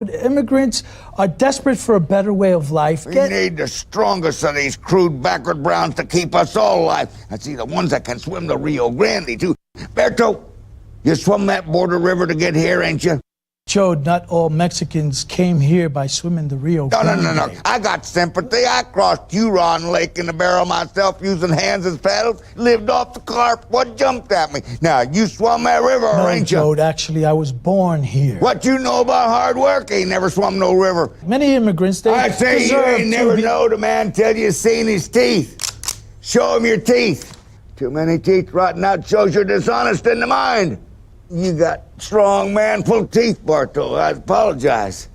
Immigrants are desperate for a better way of life. We need the strongest of these crude backward browns to keep us all alive. I see the ones that can swim the Rio Grande, too. Berto, you swum that border river to get here, ain't you? Joe, not all Mexicans came here by swimming the Rio Grande. No. I got sympathy. I crossed Huron Lake in a barrel myself using hands as paddles. Lived off the carp. What jumped at me? Now, you swum that river, No, ain't you? Joe, actually, I was born here. What you know about hard work? Ain't never swum no river. Many immigrants, they I say you ain't never knowed a man till you seen his teeth. Show him your teeth. Too many teeth rotting out shows you're dishonest in the mind. You got strong manful teeth, Barto. I apologize.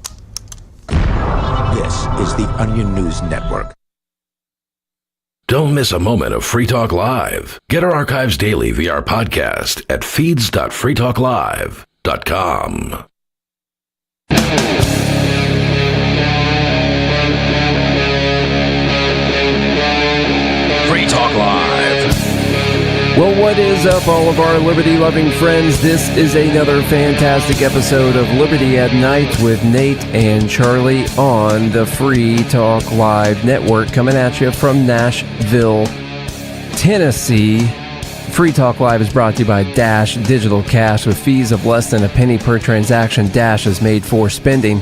This is the Onion News Network. Don't miss a moment of Free Talk Live. Get our archives daily via our podcast at feeds.freetalklive.com. Free Talk Live. Well, what is up, all of our liberty-loving friends? This is another fantastic episode of Liberty at Night with Nate and Charlie on the Free Talk Live Network, coming at you from Nashville, Tennessee. Free Talk Live is brought to you by Dash Digital Cash with fees of less than a penny per transaction. Dash is made for spending.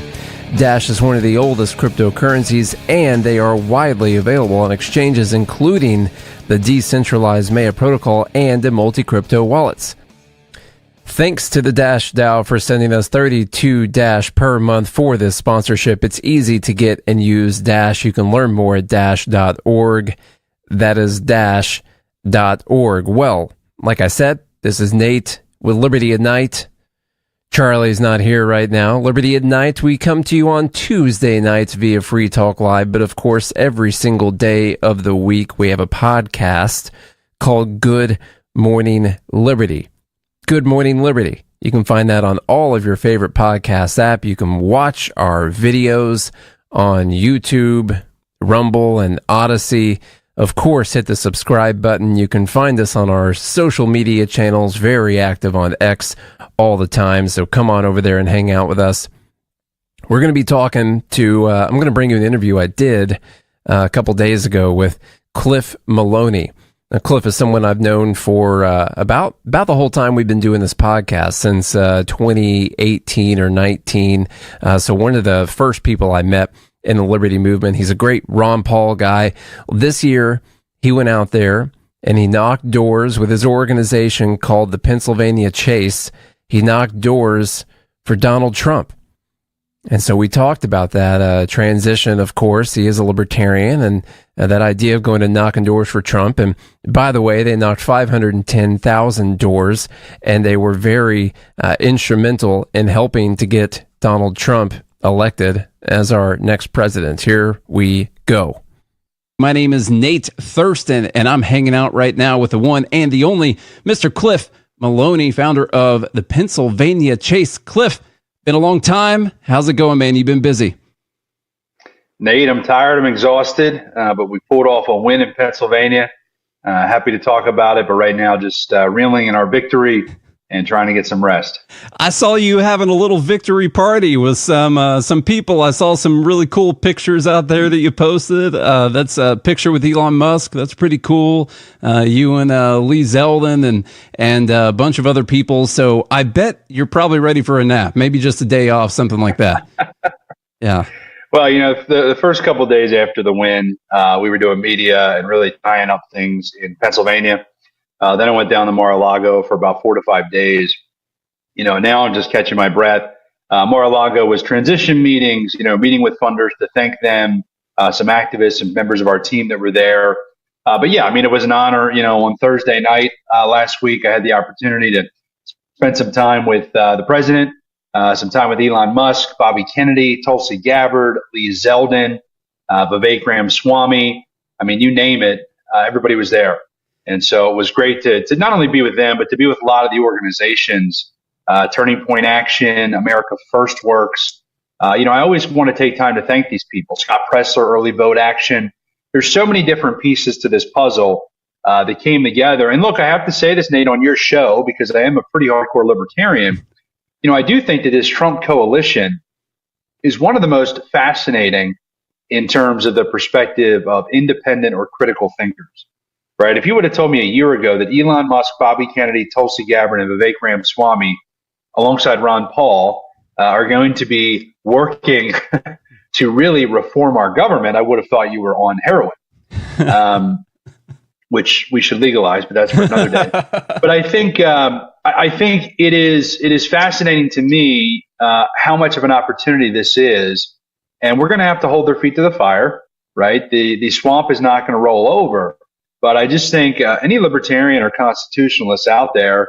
Dash is one of the oldest cryptocurrencies, and they are widely available on exchanges, including the decentralized Maya protocol and the multi-crypto wallets. Thanks to the Dash DAO for sending us 32 Dash per month for this sponsorship. It's easy to get and use Dash. You can learn more at dash.org. That is dash.org. Well, like I said, this is Nate with Liberty at Night. Charlie's not here right now. Liberty at Night, we come to you on Tuesday nights via Free Talk Live, but of course, every single day of the week, we have a podcast called Good Morning Liberty. Good Morning Liberty. You can find that on all of your favorite podcast app. You can watch our videos on YouTube, Rumble, and Odyssey. Of course, hit the subscribe button. You can find us on our social media channels, very active on X all the time. So come on over there and hang out with us. We're going to be talking to, I'm going to bring you an interview I did a couple days ago with Cliff Maloney. Now, Cliff is someone I've known for about the whole time we've been doing this podcast, since 2018 or 19. So one of the first people I met in the Liberty Movement. He's a great Ron Paul guy. This year, he went out there and he knocked doors with his organization called the Pennsylvania Chase. He knocked doors for Donald Trump. And so we talked about that transition, of course. He is a libertarian, and that idea of going to knocking doors for Trump. And by the way, they knocked 510,000 doors, and they were very instrumental in helping to get Donald Trump elected as our next president. Here we go. My name is Nate Thurston, and I'm hanging out right now with the one and the only Mr. Cliff Maloney, founder of the Pennsylvania Chase. Cliff, been a long time. How's it going, man? You've been busy. Nate, I'm tired. I'm exhausted, but we pulled off a win in Pennsylvania. Happy to talk about it, but right now just reeling in our victory and trying to get some rest. I saw you having a little victory party with some people. I saw some really cool pictures out there that you posted. That's a picture with Elon Musk. That's pretty cool. You and Lee Zeldin and a bunch of other people. So I bet you're probably ready for a nap, maybe just a day off, something like that. Yeah. Well, you know, the first couple of days after the win, we were doing media and really tying up things in Pennsylvania. Then I went down to Mar-a-Lago for about 4 to 5 days. You know, now I'm just catching my breath. Mar-a-Lago was transition meetings, you know, meeting with funders to thank them, some activists and members of our team that were there. But yeah, I mean, it was an honor. You know, on Thursday night last week, I had the opportunity to spend some time with the president, some time with Elon Musk, Bobby Kennedy, Tulsi Gabbard, Lee Zeldin, Vivek Ramaswamy. I mean, you name it, everybody was there. And so it was great to not only be with them, but to be with a lot of the organizations, Turning Point Action, America First Works. You know, I always want to take time to thank these people. Scott Presler, Early Vote Action. There's so many different pieces to this puzzle that came together. And look, I have to say this, Nate, on your show, because I am a pretty hardcore libertarian. You know, I do think that this Trump coalition is one of the most fascinating in terms of the perspective of independent or critical thinkers, right? If you would have told me a year ago that Elon Musk, Bobby Kennedy, Tulsi Gabbard, and Vivek Ramaswamy, alongside Ron Paul, are going to be working to really reform our government, I would have thought you were on heroin, which we should legalize, but that's for another day. But I think it is fascinating to me how much of an opportunity this is, and we're going to have to hold their feet to the fire, right? The swamp is not going to roll over, but I just think any libertarian or constitutionalist out there,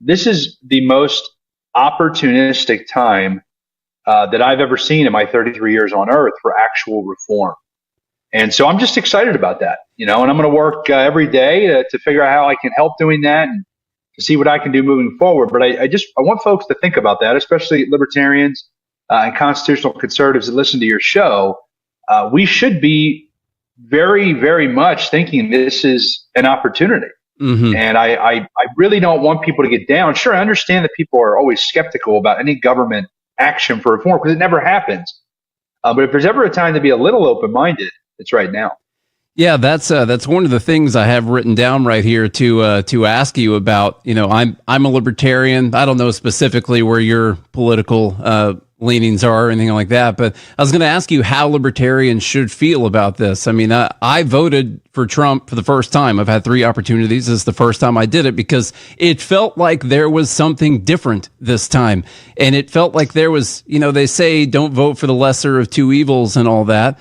this is the most opportunistic time that I've ever seen in my 33 years on Earth for actual reform. And so I'm just excited about that, and I'm going to work every day to figure out how I can help doing that and to see what I can do moving forward. But I want folks to think about that, especially libertarians and constitutional conservatives that listen to your show. We should be very, very much thinking this is an opportunity. Mm-hmm. And I really don't want people to get down. Sure, I understand that people are always skeptical about any government action for reform because it never happens. But if there's ever a time to be a little open-minded, it's right now. Yeah, that's one of the things I have written down right here to ask you about. I'm a libertarian. I don't know specifically where your political leanings are or anything like that, but I was going to ask you how libertarians should feel about this. I mean, I voted for Trump for the first time. I've had 3 opportunities. This is the first time I did it because it felt like there was something different this time. And it felt like there was, they say don't vote for the lesser of 2 evils and all that.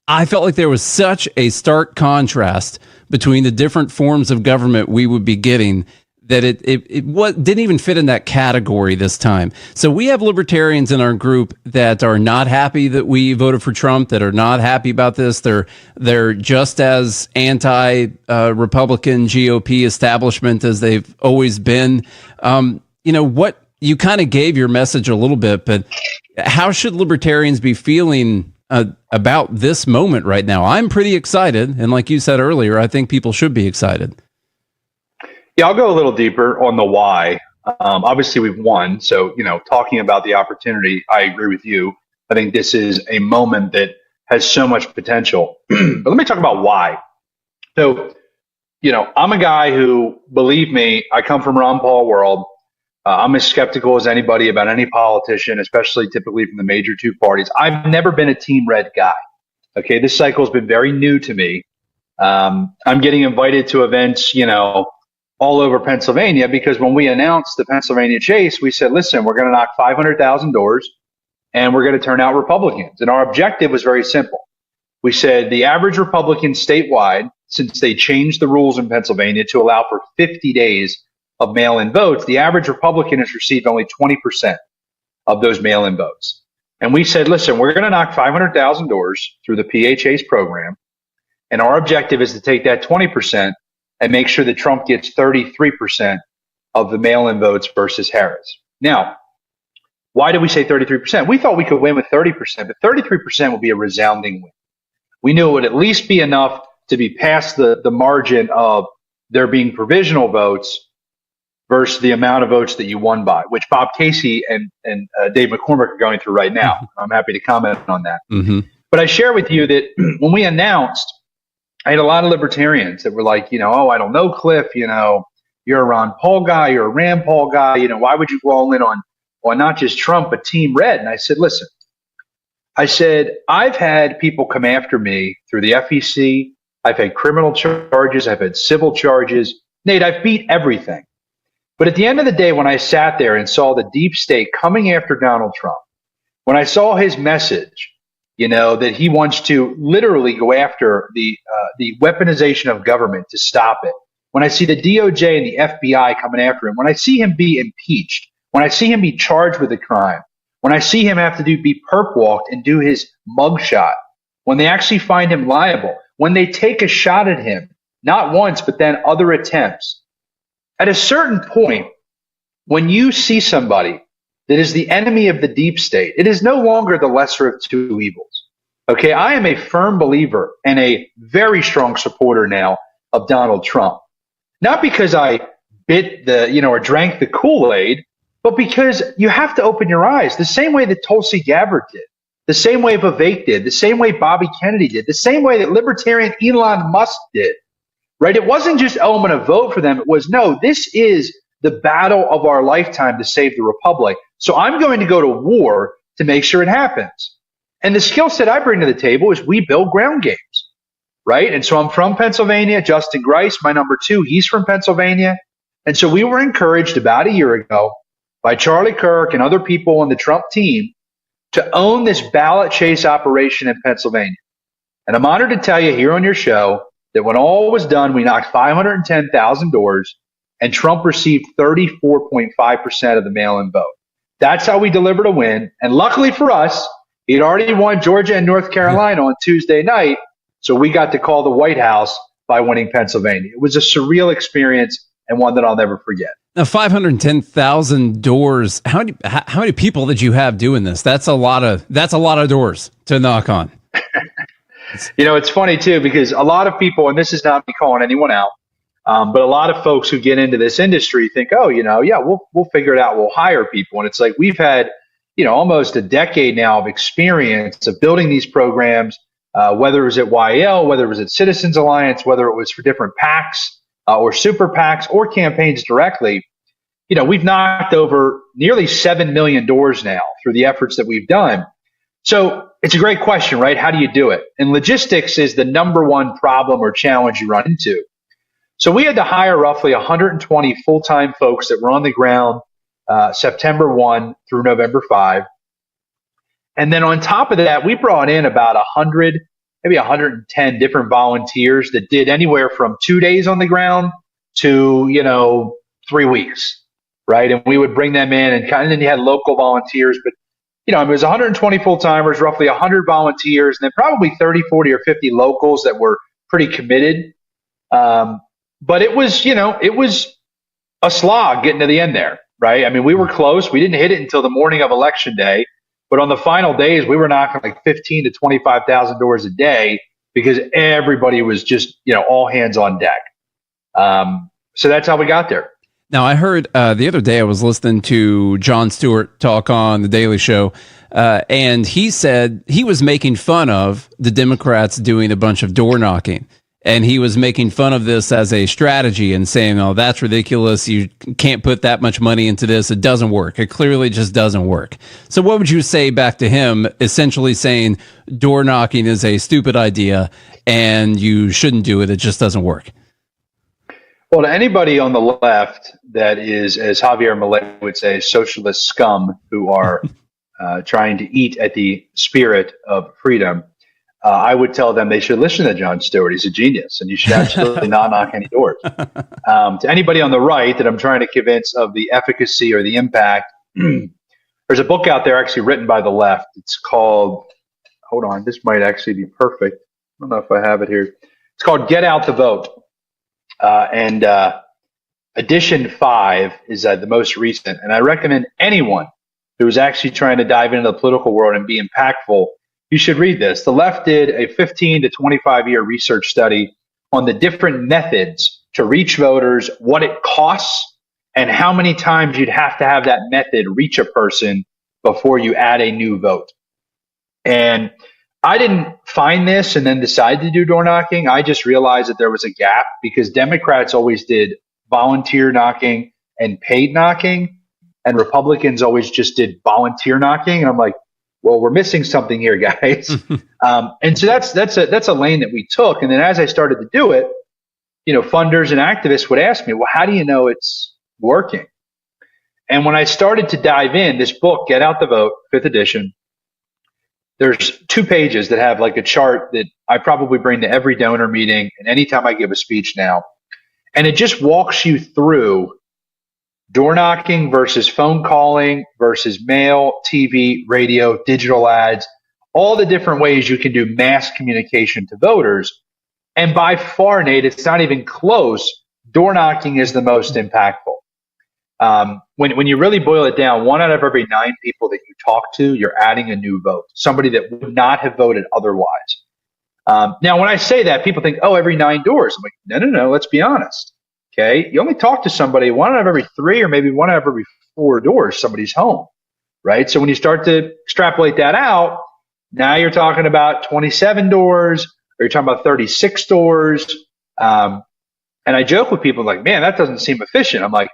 I felt like there was such a stark contrast between the different forms of government we would be getting that it didn't even fit in that category this time. So we have libertarians in our group that are not happy that we voted for Trump, that are not happy about this. They're just as anti-Republican GOP establishment as they've always been. What you kind of gave your message a little bit, but how should libertarians be feeling about this moment right now? I'm pretty excited. And like you said earlier, I think people should be excited. Yeah, I'll go a little deeper on the why. Obviously, we've won. So, talking about the opportunity, I agree with you. I think this is a moment that has so much potential. But let me talk about why. So, I'm a guy who, believe me, I come from Ron Paul world. I'm as skeptical as anybody about any politician, especially typically from the major 2 parties. I've never been a Team Red guy. Okay, this cycle has been very new to me. I'm getting invited to events, all over Pennsylvania, because when we announced the Pennsylvania chase, we said, listen, we're going to knock 500,000 doors and we're going to turn out Republicans. And our objective was very simple. We said the average Republican statewide, since they changed the rules in Pennsylvania to allow for 50 days of mail-in votes, the average Republican has received only 20% of those mail-in votes. And we said, listen, we're going to knock 500,000 doors through the PHA's program. And our objective is to take that 20% and make sure that Trump gets 33% of the mail-in votes versus Harris. Now, why did we say 33%? We thought we could win with 30%, but 33% would be a resounding win. We knew it would at least be enough to be past the margin of there being provisional votes versus the amount of votes that you won by, which Bob Casey and Dave McCormick are going through right now. I'm happy to comment on that. Mm-hmm. But I share with you that when we announced, I had a lot of libertarians that were like, oh, I don't know, Cliff, you're a Ron Paul guy, you're a Rand Paul guy, why would you go all in on not just Trump, but Team Red? And I said, listen, I've had people come after me through the FEC. I've had criminal charges. I've had civil charges. Nate, I've beat everything. But at the end of the day, when I sat there and saw the deep state coming after Donald Trump, when I saw his message, that he wants to literally go after the weaponization of government to stop it. When I see the DOJ and the FBI coming after him, when I see him be impeached, when I see him be charged with a crime, when I see him have to be perp walked and do his mugshot, when they actually find him liable, when they take a shot at him, not once, but then other attempts. At a certain point, when you see somebody that is the enemy of the deep state, it is no longer the lesser of 2 evils. Okay, I am a firm believer and a very strong supporter now of Donald Trump. Not because I bit or drank the Kool-Aid, but because you have to open your eyes the same way that Tulsi Gabbard did. the same way Vivek did, the same way Bobby Kennedy did, the same way that libertarian Elon Musk did, right? It wasn't just, oh, I'm going to vote for them. It was, no, this is the battle of our lifetime to save the republic. So I'm going to go to war to make sure it happens. And the skill set I bring to the table is we build ground games, right? And so I'm from Pennsylvania. Justin Grice, my number 2, he's from Pennsylvania. And so we were encouraged about a year ago by Charlie Kirk and other people on the Trump team to own this ballot chase operation in Pennsylvania. And I'm honored to tell you here on your show that when all was done, we knocked 510,000 doors and Trump received 34.5% of the mail-in vote. That's how we delivered a win. And luckily for us, he'd already won Georgia and North Carolina on Tuesday night. So we got to call the White House by winning Pennsylvania. It was a surreal experience and one that I'll never forget. Now, 510,000 doors. How many people did you have doing this? That's a lot of doors to knock on. It's funny too, because a lot of people, and this is not me calling anyone out, but a lot of folks who get into this industry think, oh, we'll figure it out. We'll hire people. And it's like, we've had, almost a decade now of experience of building these programs, whether it was at YL, whether it was at Citizens Alliance, whether it was for different PACs or super PACs or campaigns directly. We've knocked over nearly 7 million doors now through the efforts that we've done. So it's a great question, right? How do you do it? And logistics is the number one problem or challenge you run into. So we had to hire roughly 120 full-time folks that were on the ground September 1 through November 5. And then on top of that, we brought in about 100, maybe 110 different volunteers that did anywhere from 2 days on the ground to, 3 weeks, right? And we would bring them in and then you had local volunteers, but it was 120 full-timers, roughly 100 volunteers, and then probably 30, 40, or 50 locals that were pretty committed. But it was, it was a slog getting to the end there, right? I mean, we were close. We didn't hit it until the morning of Election Day. But on the final days, we were knocking like 15 to 25,000 doors a day because everybody was just, all hands on deck. So that's how we got there. Now, I heard the other day I was listening to Jon Stewart talk on The Daily Show, and he said he was making fun of the Democrats doing a bunch of door knocking. And he was making fun of this as a strategy and saying, oh, that's ridiculous. You can't put that much money into this. It doesn't work. It clearly just doesn't work. So what would you say back to him, essentially saying door knocking is a stupid idea and you shouldn't do it. It just doesn't work? Well, to anybody on the left that is, as Javier Milei would say, socialist scum who are trying to eat at the spirit of freedom, I would tell them they should listen to Jon Stewart. He's a genius, and you should absolutely not knock any doors. To anybody on the right that I'm trying to convince of the efficacy or the impact, there's a book out there actually written by the left. It's called, hold on, this might actually be perfect. I don't know if I have it here. It's called Get Out the Vote. And edition 5 is the most recent. And I recommend anyone who is actually trying to dive into the political world and be impactful, you should read this. The left did a 15 to 25 year research study on the different methods to reach voters, what it costs, and how many times you'd have to have that method reach a person before you add a new vote. And I didn't find this and then decide to do door knocking. I just realized that there was a gap because Democrats always did volunteer knocking and paid knocking, and Republicans always just did volunteer knocking. And I'm like, well, we're missing something here, guys. And so that's a lane that we took. And then as I started to do it, funders and activists would ask me, well, how do you know it's working? And when I started to dive in, this book, Get Out the Vote, 5th edition, there's 2 pages that have like a chart that I probably bring to every donor meeting and anytime I give a speech now. And it just walks you through door knocking versus phone calling versus mail, TV, radio, digital ads, all the different ways you can do mass communication to voters. And by far, Nate, it's not even close. Door knocking is the most impactful. When you really boil it down, 1 out of every 9 people that you talk to, you're adding a new vote, somebody that would not have voted otherwise. Now, when I say that, people think, oh, every 9 doors. I'm like, no, let's be honest. Okay, you only talk to somebody 1 out of every 3 or maybe 1 out of every 4 doors, somebody's home, right? So when you start to extrapolate that out, Now you're talking about 27 doors, or you're talking about 36 doors. And I joke with people like, man, that doesn't seem efficient. I'm like,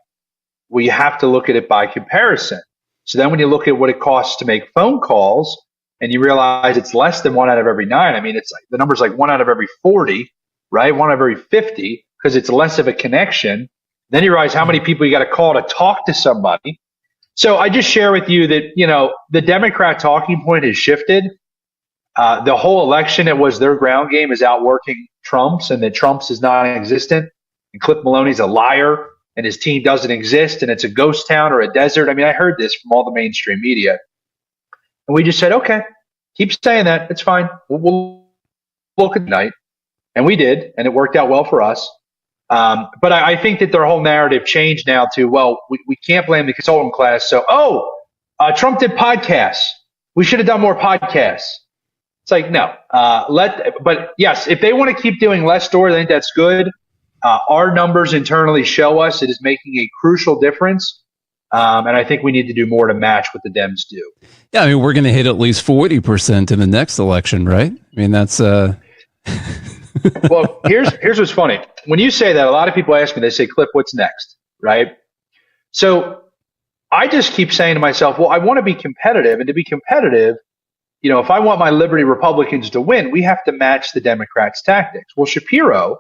well, you have to look at it by comparison. So then when you look at what it costs to make phone calls and you realize it's less than 1 out of every 9, I mean, it's like the number's like 1 out of every 40, right? 1 out of every 50, because it's less of a connection. Then you realize how many people you got to call to talk to somebody. So I just share with you that, the Democrat talking point has shifted. The whole election, it was their ground game is outworking Trump's, and that Trump's is non-existent. And Cliff Maloney's a liar, and his team doesn't exist, and it's a ghost town or a desert. I mean, I heard this from all the mainstream media. And we just said, okay, keep saying that. It's fine. We'll look at night. And we did, and it worked out well for us. But I think that their whole narrative changed now to, well, we can't blame the consultant class. So, Trump did podcasts. We should have done more podcasts. It's like, no. But yes, if they want to keep doing less doors, I think that's good. Our numbers internally show us it is making a crucial difference. And I think we need to do more to match what the Dems do. Yeah, I mean, we're going to hit at least 40% in the next election, right? I mean, that's... Well, here's what's funny. When you say that, a lot of people ask me, they say, Cliff, what's next? Right? So I just keep saying to myself, well, I want to be competitive. And to be competitive, if I want my Liberty Republicans to win, we have to match the Democrats' tactics. Well, Shapiro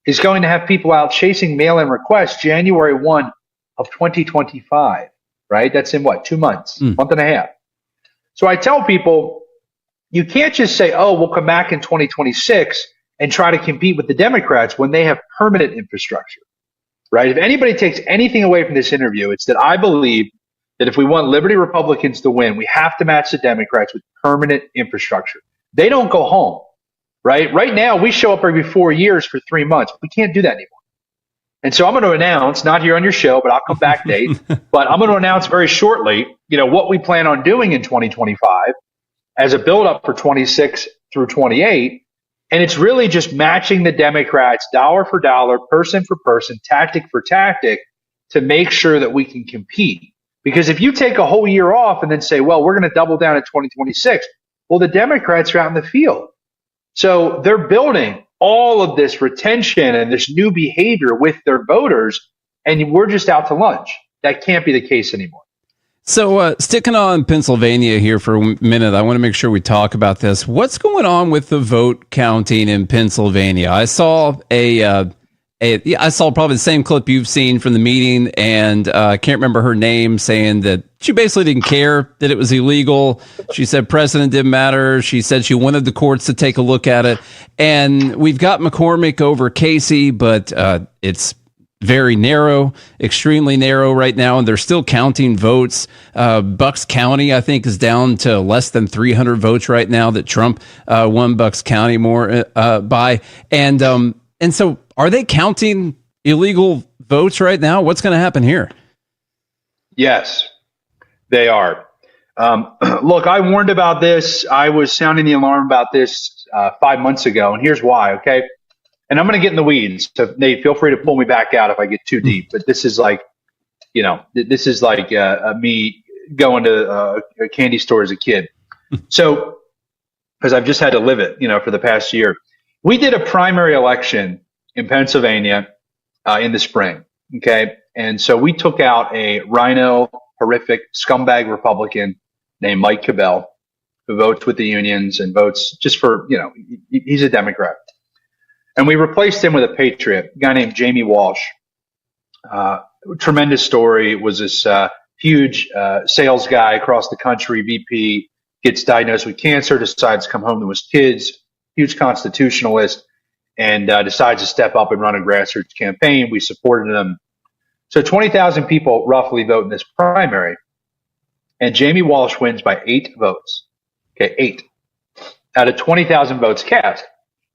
is going to have people out chasing mail-in requests January 1 of 2025, right? That's in 2 months, month and a half. So I tell people, you can't just say, we'll come back in 2026 and try to compete with the Democrats when they have permanent infrastructure, right? If anybody takes anything away from this interview, it's that I believe that if we want Liberty Republicans to win, we have to match the Democrats with permanent infrastructure. They don't go home, right? Right now, we show up every 4 years for 3 months. We can't do that anymore. And so I'm going to announce, not here on your show, but I'll come back, Nate, but I'm going to announce very shortly, what we plan on doing in 2025 as a buildup for 26 through 28. And it's really just matching the Democrats dollar for dollar, person for person, tactic for tactic to make sure that we can compete. Because if you take a whole year off and then say, well, we're going to double down in 2026, well, the Democrats are out in the field. So they're building all of this retention and this new behavior with their voters, and we're just out to lunch. That can't be the case anymore. So sticking on Pennsylvania here for a minute, I want to make sure we talk about this. What's going on with the vote counting in Pennsylvania? I saw I saw probably the same clip you've seen from the meeting, and I can't remember her name, saying that she basically didn't care that it was illegal. She said precedent didn't matter. She said she wanted the courts to take a look at it. And we've got McCormick over Casey, but it's very narrow, extremely narrow right now, and they're still counting votes. Bucks County, I think, is down to less than 300 votes right now that Trump won Bucks County more by. And so are they counting illegal votes right now? What's going to happen here? Yes, they are. Look, I warned about this. I was sounding the alarm about this 5 months ago, and here's why, okay? And I'm going to get in the weeds, so Nate, feel free to pull me back out if I get too deep. But this is like, this is like me going to a candy store as a kid. So, because I've just had to live it, for the past year. We did a primary election in Pennsylvania in the spring, okay? And so we took out a rhino, horrific, scumbag Republican named Mike Cabell, who votes with the unions and votes just for, he's a Democrat. And we replaced him with a patriot, a guy named Jamie Walsh. Tremendous story. Was this huge sales guy across the country, VP, gets diagnosed with cancer, decides to come home to his kids, huge constitutionalist, and decides to step up and run a grassroots campaign. We supported him. So 20,000 people roughly vote in this primary, and Jamie Walsh wins by 8 votes. Okay, 8 out of 20,000 votes cast.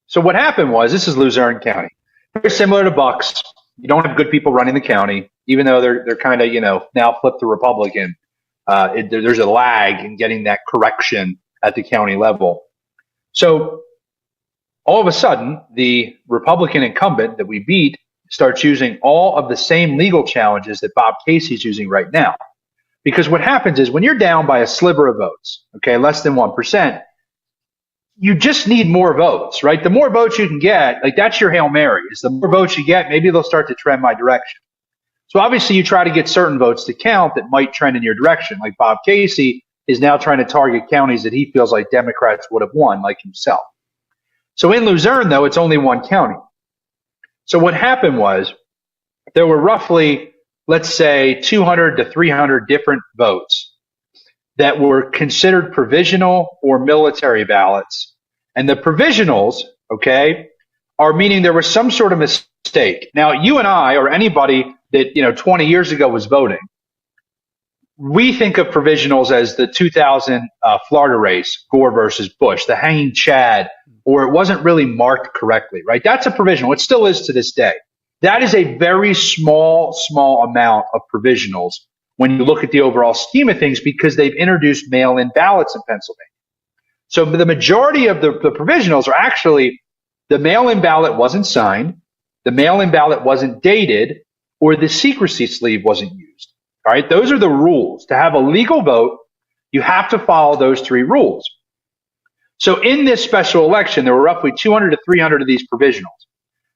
So what happened was, this is Luzerne County, very similar to Bucks. You don't have good people running the county, even though they're kind of now flipped to Republican. There's a lag in getting that correction at the county level. So all of a sudden, the Republican incumbent that we beat starts using all of the same legal challenges that Bob Casey's using right now. Because what happens is, when you're down by a sliver of votes, okay, less than 1%, you just need more votes, right? The more votes you can get, like that's your Hail Mary. Is the more votes you get, maybe they'll start to trend my direction. So obviously you try to get certain votes to count that might trend in your direction. Like Bob Casey is now trying to target counties that he feels like Democrats would have won, like himself. So in Luzerne, though, it's only one county. So what happened was there were roughly, let's say, 200 to 300 different votes that were considered provisional or military ballots. And the provisionals, okay, are meaning there was some sort of mistake. Now, you and I, or anybody that 20 years ago was voting, we think of provisionals as the 2000 Florida race, Gore versus Bush, the hanging Chad, or it wasn't really marked correctly, right? That's a provisional. It still is to this day. That is a very small amount of provisionals when you look at the overall scheme of things, because they've introduced mail-in ballots in Pennsylvania. So the majority of the provisionals are actually the mail-in ballot wasn't signed, the mail-in ballot wasn't dated, or the secrecy sleeve wasn't used. All right, those are the rules. To have a legal vote, you have to follow those three rules. So in this special election, there were roughly 200 to 300 of these provisionals.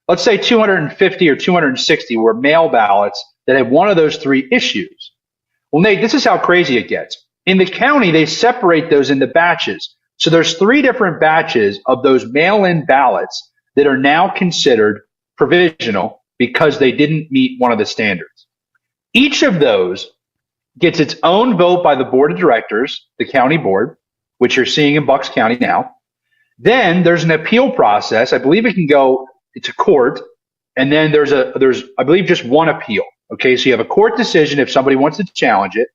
Let's say 250 or 260 were mail ballots that had one of those three issues. Well, Nate, this is how crazy it gets. In the county, they separate those into batches. So there's 3 different batches of those mail-in ballots that are now considered provisional because they didn't meet one of the standards. Each of those gets its own vote by the board of directors, the county board, which you're seeing in Bucks County now. Then there's an appeal process. I believe it can go to court. And then there's I believe just one appeal. Okay. So you have a court decision if somebody wants to challenge it.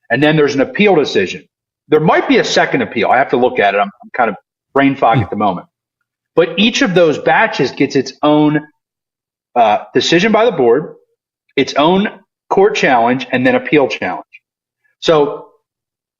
And then there's an appeal decision. There might be a second appeal. I have to look at it. I'm kind of brain fog at the moment. But each of those batches gets its own decision by the board, its own court challenge, and then appeal challenge. So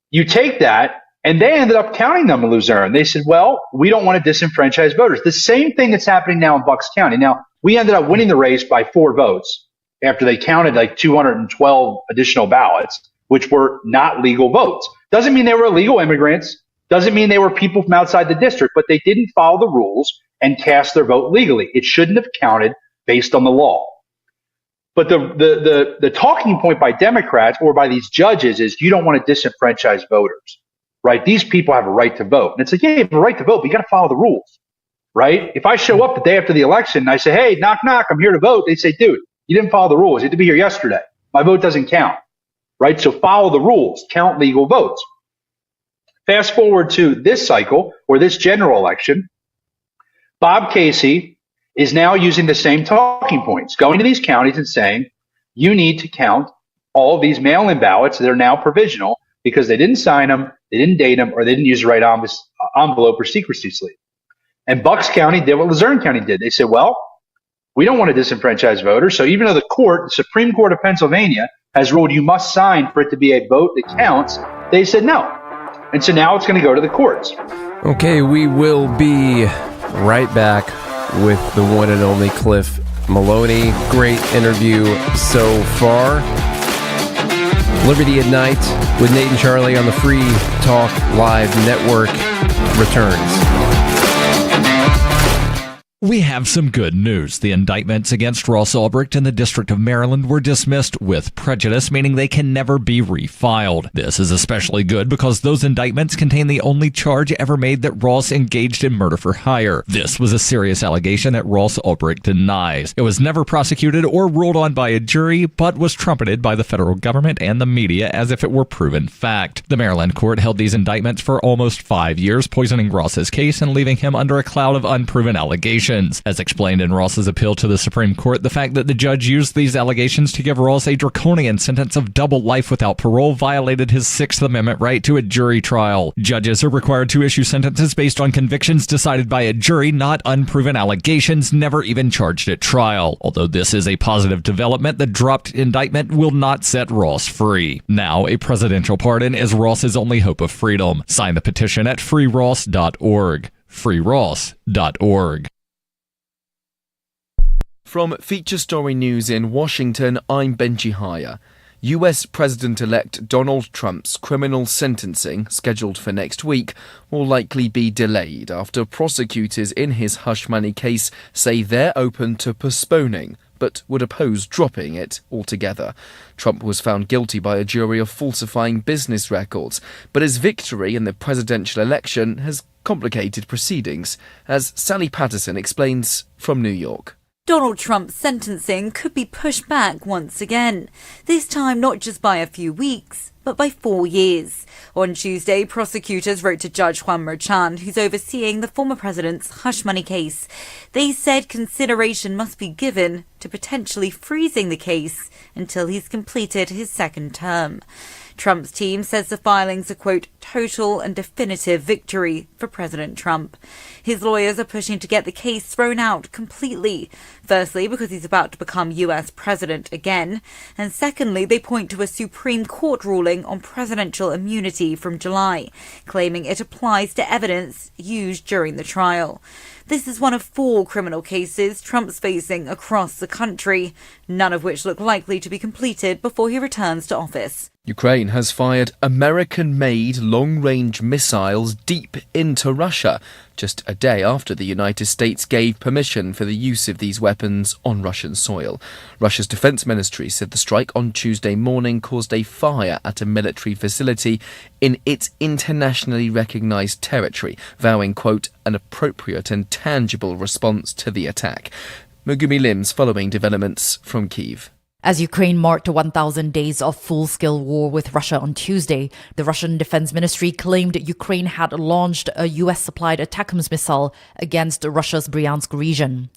you take that, and they ended up counting them in Luzerne. They said, well, we don't want to disenfranchise voters. The same thing that's happening now in Bucks County. Now, we ended up winning the race by 4 votes after they counted like 212 additional ballots, which were not legal votes. Doesn't mean they were illegal immigrants. Doesn't mean they were people from outside the district, but they didn't follow the rules and cast their vote legally. It shouldn't have counted based on the law. But the talking point by Democrats or by these judges is you don't want to disenfranchise voters, right? These people have a right to vote. And it's like, yeah, you have a right to vote, but you got to follow the rules, right? If I show up the day after the election and I say, hey, knock, knock, I'm here to vote, they say, dude, you didn't follow the rules. You had to be here yesterday. My vote doesn't count, right? So follow the rules, count legal votes. Fast forward to this cycle or this general election, Bob Casey is now using the same talking points, going to these counties and saying, you need to count all of these mail-in ballots that are now provisional because they didn't sign them, they didn't date them, or they didn't use the right envelope or secrecy sleeve. And Bucks County did what Luzerne County did. They said, well, we don't want to disenfranchise voters. So even though the Supreme Court of Pennsylvania has ruled you must sign for it to be a vote that counts, they said no. And so now it's going to go to the courts. Okay, we will be right back with the one and only Cliff Maloney. Great interview so far. Liberty at Night with Nate and Charlie on the Free Talk Live Network returns. We have some good news. The indictments against Ross Ulbricht in the District of Maryland were dismissed with prejudice, meaning they can never be refiled. This is especially good because those indictments contain the only charge ever made that Ross engaged in murder for hire. This was a serious allegation that Ross Ulbricht denies. It was never prosecuted or ruled on by a jury, but was trumpeted by the federal government and the media as if it were proven fact. The Maryland court held these indictments for almost 5 years, poisoning Ross's case and leaving him under a cloud of unproven allegations. As explained in Ross's appeal to the Supreme Court, the fact that the judge used these allegations to give Ross a draconian sentence of double life without parole violated his Sixth Amendment right to a jury trial. Judges are required to issue sentences based on convictions decided by a jury, not unproven allegations never even charged at trial. Although this is a positive development, the dropped indictment will not set Ross free. Now, a presidential pardon is Ross's only hope of freedom. Sign the petition at freeross.org. freeross.org. From Feature Story News in Washington, I'm Benji Haya. US President-elect Donald Trump's criminal sentencing, scheduled for next week, will likely be delayed after prosecutors in his hush money case say they're open to postponing, but would oppose dropping it altogether. Trump was found guilty by a jury of falsifying business records, but his victory in the presidential election has complicated proceedings, as Sally Patterson explains from New York. Donald Trump's sentencing could be pushed back once again, this time not just by a few weeks, but by 4 years. On Tuesday, prosecutors wrote to Judge Juan Merchan, who's overseeing the former president's hush money case. They said consideration must be given to potentially freezing the case until he's completed his second term. Trump's team says the filing's a, quote, total and definitive victory for President Trump. His lawyers are pushing to get the case thrown out completely. Firstly, because he's about to become US president again. And secondly, they point to a Supreme Court ruling on presidential immunity from July, claiming it applies to evidence used during the trial. This is one of 4 criminal cases Trump's facing across the country, none of which look likely to be completed before he returns to office. Ukraine has fired American-made long-range missiles deep into Russia, just a day after the United States gave permission for the use of these weapons on Russian soil. Russia's defense ministry said the strike on Tuesday morning caused a fire at a military facility in its internationally recognized territory, vowing, quote, an appropriate and tangible response to the attack. Megumi Lim's following developments from Kyiv. As Ukraine marked 1,000 days of full-scale war with Russia on Tuesday, the Russian Defense Ministry claimed Ukraine had launched a US-supplied ATACMS missile against Russia's Bryansk region.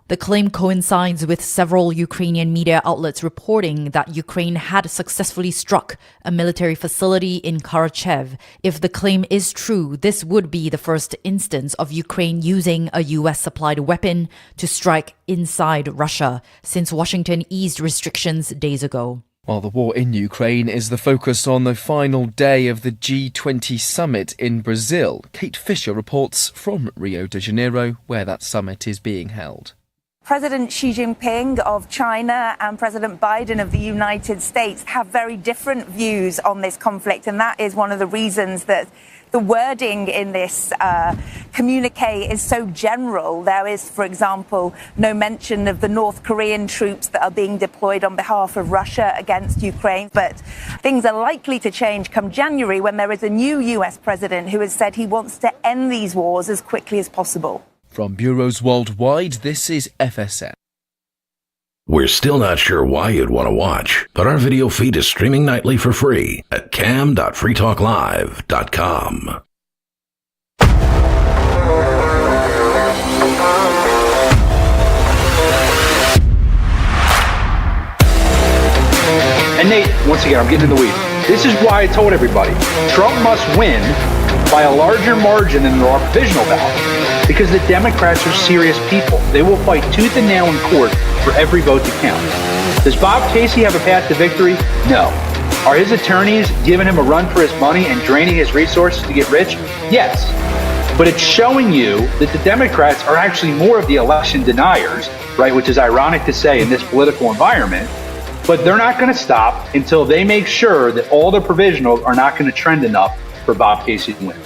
The claim coincides with several Ukrainian media outlets reporting that Ukraine had successfully struck a military facility in Karachev. If the claim is true, this would be the first instance of Ukraine using a US-supplied weapon to strike inside Russia since Washington eased restrictions days ago. While the war in Ukraine is the focus on the final day of the G20 summit in Brazil, Kate Fisher reports from Rio de Janeiro, where that summit is being held. President Xi Jinping of China and President Biden of the United States have very different views on this conflict, and that is one of the reasons that the wording in this communique is so general. There is, for example, no mention of the North Korean troops that are being deployed on behalf of Russia against Ukraine. But things are likely to change come January when there is a new US president who has said he wants to end these wars as quickly as possible. From bureaus worldwide, this is FSM. We're still not sure why you'd want to watch, but our video feed is streaming nightly for free at cam.freetalklive.com. And Nate, once again, I'm getting in the weeds. This is why I told everybody, Trump must win by a larger margin than the provisional ballot, because the Democrats are serious people. They will fight tooth and nail in court for every vote to count. Does Bob Casey have a path to victory? No. Are his attorneys giving him a run for his money and draining his resources to get rich? Yes. But it's showing you that the Democrats are actually more of the election deniers, right, which is ironic to say in this political environment. But they're not going to stop until they make sure that all the provisionals are not going to trend enough for Bob Casey to win.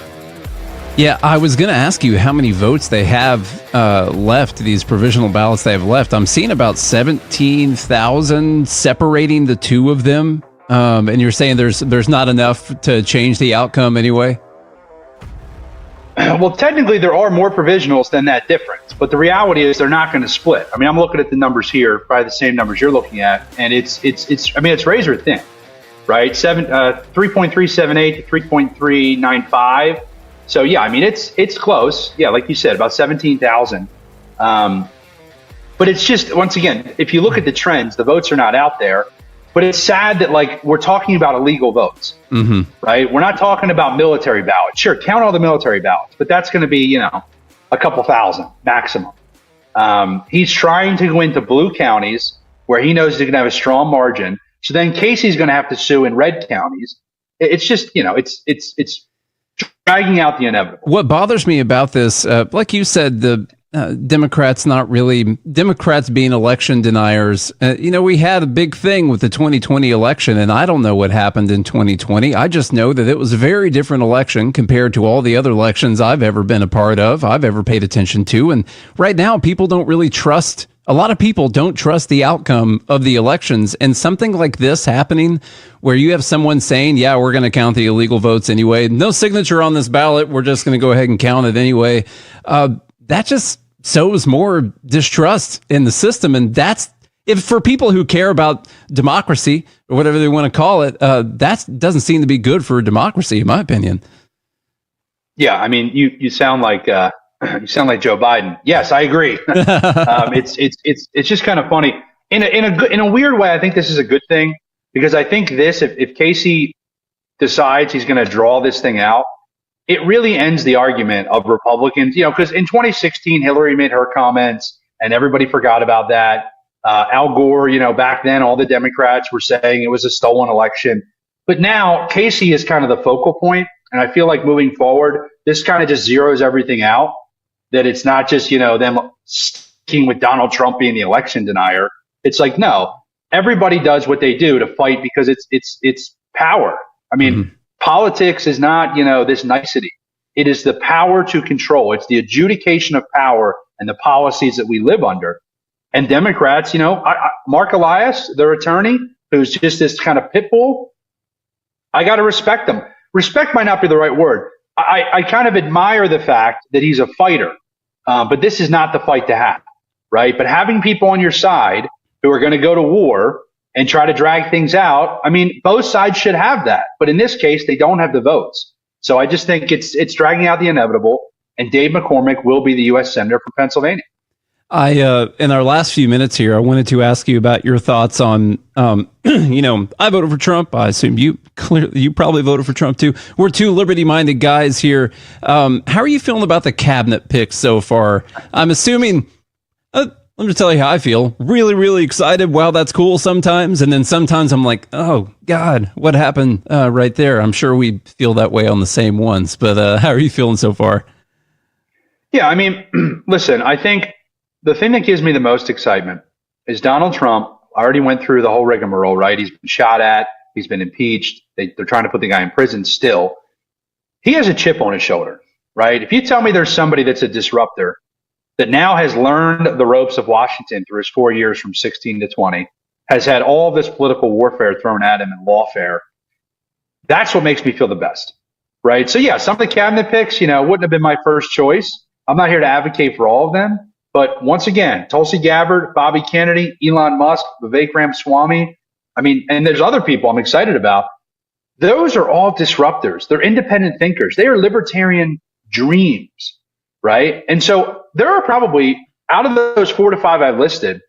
Yeah, I was going to ask you how many votes they have left, these provisional ballots they have left. I'm seeing about 17,000 separating the two of them. And you're saying there's not enough to change the outcome anyway? Well, technically, there are more provisionals than that difference. But the reality is they're not going to split. I mean, I'm looking at the numbers here, probably the same numbers you're looking at. And it's razor thin, right? 3.378 to 3.395. So, yeah, I mean, it's close. Yeah, like you said, about 17,000. But it's just, once again, if you look at the trends, the votes are not out there. But it's sad that, like, we're talking about illegal votes, right? We're not talking about military ballots. Sure, count all the military ballots, but that's going to be, a couple thousand maximum. He's trying to go into blue counties where he knows he's going to have a strong margin. So then Casey's going to have to sue in red counties. It's just, it's dragging out the inevitable. What bothers me about this, like you said, the Democrats being election deniers. We had a big thing with the 2020 election, and I don't know what happened in 2020. I just know that it was a very different election compared to all the other elections I've ever been a part of, I've ever paid attention to. And right now, people don't really trust. A lot of people don't trust the outcome of the elections, and something like this happening where you have someone saying, yeah, we're going to count the illegal votes anyway. No signature on this ballot. We're just going to go ahead and count it anyway. That just sows more distrust in the system. And if for people who care about democracy or whatever they want to call it, that doesn't seem to be good for democracy, in my opinion. Yeah. I mean, you sound like, you sound like Joe Biden. Yes, I agree. It's just kind of funny in a weird way. I think this is a good thing because I think if Casey decides he's going to draw this thing out, it really ends the argument of Republicans, because in 2016, Hillary made her comments and everybody forgot about that. Al Gore, back then, all the Democrats were saying it was a stolen election. But now Casey is kind of the focal point. And I feel like moving forward, this kind of just zeroes everything out, that it's not just, them sticking with Donald Trump being the election denier. It's like, no, everybody does what they do to fight because it's power. I mean, politics is not, this nicety. It is the power to control. It's the adjudication of power and the policies that we live under. And Democrats, Mark Elias, their attorney, who's just this kind of pit bull, I got to respect him. Respect might not be the right word. I kind of admire the fact that he's a fighter, but this is not the fight to have, right? But having people on your side who are going to go to war and try to drag things out. I mean, both sides should have that. But in this case, they don't have the votes. So I just think it's dragging out the inevitable. And Dave McCormick will be the U.S. Senator from Pennsylvania. In our last few minutes here, I wanted to ask you about your thoughts on, I voted for Trump. I assume you probably voted for Trump too. We're two liberty-minded guys here. How are you feeling about the cabinet picks so far? I'm assuming, let me tell you how I feel. Really, really excited. Wow, that's cool sometimes. And then sometimes I'm like, oh, God, what happened right there? I'm sure we feel that way on the same ones. But how are you feeling so far? Yeah, I mean, listen, I think the thing that gives me the most excitement is Donald Trump already went through the whole rigmarole, right? He's been shot at. He's been impeached. They're trying to put the guy in prison still. He has a chip on his shoulder, right? If you tell me there's somebody that's a disruptor that now has learned the ropes of Washington through his 4 years from 16 to 20, has had all of this political warfare thrown at him in lawfare, that's what makes me feel the best, right? So, yeah, some of the cabinet picks, wouldn't have been my first choice. I'm not here to advocate for all of them. But once again, Tulsi Gabbard, Bobby Kennedy, Elon Musk, Vivek Ramaswamy, and there's other people I'm excited about. Those are all disruptors. They're independent thinkers. They are libertarian dreams, right? And so there are probably, out of those 4 to 5 I've listed,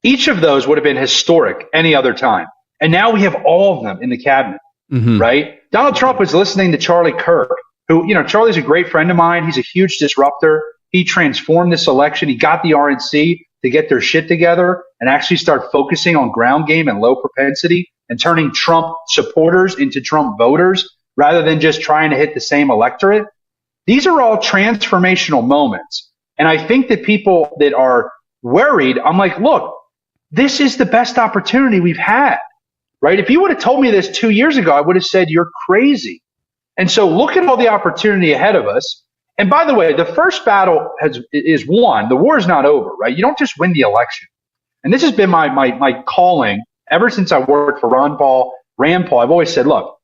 each of those would have been historic any other time. And now we have all of them in the cabinet, right? Donald Trump was listening to Charlie Kirk, who, Charlie's a great friend of mine. He's a huge disruptor. He transformed this election. He got the RNC to get their shit together and actually start focusing on ground game and low propensity and turning Trump supporters into Trump voters rather than just trying to hit the same electorate. These are all transformational moments. And I think that people that are worried, I'm like, look, this is the best opportunity we've had, right? If you would have told me this 2 years ago, I would have said, you're crazy. And so look at all the opportunity ahead of us. And by the way, the first battle is won. The war is not over, right? You don't just win the election. And this has been my calling ever since I worked for Rand Paul. I've always said, look,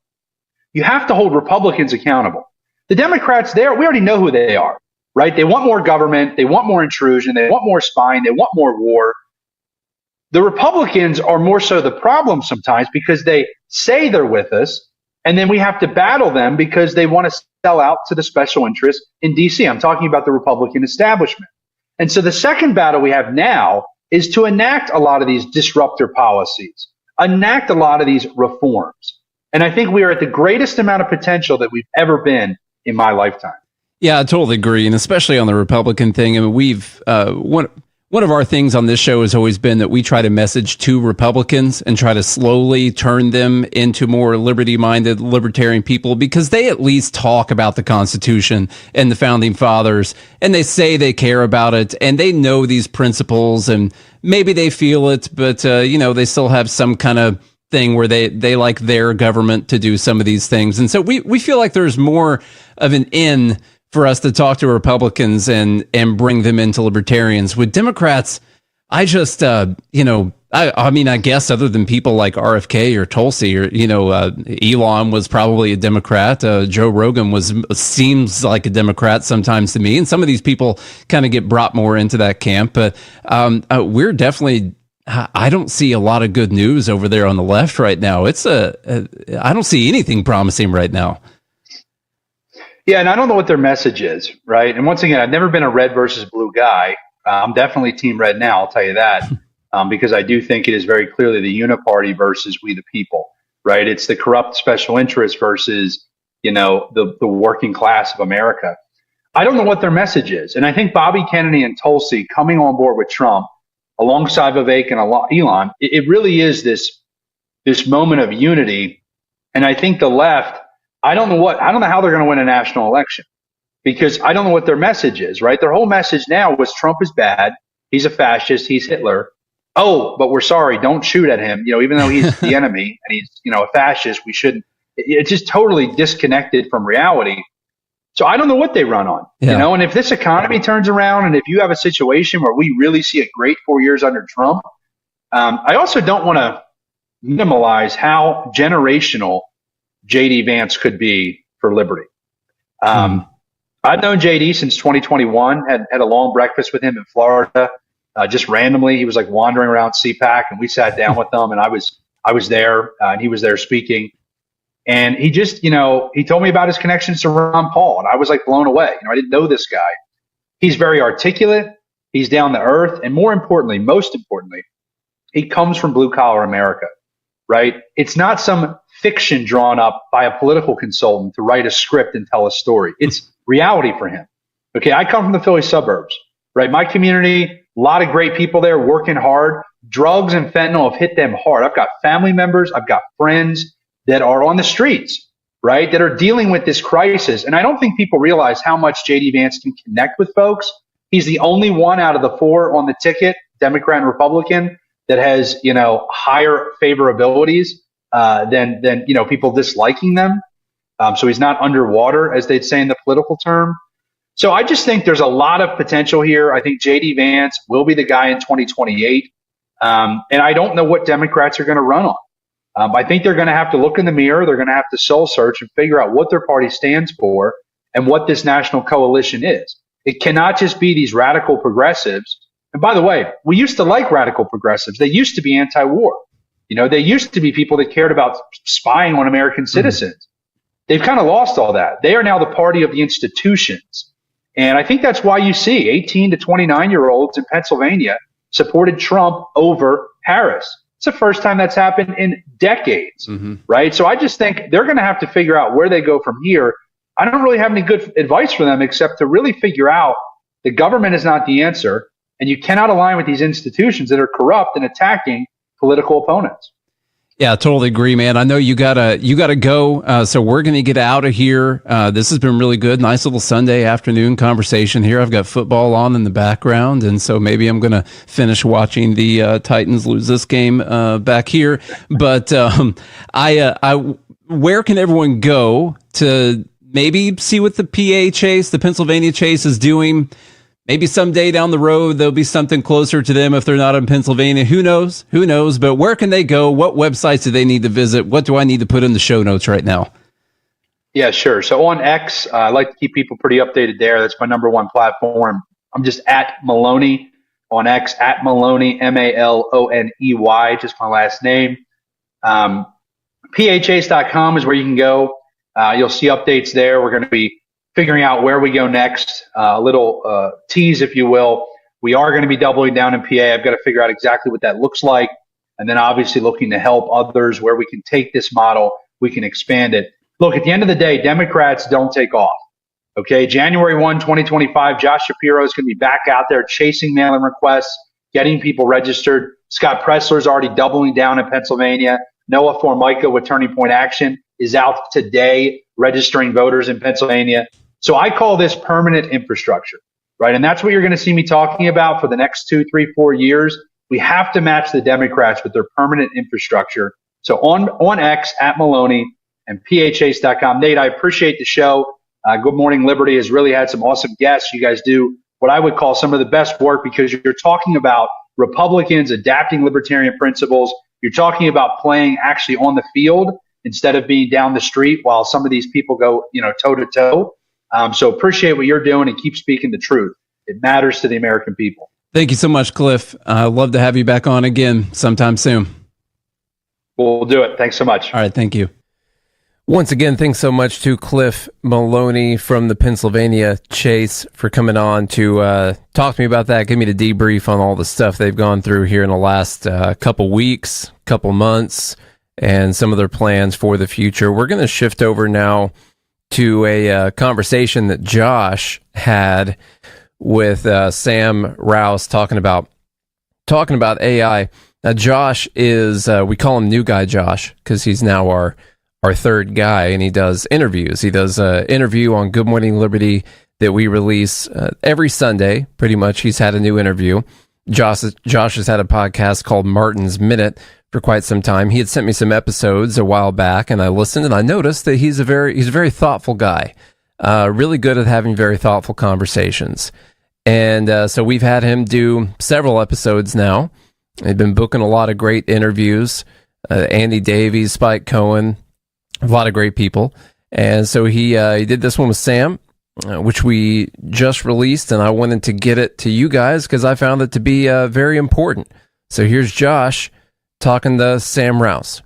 you have to hold Republicans accountable. The Democrats, we already know who they are, right? They want more government. They want more intrusion. They want more spying. They want more war. The Republicans are more so the problem sometimes because they say they're with us. And then we have to battle them because they want to sell out to the special interests in D.C. I'm talking about the Republican establishment. And so the second battle we have now is to enact a lot of these disruptor policies, enact a lot of these reforms. And I think we are at the greatest amount of potential that we've ever been in my lifetime. Yeah, I totally agree. And especially on the Republican thing. I mean, One of our things on this show has always been that we try to message to Republicans and try to slowly turn them into more liberty-minded, libertarian people, because they at least talk about the Constitution and the Founding Fathers, and they say they care about it, and they know these principles, and maybe they feel it, but, they still have some kind of thing where they like their government to do some of these things. And so we feel like there's more of an in for us to talk to Republicans and bring them into libertarians. With Democrats, I just, I guess other than people like RFK or Tulsi or, Elon was probably a Democrat. Joe Rogan seems like a Democrat sometimes to me. And some of these people kind of get brought more into that camp. But we're definitely, I don't see a lot of good news over there on the left right now. I don't see anything promising right now. Yeah, and I don't know what their message is, right? And once again, I've never been a red versus blue guy. I'm definitely team red now, I'll tell you that, because I do think it is very clearly the uniparty versus we the people, right? It's the corrupt special interest versus, the working class of America. I don't know what their message is. And I think Bobby Kennedy and Tulsi coming on board with Trump alongside Vivek and Elon, it really is this moment of unity. And I think the left, I don't know how they're going to win a national election, because I don't know what their message is, right? Their whole message now was Trump is bad. He's a fascist. He's Hitler. Oh, but we're sorry. Don't shoot at him. Even though he's the enemy and he's, a fascist, we shouldn't. It's just totally disconnected from reality. So I don't know what they run on, and if this economy turns around and if you have a situation where we really see a great 4 years under Trump, I also don't want to minimize how generational JD Vance could be for liberty. I've known JD since 2021, had a long breakfast with him in Florida. Just randomly, he was like wandering around CPAC, and we sat down with them, and I was there, and he was there speaking. And he just, he told me about his connections to Ron Paul, and I was like blown away. I didn't know this guy. He's very articulate. He's down to earth. And most importantly, he comes from blue collar America, right? It's not some fiction drawn up by a political consultant to write a script and tell a story. It's reality for him. Okay. I come from the Philly suburbs, right? My community, a lot of great people there working hard. Drugs and fentanyl have hit them hard. I've got family members. I've got friends that are on the streets, right, that are dealing with this crisis. And I don't think people realize how much J.D. Vance can connect with folks. He's the only one out of the four on the ticket, Democrat and Republican, that has, higher favorabilities than people disliking them. So he's not underwater, as they'd say in the political term. So I just think there's a lot of potential here. I think J.D. Vance will be the guy in 2028. And I don't know what Democrats are going to run on. I think they're going to have to look in the mirror. They're going to have to soul search and figure out what their party stands for and what this national coalition is. It cannot just be these radical progressives. And by the way, we used to like radical progressives. They used to be anti-war. They used to be people that cared about spying on American citizens. They've kind of lost all that. They are now the party of the institutions. And I think that's why you see 18 to 29-year-olds in Pennsylvania supported Trump over Harris. It's the first time that's happened in decades, right? So I just think they're going to have to figure out where they go from here. I don't really have any good advice for them except to really figure out the government is not the answer, and you cannot align with these institutions that are corrupt and attacking political opponents. Yeah, I totally agree, man. I know you gotta go. So we're gonna get out of here. This has been really good. Nice little Sunday afternoon conversation here. I've got football on in the background, and so maybe I'm gonna finish watching the Titans lose this game back here. But where can everyone go to maybe see what the PA Chase, the Pennsylvania Chase, is doing? Maybe someday down the road, there'll be something closer to them if they're not in Pennsylvania. Who knows? Who knows? But where can they go? What websites do they need to visit? What do I need to put in the show notes right now? Yeah, sure. So on X, I like to keep people pretty updated there. That's my number one platform. I'm just at Maloney on X, at Maloney, Maloney, just my last name. PAChase.com is where you can go. You'll see updates there. We're going to be figuring out where we go next, a little tease, if you will. We are going to be doubling down in PA. I've got to figure out exactly what that looks like. And then obviously looking to help others where we can take this model, we can expand it. Look, at the end of the day, Democrats don't take off. Okay, January 1, 2025, Josh Shapiro is going to be back out there chasing mail-in requests, getting people registered. Scott Pressler is already doubling down in Pennsylvania. Noah Formica with Turning Point Action is out today registering voters in Pennsylvania. So I call this permanent infrastructure, right? And that's what you're going to see me talking about for the next 2, 3, 4 years. We have to match the Democrats with their permanent infrastructure. So on X, at Maloney, and phs.com. Nate, I appreciate the show. Good Morning Liberty has really had some awesome guests. You guys do what I would call some of the best work because you're talking about Republicans adapting libertarian principles. You're talking about playing actually on the field instead of being down the street while some of these people go, toe to toe. So appreciate what you're doing and keep speaking the truth. It matters to the American people. Thank you so much, Cliff. I'd love to have you back on again sometime soon. We'll do it. Thanks so much. All right. Thank you. Once again, thanks so much to Cliff Maloney from the Pennsylvania Chase for coming on to talk to me about that, give me the debrief on all the stuff they've gone through here in the last couple weeks, couple months, and some of their plans for the future. We're going to shift over now to a conversation that Josh had with Sam Rouse talking about AI. Now, Josh is, we call him New Guy Josh because he's now our third guy, and he does interviews. He does an interview on Good Morning Liberty that we release every Sunday. Pretty much, he's had a new interview. Josh has had a podcast called Martin's Minute for quite some time. He had sent me some episodes a while back, and I listened, and I noticed that he's a very thoughtful guy. Really good at having very thoughtful conversations. And so we've had him do several episodes now. They've been booking a lot of great interviews. Andy Davies, Spike Cohen, a lot of great people. And so he did this one with Sam, which we just released, and I wanted to get it to you guys because I found it to be very important. So here's Josh talking to Sam Rouse.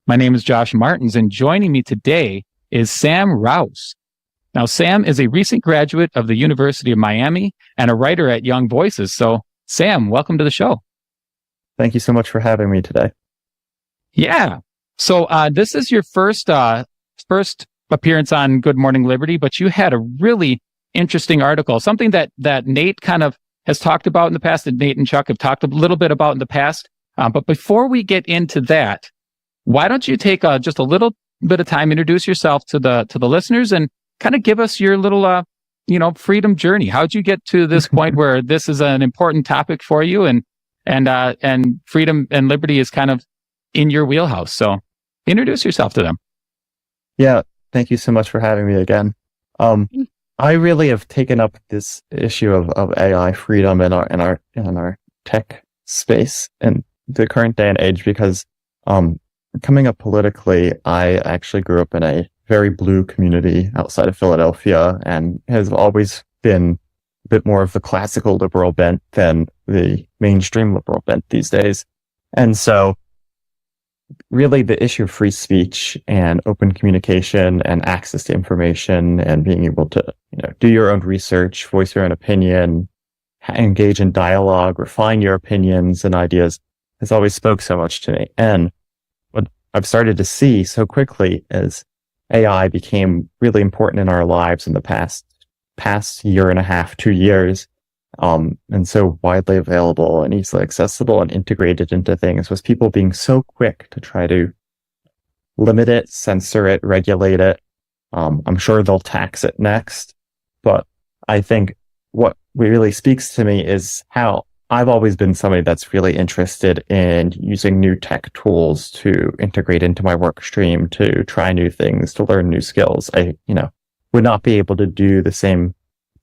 My name is Josh Martins, and joining me today is Sam Rouse. Now, Sam is a recent graduate of the University of Miami and a writer at Young Voices. So, Sam, welcome to the show. Thank you so much for having me today. Yeah. So this is your first appearance on Good Morning Liberty, but you had a really interesting article, something that Nate kind of has talked about in the past, that Nate and Chuck have talked a little bit about in the past. But before we get into that, why don't you take just a little bit of time, introduce yourself to the listeners, and kind of give us your little freedom journey. How'd you get to this point where this is an important topic for you, and freedom and liberty is kind of in your wheelhouse? So introduce yourself to them. Yeah, thank you so much for having me again. I really have taken up this issue of AI freedom in our tech space in the current day and age because coming up politically, I actually grew up in a very blue community outside of Philadelphia and has always been a bit more of the classical liberal bent than the mainstream liberal bent these days. And so really the issue of free speech and open communication and access to information and being able to, do your own research, voice your own opinion, engage in dialogue, refine your opinions and ideas has always spoke so much to me. And what I've started to see so quickly is AI became really important in our lives in the past year and a half, 2 years. And so widely available and easily accessible and integrated into things was people being so quick to try to limit it, censor it, regulate it. I'm sure they'll tax it next, but I think what really speaks to me is how I've always been somebody that's really interested in using new tech tools to integrate into my work stream, to try new things, to learn new skills. I, would not be able to do the same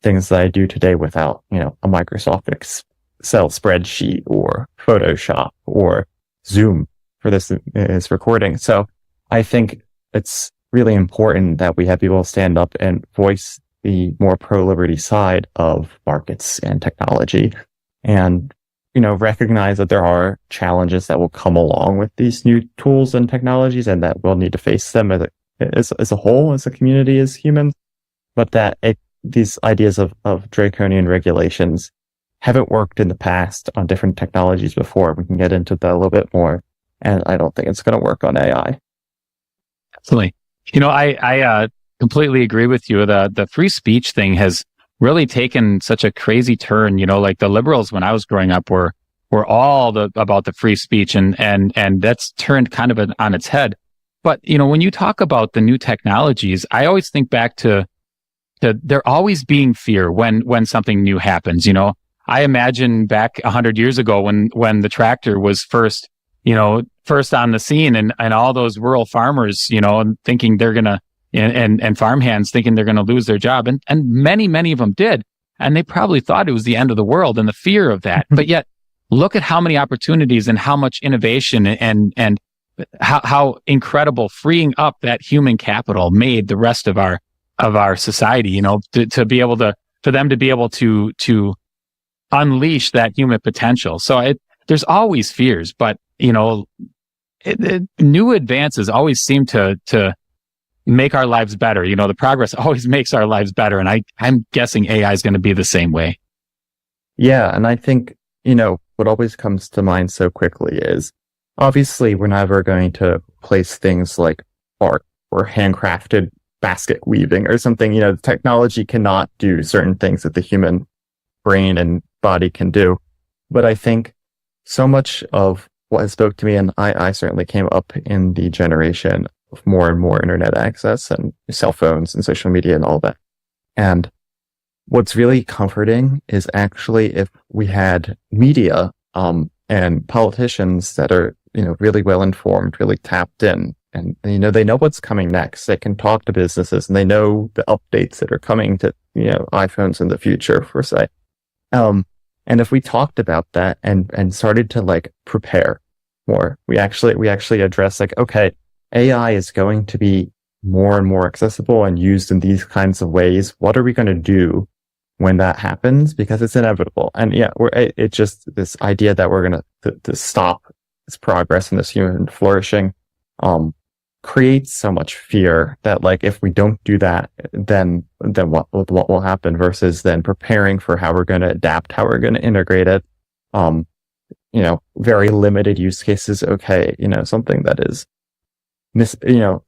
things that I do today without, a Microsoft Excel spreadsheet or Photoshop or Zoom for this recording. So I think it's really important that we have people stand up and voice the more pro-liberty side of markets and technology and, recognize that there are challenges that will come along with these new tools and technologies and that we'll need to face them as a whole, as a community, as humans, but that these ideas of draconian regulations haven't worked in the past on different technologies before. We can get into that a little bit more. And I don't think it's going to work on AI. Absolutely. I completely agree with you. The free speech thing has really taken such a crazy turn. Like the liberals when I was growing up were all about the free speech, and that's turned kind of on its head. But when you talk about the new technologies, I always think back to there always being fear when something new happens. I imagine back 100 years ago when the tractor was first on the scene, and all those rural farmers, thinking they're gonna, and farmhands thinking they're gonna lose their job, and many of them did, and they probably thought it was the end of the world and the fear of that. But yet, look at how many opportunities and how much innovation and how incredible freeing up that human capital made the rest of our society. To be able for them to be able to unleash that human potential. So there's always fears, but new advances always seem to make our lives better. The progress always makes our lives better, and I'm guessing AI is going to be the same way. Yeah, and I think what always comes to mind so quickly is obviously we're never going to place things like art or handcrafted basket weaving or something. Technology cannot do certain things that the human brain and body can do. But I think so much of what has spoke to me, and I certainly came up in the generation of more and more internet access and cell phones and social media and all that. And what's really comforting is actually if we had media and politicians that are really well informed, really tapped in, and they know what's coming next. They can talk to businesses, and they know the updates that are coming to iPhones in the future, for say. And if we talked about that and started to prepare more, we actually address okay, AI is going to be more and more accessible and used in these kinds of ways. What are we going to do when that happens? Because it's inevitable. And it's just this idea that we're going to stop this progress and this human flourishing, creates so much fear that if we don't do that, then what will happen, versus then preparing for how we're going to adapt, how we're going to integrate it. Very limited use cases. Okay. Something that is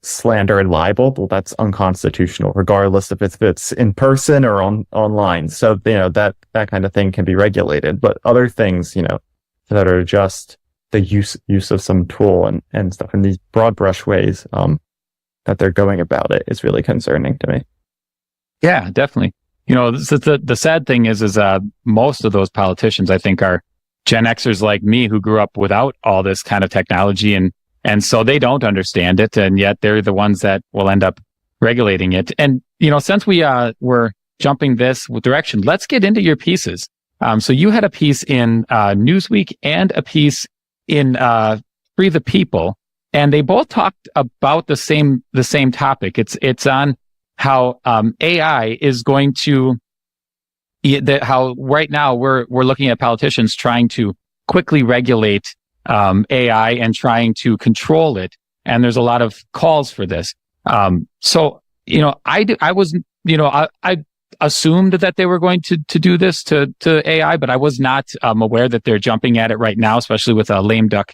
slander and libel. Well, that's unconstitutional, regardless if it's in person or online. So, that kind of thing can be regulated, but other things, that are just the use of some tool and stuff in these broad brush ways that they're going about it is really concerning to me. Yeah, definitely. The sad thing is most of those politicians, I think, are Gen Xers like me who grew up without all this kind of technology, and so they don't understand it, and yet they're the ones that will end up regulating it. And since we're jumping this direction, let's get into your pieces. So you had a piece in Newsweek and a piece in Free the People, and they both talked about the same topic. It's on how AI is going to how right now we're looking at politicians trying to quickly regulate AI and trying to control it, and there's a lot of calls for this. So I assumed that they were going to do this to AI, but I was not aware that they're jumping at it right now, especially with a lame duck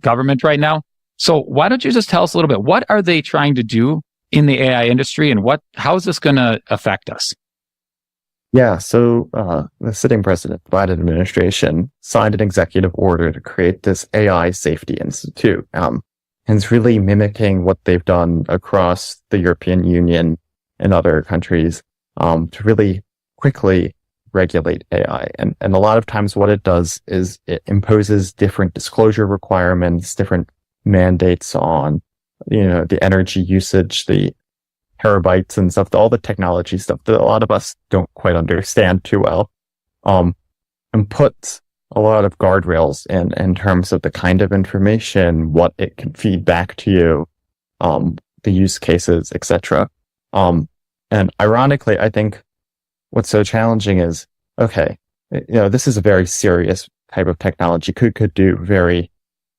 government right now. So why don't you just tell us a little bit, what are they trying to do in the AI industry, and how is this going to affect us? Yeah, so the sitting president, Biden administration, signed an executive order to create this AI Safety Institute. And it's really mimicking what they've done across the European Union and other countries to really quickly regulate AI. And a lot of times what it does is it imposes different disclosure requirements, different mandates on, the energy usage, the terabytes and stuff, all the technology stuff that a lot of us don't quite understand too well, and puts a lot of guardrails in terms of the kind of information, what it can feed back to you, the use cases, etc. And ironically, I think what's so challenging is, okay, this is a very serious type of technology, could do very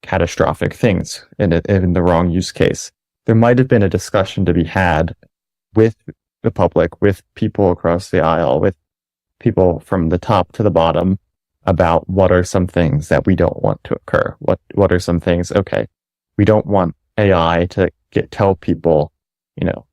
catastrophic things in the wrong use case. There might have been a discussion to be had with the public, with people across the aisle, with people from the top to the bottom, about what are some things that we don't want to occur. What are some things, okay, we don't want AI to tell people,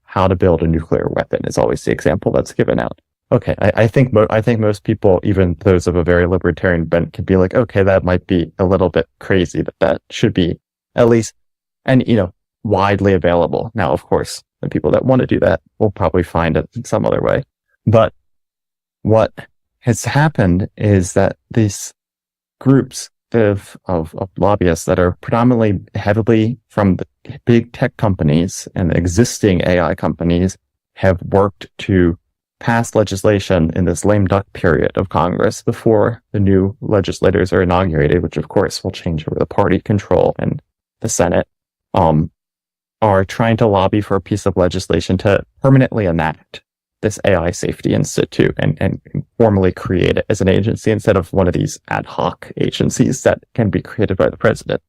how to build a nuclear weapon is always the example that's given out. Okay, I think most people, even those of a very libertarian bent, could be like, okay, that might be a little bit crazy, but that should be at least, and widely available. Now, of course, the people that want to do that will probably find it in some other way. But what has happened is that these groups of lobbyists that are predominantly heavily from the big tech companies and the existing AI companies have worked to pass legislation in this lame duck period of Congress before the new legislators are inaugurated, which of course will change over the party control in the Senate, are trying to lobby for a piece of legislation to permanently enact this AI Safety Institute and formally create it as an agency instead of one of these ad hoc agencies that can be created by the president.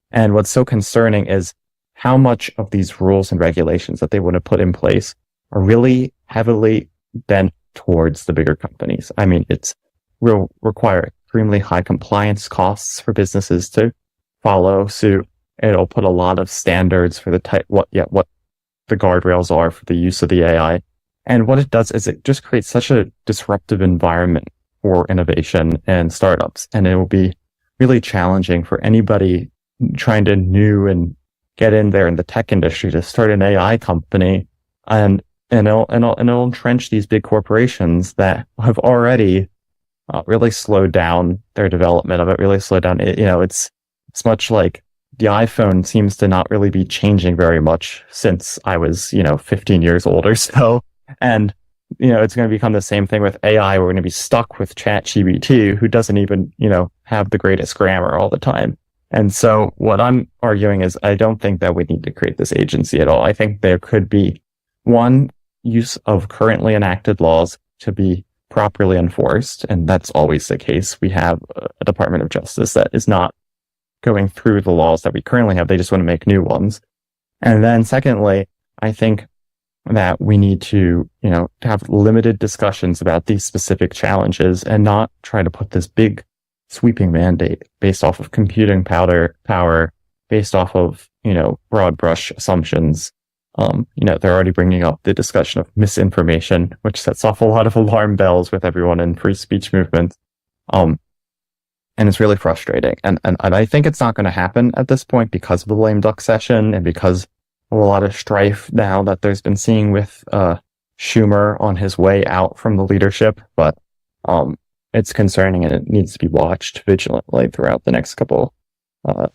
And what's so concerning is how much of these rules and regulations that they want to put in place are really heavily bent towards the bigger companies. I mean, it will require extremely high compliance costs for businesses to follow suit. It'll put a lot of standards for what the guardrails are for the use of the AI. And what it does is it just creates such a disruptive environment for innovation and startups. And it will be really challenging for anybody trying to new and get in there in the tech industry to start an AI company. And it'll entrench these big corporations that have already really slowed down their development of it, really slowed down. It's much like the iPhone seems to not really be changing very much since I was, 15 years old or so. And, it's going to become the same thing with AI. We're going to be stuck with ChatGPT, who doesn't even, have the greatest grammar all the time. And so what I'm arguing is I don't think that we need to create this agency at all. I think there could be one use of currently enacted laws to be properly enforced. And that's always the case. We have a Department of Justice that is not going through the laws that we currently have. They just want to make new ones. And then secondly, I think that we need to, have limited discussions about these specific challenges and not try to put this big sweeping mandate based off of computing power, based off of, broad brush assumptions. They're already bringing up the discussion of misinformation, which sets off a lot of alarm bells with everyone in free speech movements. And it's really frustrating. And I think it's not going to happen at this point because of the lame duck session and because of a lot of strife now that there's been seen with Schumer on his way out from the leadership. But it's concerning and it needs to be watched vigilantly throughout the next couple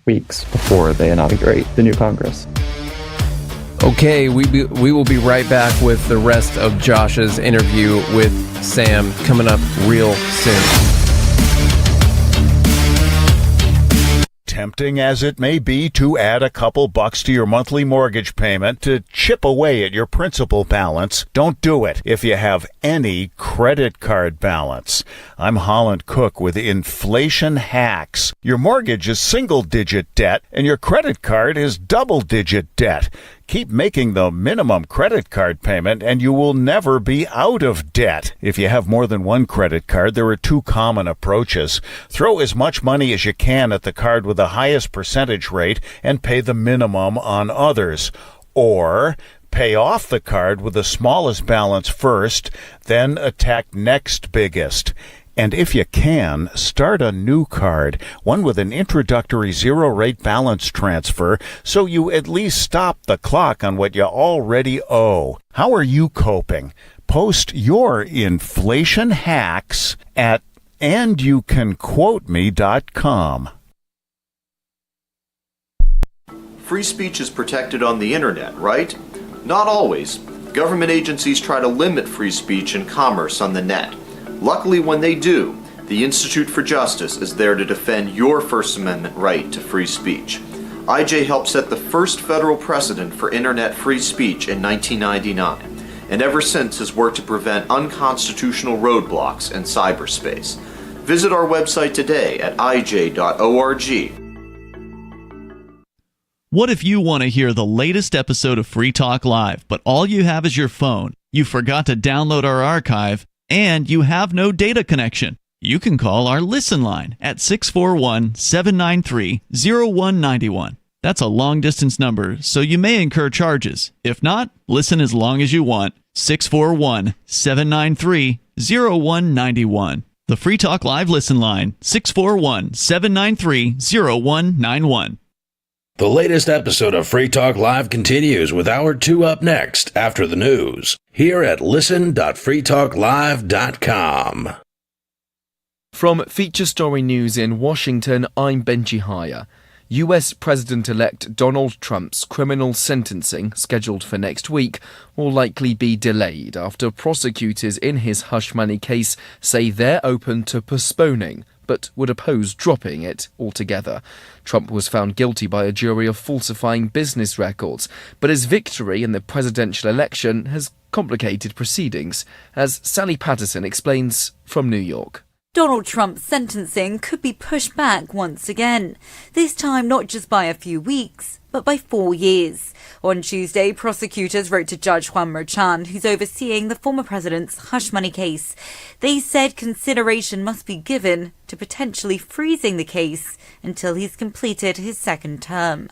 weeks before they inaugurate the new Congress. Okay, we will be right back with the rest of Josh's interview with Sam coming up real soon. Tempting as it may be to add a couple bucks to your monthly mortgage payment to chip away at your principal balance, don't do it if you have any credit card balance. I'm Holland Cook with Inflation Hacks. Your mortgage is single-digit debt and your credit card is double-digit debt. Keep making the minimum credit card payment and you will never be out of debt. If you have more than one credit card, there are two common approaches. Throw as much money as you can at the card with the highest percentage rate and pay the minimum on others. Or pay off the card with the smallest balance first, then attack next biggest. And if you can, start a new card, one with an introductory zero-rate balance transfer, so you at least stop the clock on what you already owe. How are you coping? Post your inflation hacks at andyoucanquoteme.com. Free speech is protected on the internet, right? Not always. Government agencies try to limit free speech and commerce on the net. Luckily, when they do, the Institute for Justice is there to defend your First Amendment right to free speech. IJ helped set the first federal precedent for internet free speech in 1999, and ever since has worked to prevent unconstitutional roadblocks in cyberspace. Visit our website today at ij.org. What if you want to hear the latest episode of Free Talk Live, but all you have is your phone, you forgot to download our archive, and you have no data connection? You can call our Listen line at 641-793-0191. That's a long-distance number, so you may incur charges. If not, listen as long as you want. 641-793-0191. The Free Talk Live listen line, 641-793-0191. The latest episode of Free Talk Live continues with Hour 2 up next after the news here at listen.freetalklive.com. From Feature Story News in Washington, I'm Benji Haya. US President-elect Donald Trump's criminal sentencing, scheduled for next week, will likely be delayed after prosecutors in his hush money case say they're open to postponing, but would oppose dropping it altogether. Trump was found guilty by a jury of falsifying business records, but his victory in the presidential election has complicated proceedings, as Sally Patterson explains from New York. Donald Trump's sentencing could be pushed back once again, this time not just by a few weeks, but by 4 years. On Tuesday, prosecutors wrote to Judge Juan Merchan, who's overseeing the former president's hush money case. They said consideration must be given to potentially freezing the case until he's completed his second term.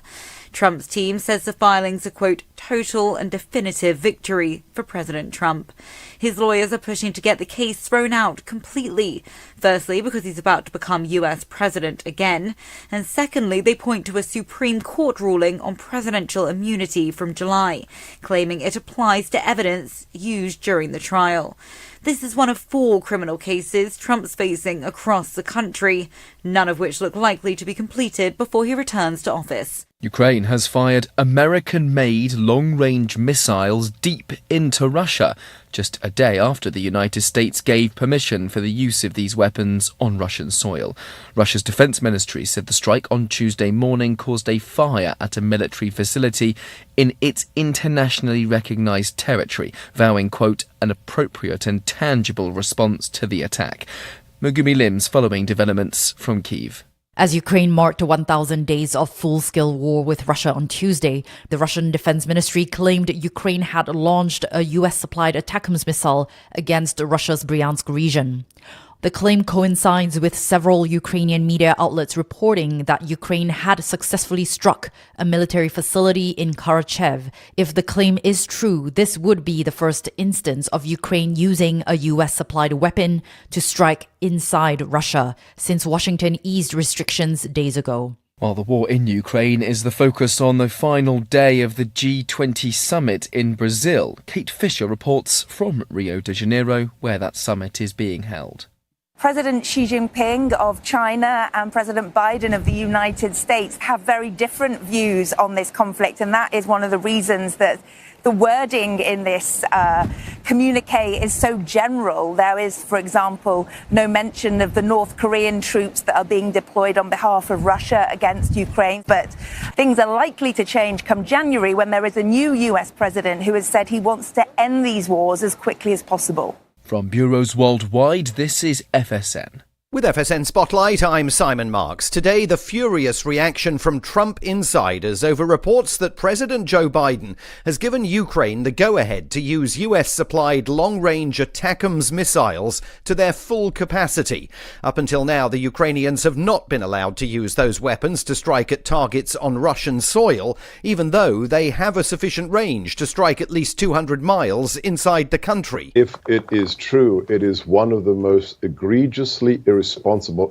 Trump's team says the filing's a, quote, total and definitive victory for President Trump. His lawyers are pushing to get the case thrown out completely. Firstly, because he's about to become US president again. And secondly, they point to a Supreme Court ruling on presidential immunity from July, claiming it applies to evidence used during the trial. This is one of 4 criminal cases Trump's facing across the country, none of which look likely to be completed before he returns to office. Ukraine has fired American-made long-range missiles deep into Russia, just a day after the United States gave permission for the use of these weapons on Russian soil. Russia's defense ministry said the strike on Tuesday morning caused a fire at a military facility in its internationally recognized territory, vowing, quote, an appropriate and tangible response to the attack. Megumi Lim's following developments from Kyiv. As Ukraine marked 1,000 days of full-scale war with Russia on Tuesday, the Russian Defense Ministry claimed Ukraine had launched a US-supplied ATACMS missile against Russia's Bryansk region. The claim coincides with several Ukrainian media outlets reporting that Ukraine had successfully struck a military facility in Karachev. If the claim is true, this would be the first instance of Ukraine using a US-supplied weapon to strike inside Russia since Washington eased restrictions days ago. While the war in Ukraine is the focus on the final day of the G20 summit in Brazil, Kate Fisher reports from Rio de Janeiro, where that summit is being held. President Xi Jinping of China and President Biden of the United States have very different views on this conflict, and that is one of the reasons that the wording in this communique is so general. There is, for example, no mention of the North Korean troops that are being deployed on behalf of Russia against Ukraine. But things are likely to change come January when there is a new US president who has said he wants to end these wars as quickly as possible. From bureaus worldwide, this is FSN. With FSN Spotlight, I'm Simon Marks. Today, the furious reaction from Trump insiders over reports that President Joe Biden has given Ukraine the go-ahead to use US-supplied long-range ATACMS missiles to their full capacity. Up until now, the Ukrainians have not been allowed to use those weapons to strike at targets on Russian soil, even though they have a sufficient range to strike at least 200 miles inside the country. If it is true, it is one of the most egregiously irresponsible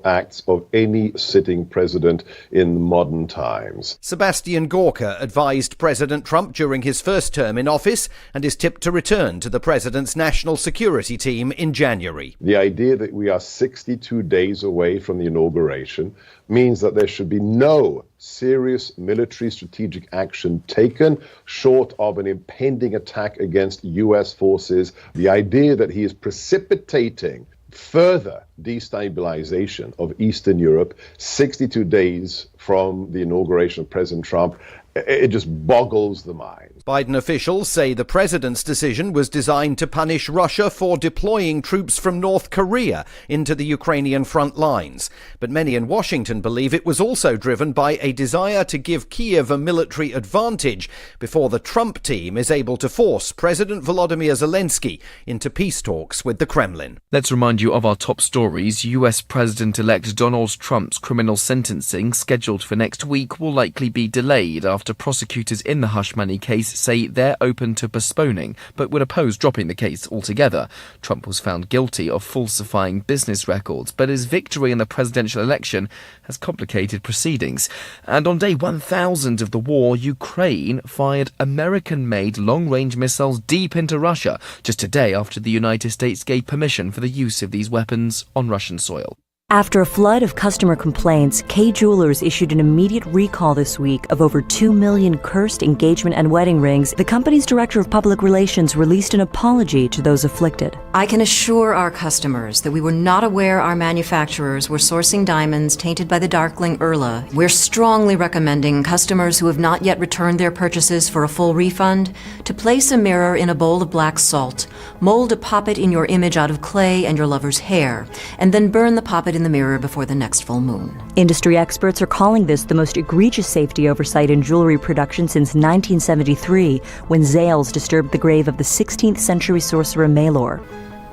acts of any sitting president in modern times. Sebastian Gorka advised President Trump during his first term in office and is tipped to return to the president's national security team in January. The idea that we are 62 days away from the inauguration means that there should be no serious military strategic action taken short of an impending attack against U.S. forces. The idea that he is precipitating further destabilization of Eastern Europe 62 days from the inauguration of President Trump, it just boggles the mind. Biden officials say the president's decision was designed to punish Russia for deploying troops from North Korea into the Ukrainian front lines. But many in Washington believe it was also driven by a desire to give Kyiv a military advantage before the Trump team is able to force President Volodymyr Zelensky into peace talks with the Kremlin. Let's remind you of our top stories. US President-elect Donald Trump's criminal sentencing, scheduled for next week, will likely be delayed after prosecutors in the hush money case say they're open to postponing, but would oppose dropping the case altogether. Trump was found guilty of falsifying business records, but his victory in the presidential election has complicated proceedings. And on day 1,000 of the war, Ukraine fired American-made long-range missiles deep into Russia, just a day after the United States gave permission for the use of these weapons on Russian soil. After a flood of customer complaints, Kay Jewelers issued an immediate recall this week of over 2 million cursed engagement and wedding rings. The company's director of public relations released an apology to those afflicted. I can assure our customers that we were not aware our manufacturers were sourcing diamonds tainted by the Darkling Urla. We're strongly recommending customers who have not yet returned their purchases for a full refund to place a mirror in a bowl of black salt, mold a poppet in your image out of clay and your lover's hair, and then burn the poppet in the mirror before the next full moon. Industry experts are calling this the most egregious safety oversight in jewelry production since 1973, when Zales disturbed the grave of the 16th century sorcerer Maelor.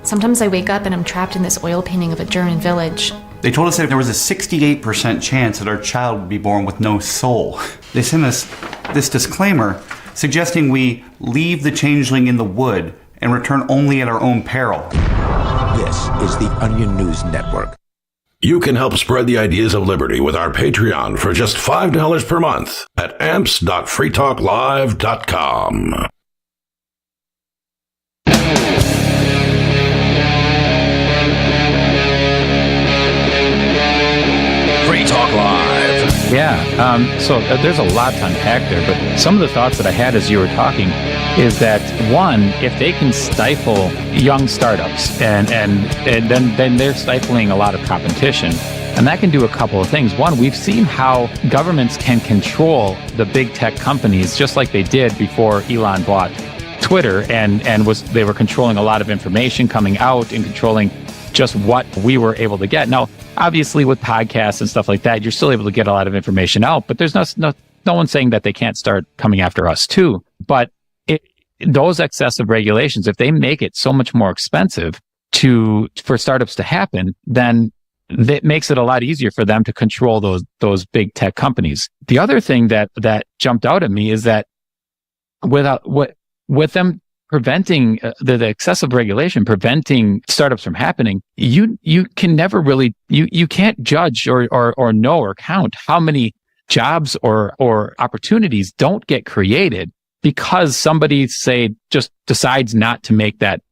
Sometimes I wake up and I'm trapped in this oil painting of a German village. They told us that there was a 68% chance that our child would be born with no soul. They sent us this disclaimer suggesting we leave the changeling in the wood and return only at our own peril. This is the Onion News Network. You can help spread the ideas of liberty with our Patreon for just $5 per month at amps.freetalklive.com. Free Talk Live. Yeah, so there's a lot to unpack there, but some of the thoughts that I had as you were talking is that, one, if they can stifle young startups and then they're stifling a lot of competition, and that can do a couple of things. One, we've seen how governments can control the big tech companies just like they did before Elon bought Twitter, and they were controlling a lot of information coming out and controlling just what we were able to get. Now, obviously, with podcasts and stuff like that, you're still able to get a lot of information out, but there's no one saying that they can't start coming after us too. But those excessive regulations, if they make it so much more expensive for startups to happen, then that makes it a lot easier for them to control those big tech companies. The other thing that jumped out at me is that with them preventing the excessive regulation, preventing startups from happening, you can never really, you can't judge or know or count how many jobs or opportunities don't get created because somebody, say, just decides not to make that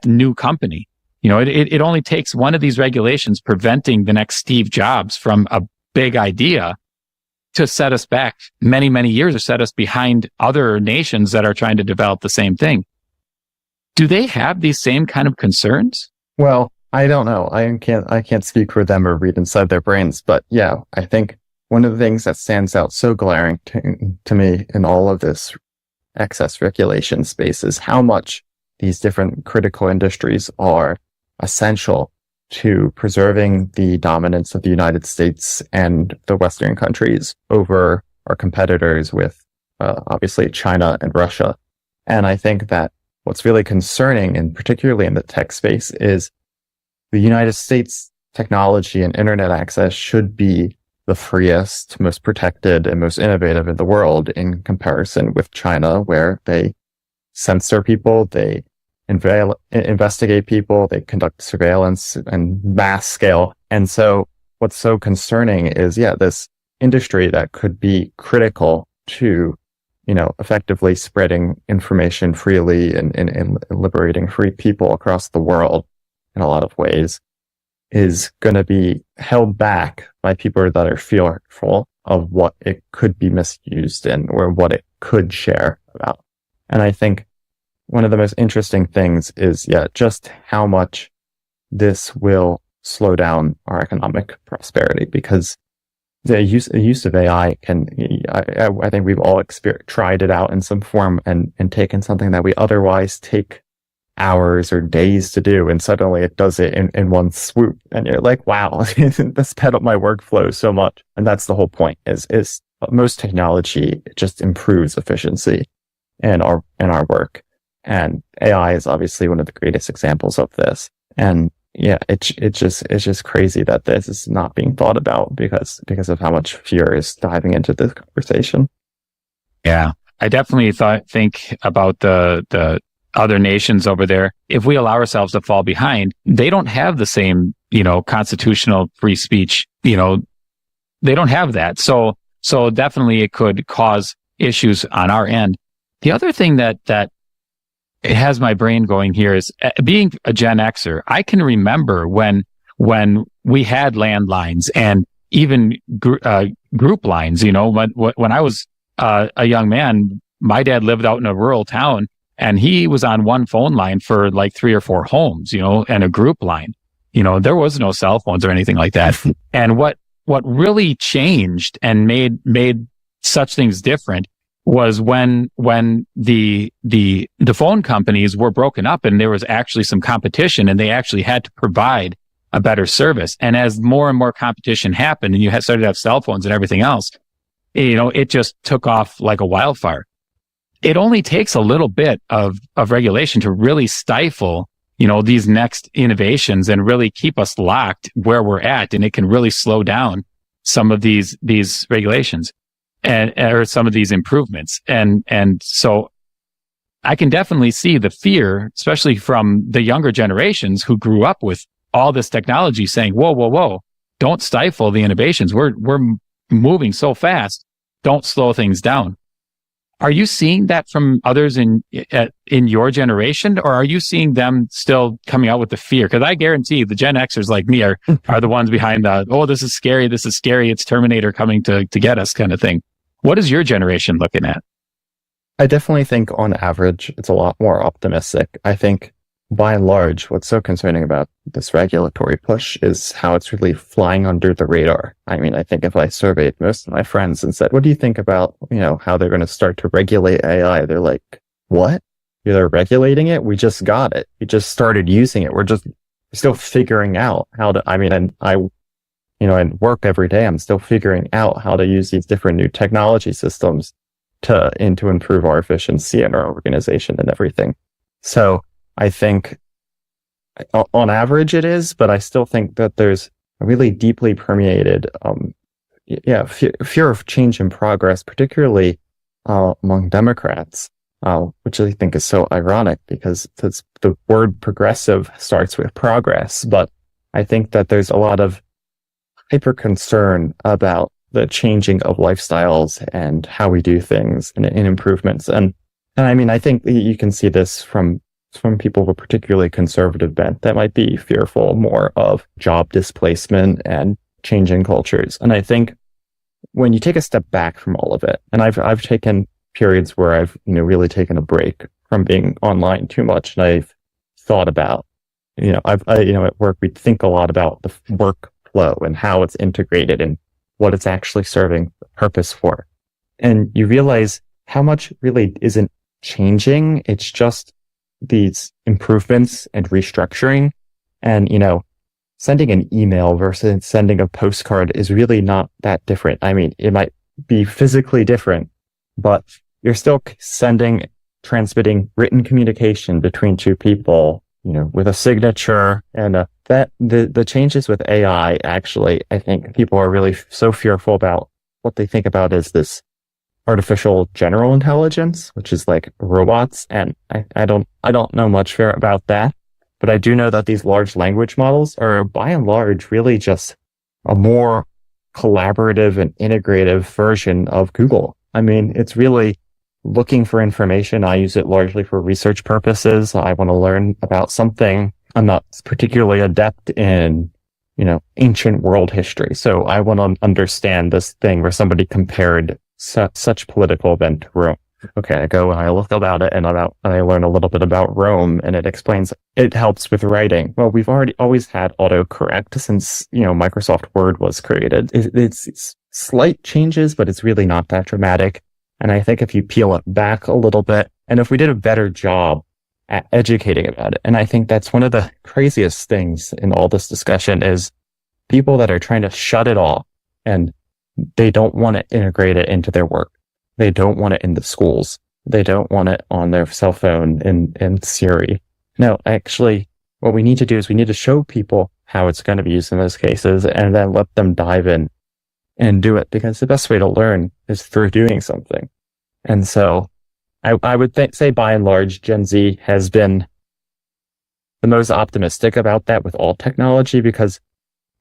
new company. You know, it only takes one of these regulations preventing the next Steve Jobs from a big idea to set us back many, many years, or set us behind other nations that are trying to develop the same thing. Do they have these same kind of concerns? Well, I don't know. I can't speak for them or read inside their brains, but yeah, I think one of the things that stands out so glaring to me in all of this excess regulation space is how much these different critical industries are essential to preserving the dominance of the United States and the Western countries over our competitors with obviously China and Russia. And I think that what's really concerning, and particularly in the tech space, is the United States technology and internet access should be the freest, most protected, and most innovative in the world in comparison with China, where they censor people, they investigate people, they conduct surveillance and mass scale. And so what's so concerning is, this industry that could be critical to, effectively spreading information freely and liberating free people across the world in a lot of ways, is going to be held back by people that are fearful of what it could be misused in or what it could share about. And I think one of the most interesting things is, just how much this will slow down our economic prosperity, because the use of AI I think we've all tried it out in some form and taken something that we otherwise take hours or days to do, and suddenly it does it in one swoop, and you're like, wow, this sped up my workflow so much. And that's the whole point, is most technology just improves efficiency in our work, and AI is obviously one of the greatest examples of this. And yeah, it's just crazy that this is not being thought about because of how much fear is diving into this conversation. Yeah, I definitely think about the other nations over there. If we allow ourselves to fall behind, they don't have the same, constitutional free speech. They don't have that. So definitely it could cause issues on our end. The other thing that it has my brain going here is, being a Gen Xer, I can remember when we had landlines and even group lines. When I was a young man, my dad lived out in a rural town, and he was on one phone line for like 3 or 4 homes, and a group line. There was no cell phones or anything like that. And what really changed and made such things different was when the phone companies were broken up and there was actually some competition, and they actually had to provide a better service. And as more and more competition happened, and you started to have cell phones and everything else, it just took off like a wildfire. It only takes a little bit of regulation to really stifle, these next innovations and really keep us locked where we're at. And it can really slow down some of these regulations or some of these improvements. And so I can definitely see the fear, especially from the younger generations who grew up with all this technology, saying, whoa, don't stifle the innovations. We're moving so fast. Don't slow things down. Are you seeing that from others in your generation, or are you seeing them still coming out with the fear? Because I guarantee the Gen Xers like me are the ones behind this is scary, it's Terminator coming to get us kind of thing. What is your generation looking at? I definitely think on average, it's a lot more optimistic. I think by and large, what's so concerning about this regulatory push is how it's really flying under the radar. I mean, I think if I surveyed most of my friends and said, what do you think about, how they're going to start to regulate AI? They're like, what? They're regulating it? We just got it. We just started using it. We're still figuring out how to, and I work every day. I'm still figuring out how to use these different new technology systems to improve our efficiency and our organization and everything. So I think on average it is, but I still think that there's a really deeply permeated, fear of change and progress, particularly among Democrats, which I think is so ironic because the word progressive starts with progress. But I think that there's a lot of hyper concern about the changing of lifestyles and how we do things and improvements. And I think you can see this from people with a particularly conservative bent that might be fearful more of job displacement and changing cultures. And I think when you take a step back from all of it, and I've taken periods where I've really taken a break from being online too much, and I've thought about at work we think a lot about the workflow and how it's integrated and what it's actually serving the purpose for, and you realize how much really isn't changing. It's just these improvements and restructuring, and sending an email versus sending a postcard is really not that different. I mean, it might be physically different, but you're still transmitting written communication between two people, with a signature. And that the changes with AI, actually, I think people are really so fearful about what they think about is this artificial general intelligence, which is like robots. And I don't know much about that, but I do know that these large language models are by and large really just a more collaborative and integrative version of Google. I mean, it's really looking for information. I use it largely for research purposes. I want to learn about something. I'm not particularly adept in, ancient world history. So I want to understand this thing where somebody compared such political event to Rome. Okay, I go and I look about it and I learn a little bit about Rome, and it helps with writing. Well, we've always had autocorrect since, Microsoft Word was created. It's slight changes, but it's really not that dramatic. And I think if you peel it back a little bit, and if we did a better job at educating about it, and I think that's one of the craziest things in all this discussion is people that are trying to shut it off and they don't want to integrate it into their work. They don't want it in the schools. They don't want it on their cell phone in Siri. No, actually, what we need to do is we need to show people how it's going to be used in those cases and then let them dive in and do it, because the best way to learn is through doing something. And so I would say by and large, Gen Z has been the most optimistic about that with all technology, because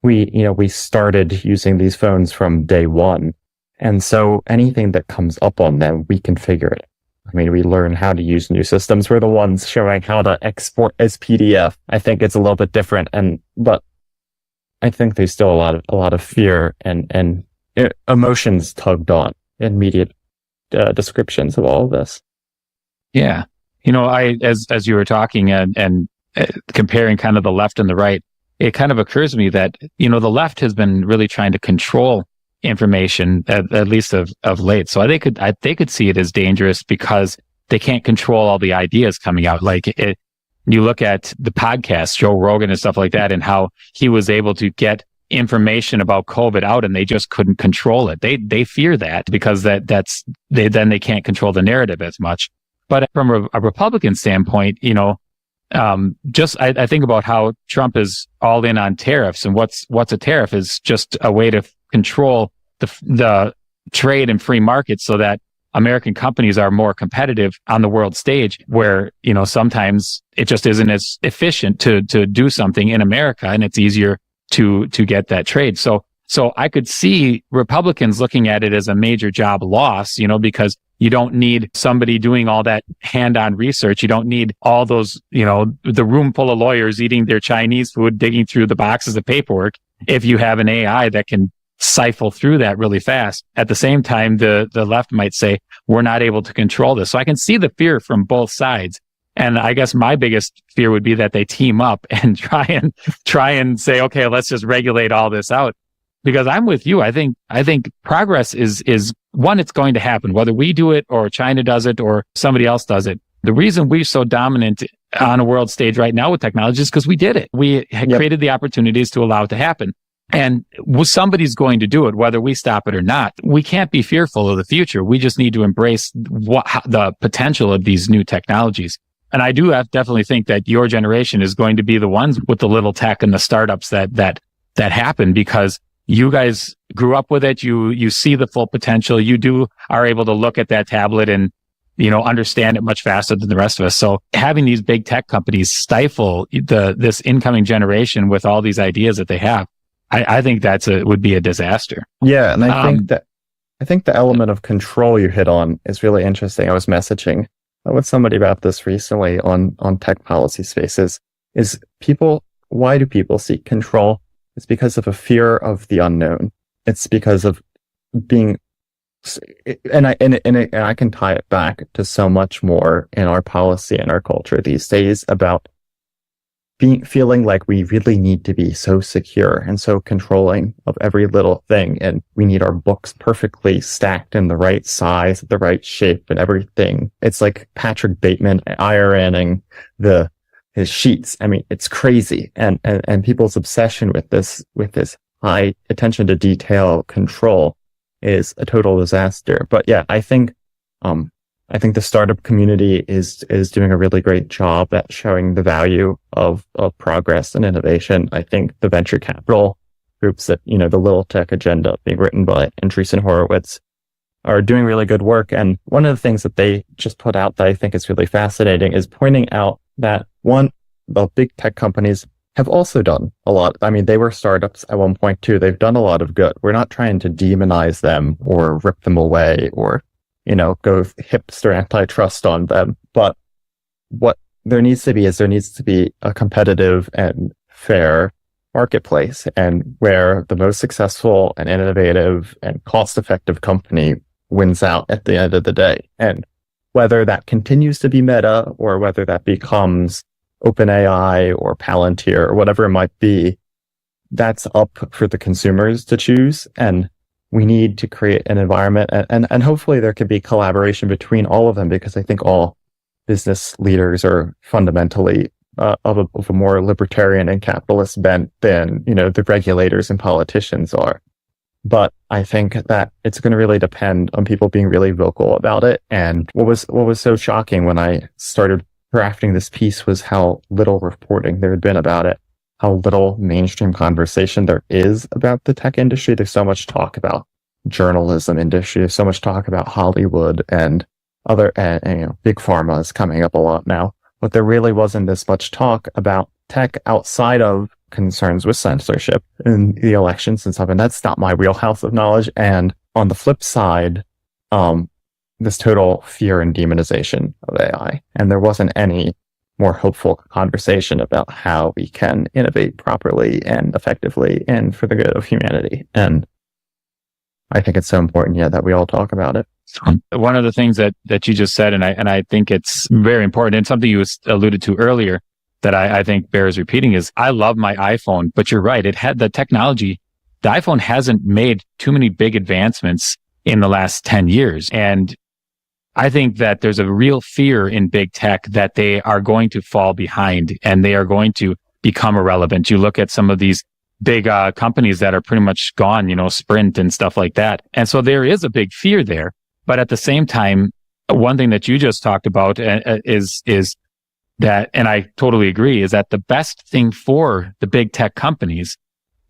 we started using these phones from day one. And so anything that comes up on them, we configure it. I mean, we learn how to use new systems. We're the ones showing how to export as PDF. I think it's a little bit different, but I think there's still a lot of fear and emotions tugged on in media descriptions of all of this. Yeah. As you were talking and comparing kind of the left and the right, it kind of occurs to me that, the left has been really trying to control information, at least of late. So they could see it as dangerous because they can't control all the ideas coming out. You look at the podcast, Joe Rogan and stuff like that, and how he was able to get information about COVID out and they just couldn't control it. They fear that because then they can't control the narrative as much. But from a Republican standpoint, I think about how Trump is all in on tariffs, and what's a tariff is just a way to control the trade and free market so that American companies are more competitive on the world stage, where, sometimes it just isn't as efficient to do something in America, and it's easier to get that trade. So I could see Republicans looking at it as a major job loss, because you don't need somebody doing all that hand-on research. You don't need all those, the room full of lawyers eating their Chinese food, digging through the boxes of paperwork, if you have an AI that can siphon through that really fast. At the same time, the left might say, we're not able to control this. So I can see the fear from both sides. And I guess my biggest fear would be that they team up and try and say, okay, let's just regulate all this out. Because I'm with you. I think progress is one, it's going to happen, whether we do it or China does it or somebody else does it. The reason we're so dominant on a world stage right now with technology is because we did it. We had created the opportunities to allow it to happen. And somebody's going to do it, whether we stop it or not. We can't be fearful of the future. We just need to embrace the potential of these new technologies. And I do definitely think that your generation is going to be the ones with the little tech and the startups that happen, because you guys grew up with it. You see the full potential. You are able to look at that tablet and, understand it much faster than the rest of us. So having these big tech companies stifle this incoming generation with all these ideas that they have, I think would be a disaster. Yeah. And I think the element of control you hit on is really interesting. I was messaging with somebody about this recently on tech policy spaces. Why do people seek control? It's because of a fear of the unknown. It's because of being, and I can tie it back to so much more in our policy and our culture these days about feeling like we really need to be so secure and so controlling of every little thing. And we need our books perfectly stacked in the right size, the right shape and everything. It's like Patrick Bateman IRNing his sheets. I mean, it's crazy. And people's obsession with this high attention to detail control is a total disaster. But yeah, I think the startup community is doing a really great job at showing the value of progress and innovation. I think the venture capital groups that, the Little Tech Agenda being written by Andreessen Horowitz are doing really good work. And one of the things that they just put out that I think is really fascinating is pointing out that the big tech companies have also done a lot. I mean, they were startups at one point too. They've done a lot of good. We're not trying to demonize them or rip them away or go hipster antitrust on them. But what there needs to be a competitive and fair marketplace, and where the most successful and innovative and cost-effective company wins out at the end of the day. And whether that continues to be Meta or whether that becomes OpenAI or Palantir or whatever it might be, that's up for the consumers to choose. And we need to create an environment, and hopefully there could be collaboration between all of them, because I think all business leaders are fundamentally of a more libertarian and capitalist bent than, the regulators and politicians are. But I think that it's going to really depend on people being really vocal about it. And what was so shocking when I started drafting this piece was how little reporting there had been about it, how little mainstream conversation there is about the tech industry. There's so much talk about journalism industry. There's so much talk about Hollywood and other, big pharma is coming up a lot now. But there really wasn't this much talk about tech outside of concerns with censorship in the elections and stuff. And that's not my wheelhouse of knowledge. And on the flip side, this total fear and demonization of AI. And there wasn't any more hopeful conversation about how we can innovate properly and effectively and for the good of humanity. And I think it's so important, that we all talk about it. One of the things that you just said, and I think it's very important, and something you alluded to earlier that I think bears repeating, is I love my iPhone, but you're right. It had the technology. The iPhone hasn't made too many big advancements in the last 10 years. And I think that there's a real fear in big tech that they are going to fall behind and they are going to become irrelevant. You look at some of these big companies that are pretty much gone, Sprint and stuff like that. And so there is a big fear there. But at the same time, one thing that you just talked about is that, and I totally agree, is that the best thing for the big tech companies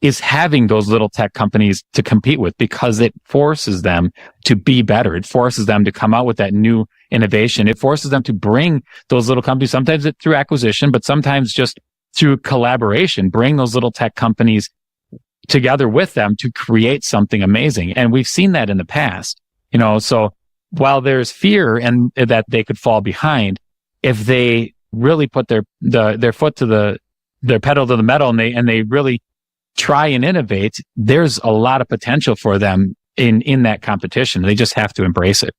is having those little tech companies to compete with, because it forces them to be better. It forces them to come out with that new innovation. It forces them to bring those little companies, sometimes through acquisition, but sometimes just through collaboration, bring those little tech companies together with them to create something amazing. And we've seen that in the past, so while there's fear and that they could fall behind, if they really put their foot to their pedal to the metal and they really try and innovate, there's a lot of potential for them in that competition. They just have to embrace it.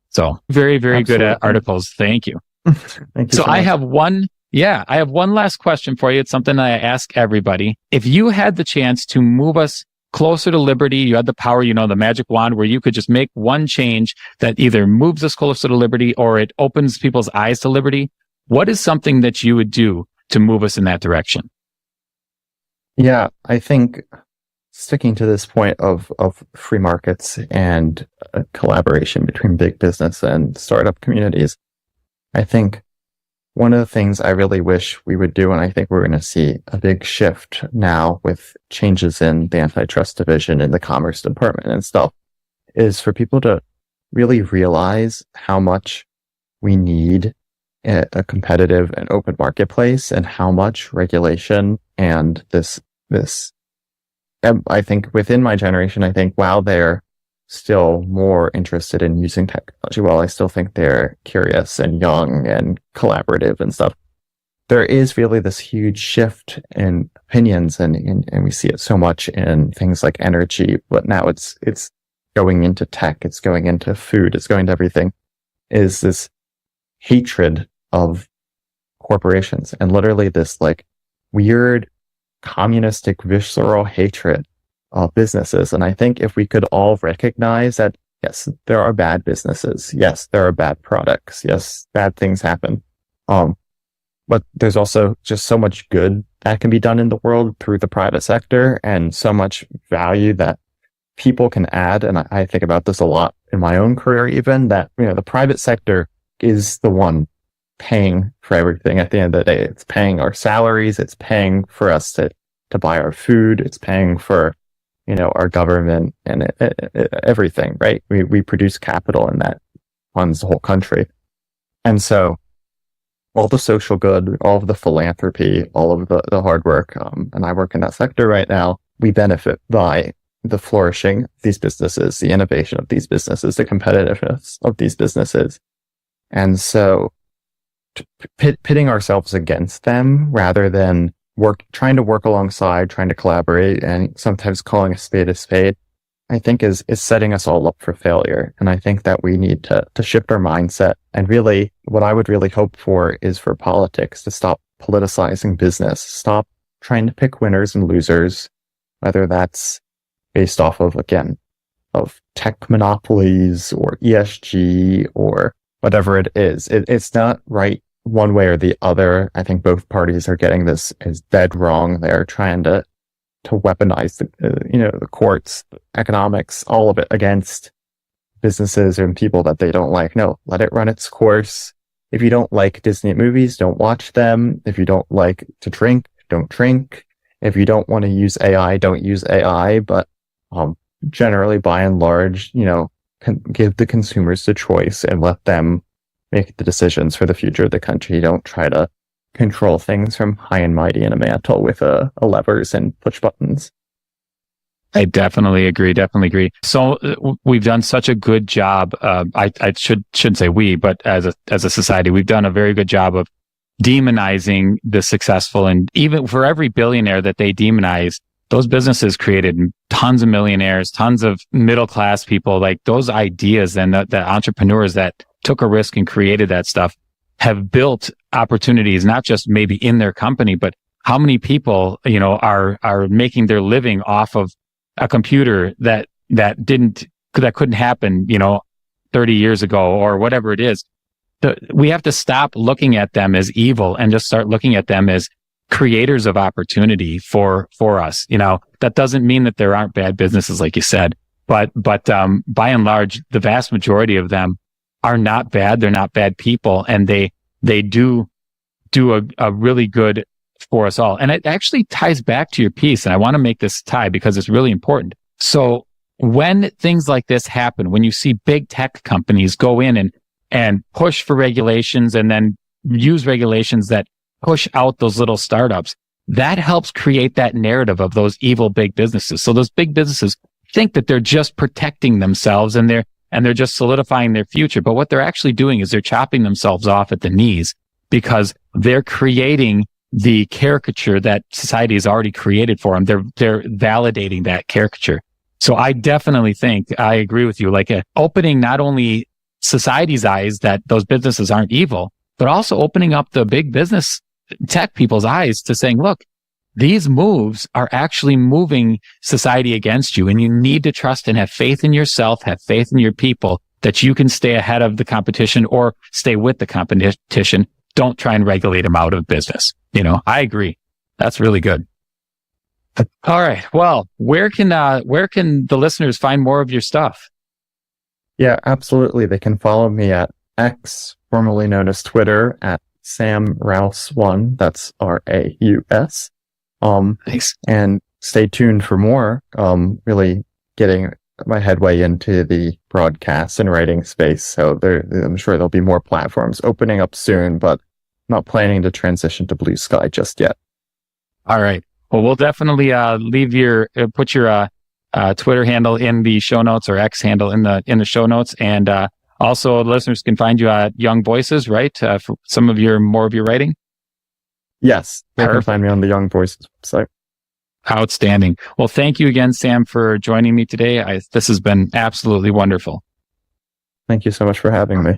So very, very Absolutely. Good articles. Thank you. Thank you so much. I have one last question for you. It's something that I ask everybody. If you had the chance to move us closer to liberty, you had the power, the magic wand where you could just make one change that either moves us closer to liberty or it opens people's eyes to liberty, what is something that you would do to move us in that direction? Yeah, I think sticking to this point of free markets and collaboration between big business and startup communities, I think one of the things I really wish we would do, and I think we're going to see a big shift now with changes in the antitrust division in the Commerce Department and stuff, is for people to really realize how much we need a competitive and open marketplace and how much regulation and this, I think within my generation, while they're still more interested in using technology, while I still think they're curious and young and collaborative and stuff, there is really this huge shift in opinions and we see it so much in things like energy, but now it's going into tech, it's going into food, it's going to everything, is this hatred of corporations and literally this weird communistic visceral hatred of businesses. And I think if we could all recognize that, yes, there are bad businesses. Yes, there are bad products. Yes, bad things happen. But there's also just so much good that can be done in the world through the private sector and so much value that people can add. And I think about this a lot in my own career, even that, the private sector is the one paying for everything at the end of the day. It's paying our salaries. It's paying for us to buy our food. It's paying for, our government and everything, right? We produce capital and that funds the whole country. And so all the social good, all of the philanthropy, all of the hard work, and I work in that sector right now, we benefit by the flourishing of these businesses, the innovation of these businesses, the competitiveness of these businesses. And so pitting ourselves against them rather than trying to work alongside, trying to collaborate, and sometimes calling a spade, I think is setting us all up for failure. And I think that we need to shift our mindset. And really, what I would really hope for is for politics to stop politicizing business, stop trying to pick winners and losers, whether that's based off of, again, tech monopolies or ESG or whatever it is. It's not right one way or the other. I think both parties are getting this is dead wrong. They're trying to weaponize the courts, economics, all of it against businesses and people that they don't like. No, let it run its course. If you don't like Disney movies, don't watch them. If you don't like to drink, don't drink. If you don't want to use AI, don't use AI. But generally, by and large, give the consumers the choice and let them make the decisions for the future of the country. Don't try to control things from high and mighty in a mantle with levers and push buttons. I definitely agree. So we've done such a good job. I shouldn't say we, but as a society, we've done a very good job of demonizing the successful. And even for every billionaire that they demonize, those businesses created tons of millionaires, tons of middle class people. Like those ideas and the entrepreneurs that took a risk and created that stuff have built opportunities, not just maybe in their company, but how many people, are making their living off of a computer that couldn't happen, 30 years ago or whatever it is. We have to stop looking at them as evil and just start looking at them as creators of opportunity for us. That doesn't mean that there aren't bad businesses, like you said, but by and large, the vast majority of them are not bad. They're not bad people, and they do a really good for us all. And it actually ties back to your piece, and I want to make this tie because it's really important. So when things like this happen, when you see big tech companies go in and push for regulations and then use regulations that push out those little startups, that helps create that narrative of those evil big businesses. So those big businesses think that they're just protecting themselves and they're just solidifying their future. But what they're actually doing is they're chopping themselves off at the knees because they're creating the caricature that society has already created for them. They're validating that caricature. So I definitely think I agree with you, like opening not only society's eyes that those businesses aren't evil, but also opening up the big business tech people's eyes to saying, look, these moves are actually moving society against you, and you need to trust and have faith in yourself, have faith in your people that you can stay ahead of the competition or stay with the competition. Don't try and regulate them out of business. I agree. That's really good. All right. Well, where can the listeners find more of your stuff? Yeah, absolutely. They can follow me at X, formerly known as Twitter, at Sam Rouse1. That's RAUS. Nice. And stay tuned for more. Really getting my headway into the broadcast and writing space. So I'm sure there'll be more platforms opening up soon, but not planning to transition to Blue Sky just yet. All right. Well, we'll definitely put your Twitter handle in the show notes, or X handle in the show notes, and also listeners can find you at Young Voices, right? For some of more of your writing. Yes, they can find me on the Young Voices website. Outstanding. Well, thank you again, Sam, for joining me today. This has been absolutely wonderful. Thank you so much for having me.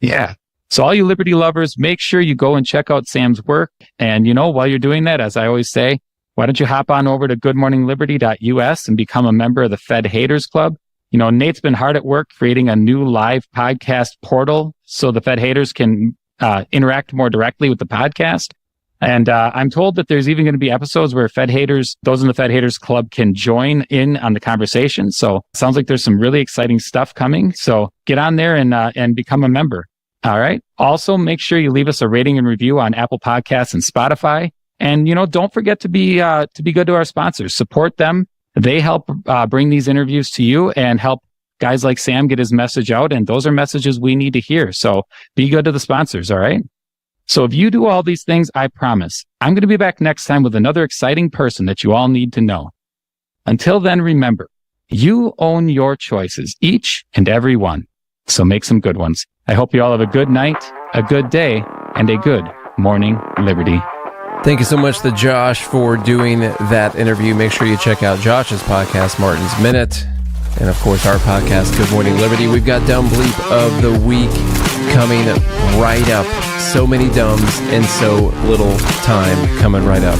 Yeah. So all you Liberty lovers, make sure you go and check out Sam's work. And, while you're doing that, as I always say, why don't you hop on over to goodmorningliberty.us and become a member of the Fed Haters Club? Nate's been hard at work creating a new live podcast portal so the Fed haters can interact more directly with the podcast. And I'm told that there's even going to be episodes where those in the Fed Haters Club can join in on the conversation. So sounds like there's some really exciting stuff coming. So get on there and become a member. All right. Also, make sure you leave us a rating and review on Apple Podcasts and Spotify. And, don't forget to be good to our sponsors. Support them. They help bring these interviews to you and help guys like Sam get his message out. And those are messages we need to hear. So be good to the sponsors. All right. So if you do all these things, I promise I'm going to be back next time with another exciting person that you all need to know. Until then, remember, you own your choices, each and every one. So make some good ones. I hope you all have a good night, a good day, and a good morning, Liberty. Thank you so much to Josh for doing that interview. Make sure you check out Josh's podcast, Martin's Minute, and of course our podcast, Good Morning Liberty. We've got Dumb Bleep of the Week coming right up. So many dumbs and so little time coming right up.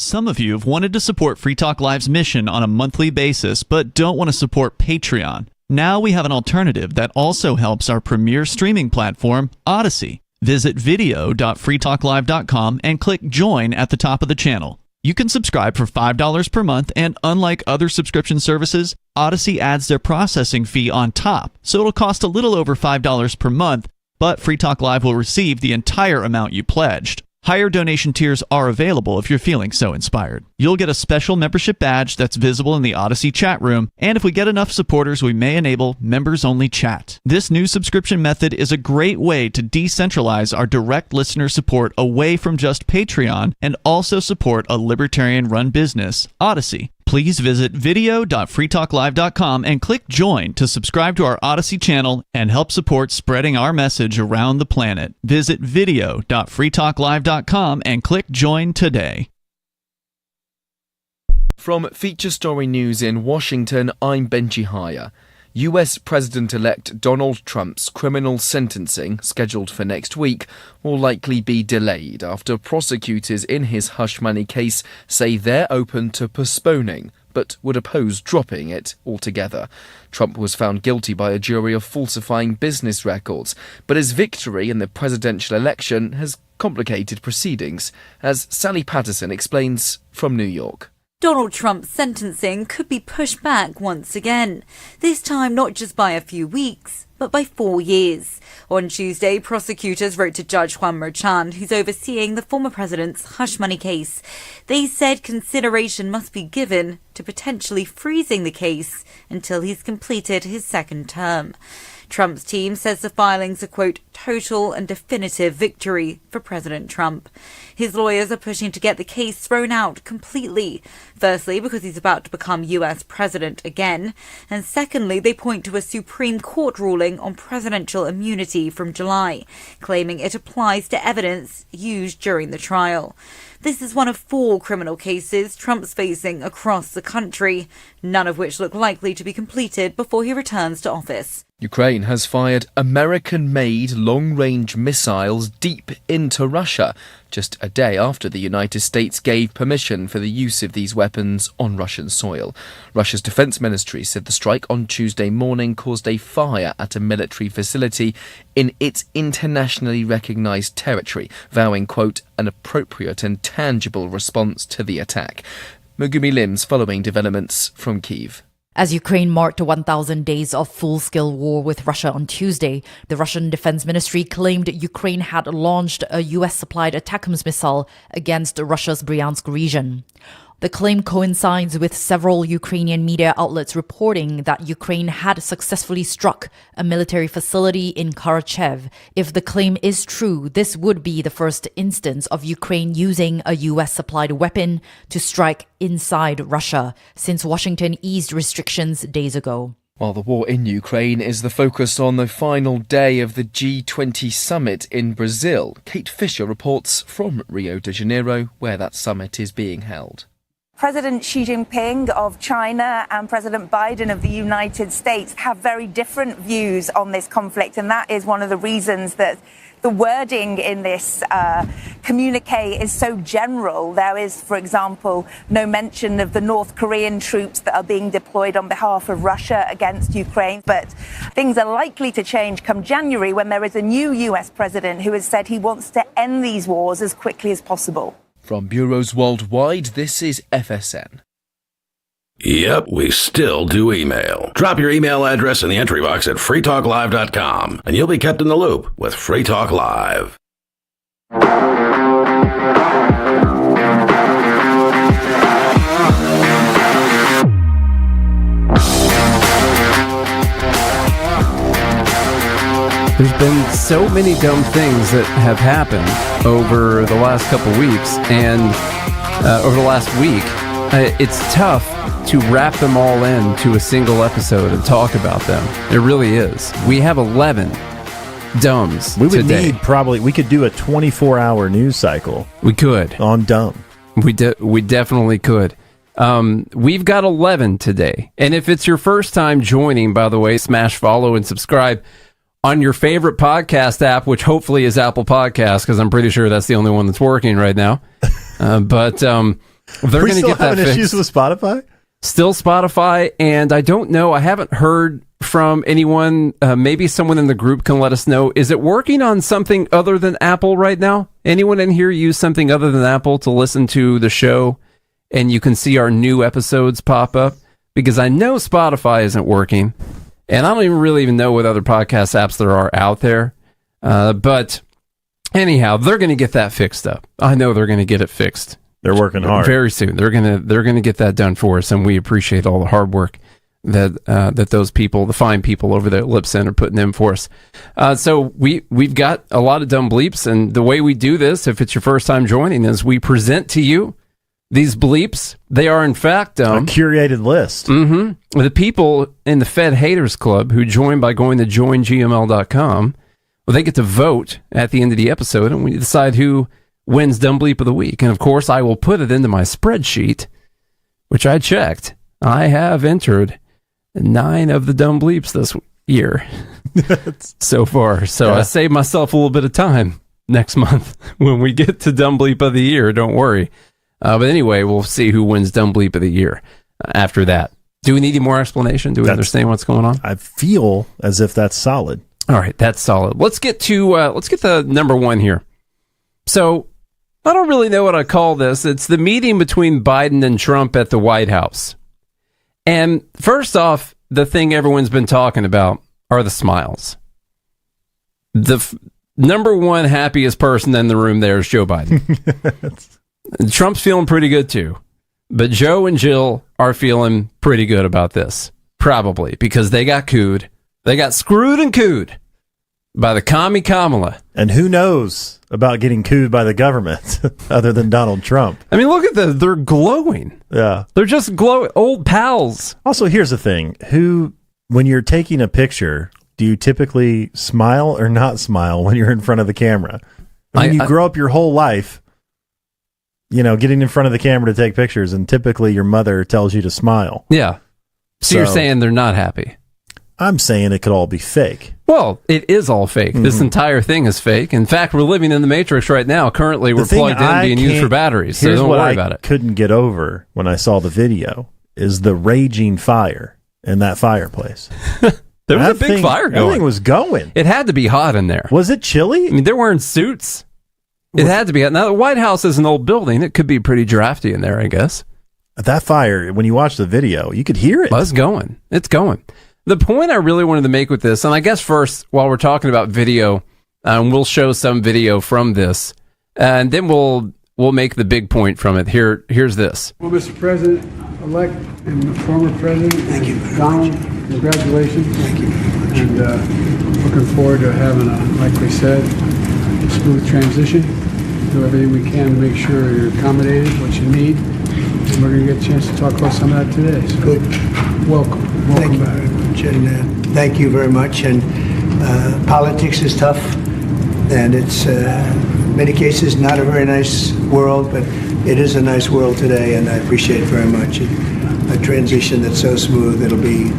Some of you have wanted to support Free Talk Live's mission on a monthly basis, but don't want to support Patreon. Now we have an alternative that also helps our premier streaming platform, Odyssey. Visit video.freetalklive.com and click join at the top of the channel. You can subscribe for $5 per month, and unlike other subscription services, Odyssey adds their processing fee on top, so it'll cost a little over $5 per month, but Free Talk Live will receive the entire amount you pledged. Higher donation tiers are available if you're feeling so inspired. You'll get a special membership badge that's visible in the Odyssey chat room, and if we get enough supporters, we may enable members-only chat. This new subscription method is a great way to decentralize our direct listener support away from just Patreon and also support a libertarian-run business, Odyssey. Please visit video.freetalklive.com and click join to subscribe to our Odyssey channel and help support spreading our message around the planet. Visit video.freetalklive.com and click join today. From Feature Story News in Washington, I'm Benji Haya. US President-elect Donald Trump's criminal sentencing, scheduled for next week, will likely be delayed after prosecutors in his hush money case say they're open to postponing, but would oppose dropping it altogether. Trump was found guilty by a jury of falsifying business records, but his victory in the presidential election has complicated proceedings, as Sally Patterson explains from New York. Donald Trump's sentencing could be pushed back once again, this time not just by a few weeks, but by 4 years. On Tuesday, prosecutors wrote to Judge Juan Merchan, who's overseeing the former president's hush money case. They said consideration must be given to potentially freezing the case until he's completed his second term. Trump's team says the filing's a, quote, total and definitive victory for President Trump. His lawyers are pushing to get the case thrown out completely. Firstly, because he's about to become US president again. And secondly, they point to a Supreme Court ruling on presidential immunity from July, claiming it applies to evidence used during the trial. This is one of 4 criminal cases Trump's facing across the country, none of which look likely to be completed before he returns to office. Ukraine has fired American-made long-range missiles deep into Russia, just a day after the United States gave permission for the use of these weapons on Russian soil. Russia's defense ministry said the strike on Tuesday morning caused a fire at a military facility in its internationally recognized territory, vowing, quote, an appropriate and tangible response to the attack. Megumi Lim's following developments from Kyiv. As Ukraine marked 1,000 days of full-scale war with Russia on Tuesday, the Russian Defense Ministry claimed Ukraine had launched a US-supplied ATACMS missile against Russia's Bryansk region. The claim coincides with several Ukrainian media outlets reporting that Ukraine had successfully struck a military facility in Karachev. If the claim is true, this would be the first instance of Ukraine using a US-supplied weapon to strike inside Russia since Washington eased restrictions days ago. While the war in Ukraine is the focus on the final day of the G20 summit in Brazil, Kate Fisher reports from Rio de Janeiro, where that summit is being held. President Xi Jinping of China and President Biden of the United States have very different views on this conflict, and that is one of the reasons that the wording in this communique is so general. There is, for example, no mention of the North Korean troops that are being deployed on behalf of Russia against Ukraine. But things are likely to change come January when there is a new US president who has said he wants to end these wars as quickly as possible. From bureaus worldwide, this is FSN. Yep, we still do email. Drop your email address in the entry box at freetalklive.com, and you'll be kept in the loop with Free Talk Live. There's been so many dumb things that have happened over the last couple weeks and over the last week. It's tough to wrap them all into a single episode and talk about them. It really is. We have 11 dumbs We would today. we could do a 24-hour news cycle. We could. On dumb. We definitely could. We've got 11 today. And if it's your first time joining, by the way, smash follow and subscribe on your favorite podcast app, which hopefully is Apple Podcasts, because I'm pretty sure that's the only one that's working right now. But They're going to get that fixed. Issues with Spotify? Still Spotify, and I don't know. I haven't heard from anyone. Maybe someone in the group can let us know. Is it working on something other than Apple right now? Anyone in here use something other than Apple to listen to the show, and you can see our new episodes pop up? Because I know Spotify isn't working, and I don't even know what other podcast apps there are out there. But anyhow, they're going to get that fixed up. I know they're going to get it fixed. They're working hard very soon. They're gonna get that done for us, and we appreciate all the hard work that those people, the fine people over there at Libsyn, are putting in for us. So we've got a lot of dumb bleeps, and the way we do this, if it's your first time joining, is we present to you these bleeps. They are in fact a curated list. Mm-hmm. The people in the Fed Haters Club who join by going to joingml.com, well, they get to vote at the end of the episode, and we decide who wins Dumb Bleep of the Week. And of course, I will put it into my spreadsheet, which I checked. I have entered 9 of the Dumb Bleeps this year so far. So I saved myself a little bit of time next month when we get to Dumb Bleep of the Year. Don't worry. But anyway, we'll see who wins Dumb Bleep of the Year after that. Do we need any more explanation? Do we understand what's going on? I feel as if that's solid. All right, that's solid. Let's get the number one here. So I don't really know what I call this. It's the meeting between Biden and Trump at the White House. And first off, the thing everyone's been talking about are the smiles. The number one happiest person in the room there is Joe Biden. Trump's feeling pretty good too. But Joe and Jill are feeling pretty good about this. Probably because they got cooed. They got screwed and cooed by the commie Kamala. And who knows about getting cooed by the government other than Donald Trump? I mean, look at they're glowing. Yeah. They're just glowing. Old pals. Also, here's the thing. When you're taking a picture, do you typically smile or not smile when you're in front of the camera? You grow up your whole life, getting in front of the camera to take pictures, and typically your mother tells you to smile. Yeah. So you're saying they're not happy? I'm saying it could all be fake. Well, it is all fake. Mm-hmm. This entire thing is fake. In fact, we're living in the Matrix right now. Currently, we're plugged in being used for batteries, so don't worry about it. Couldn't get over when I saw the video is the raging fire in that fireplace. There was a big fire going. Everything was going. It had to be hot in there. Was it chilly? I mean, they're wearing suits. It had to be. Now, the White House is an old building. It could be pretty drafty in there, I guess. That fire, when you watch the video, you could hear it. Well, it's going. It's going. The point I really wanted to make with this, and I guess first, while we're talking about video, we'll show some video from this, and then we'll make the big point from it. Here's this. Well, Mr. President-elect and former President, thank you, Donald, congratulations. Thank you very much. And looking forward to having like we said, a smooth transition. Do everything we can to make sure you're accommodated, what you need. And we're going to get a chance to talk about some of that today. So good. Welcome thank you back. Very much. And thank you very much. And politics is tough, and it's in many cases not a very nice world, but it is a nice world today, and I appreciate it very much. A transition that's so smooth, it'll be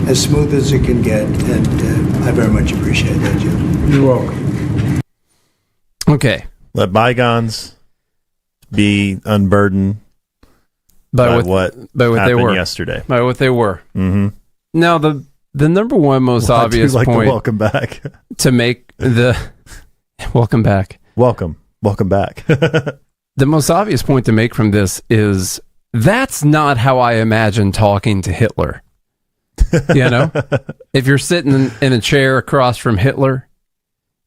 as smooth as it can get, and I very much appreciate that, Jim. You're welcome. Okay. Let bygones be unburdened by what they were yesterday. By what they were. Mm-hmm. Now, the number one most obvious point. Welcome back. To make the welcome back. Welcome back. The most obvious point to make from this is that's not how I imagine talking to Hitler. If you're sitting in a chair across from Hitler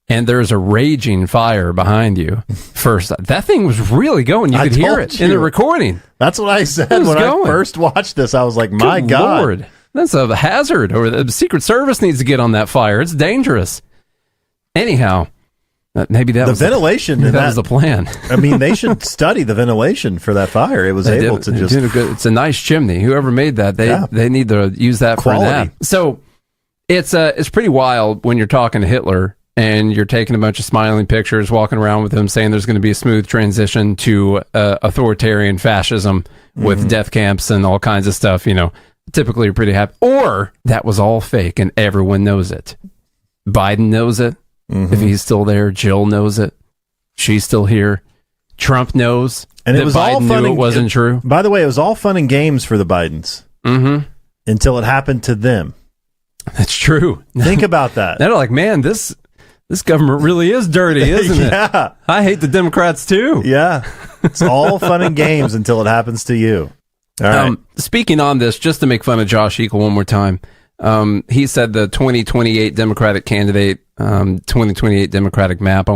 and there's a raging fire behind you, first, that thing was really going. You could hear it in the recording. That's what I said when I first watched this. I was like, my God. Lord, that's a hazard. Or the Secret Service needs to get on that fire. It's dangerous. Anyhow, maybe that was ventilation. That was the plan. I mean, they should study the ventilation for that fire. It was able to just... It's a nice chimney. Whoever made that, they need to use that quality. For that. So it's pretty wild when you're talking to Hitler and you're taking a bunch of smiling pictures, walking around with him, saying there's going to be a smooth transition to authoritarian fascism with death camps and all kinds of stuff. Typically you're pretty happy. Or that was all fake and everyone knows it. Biden knows it. If he's still there, Jill knows it. She's still here. Trump knows And that it was Biden all fun knew and it wasn't true. By the way, it was all fun and games for the Bidens until it happened to them. That's true. Think about that. They're like, man, this government really is dirty, isn't it? Yeah. I hate the Democrats too. Yeah. It's all fun and games until it happens to you. All right. Speaking on this, just to make fun of Josh Eagle one more time, he said the 2028 Democratic candidate, 2028 Democratic map.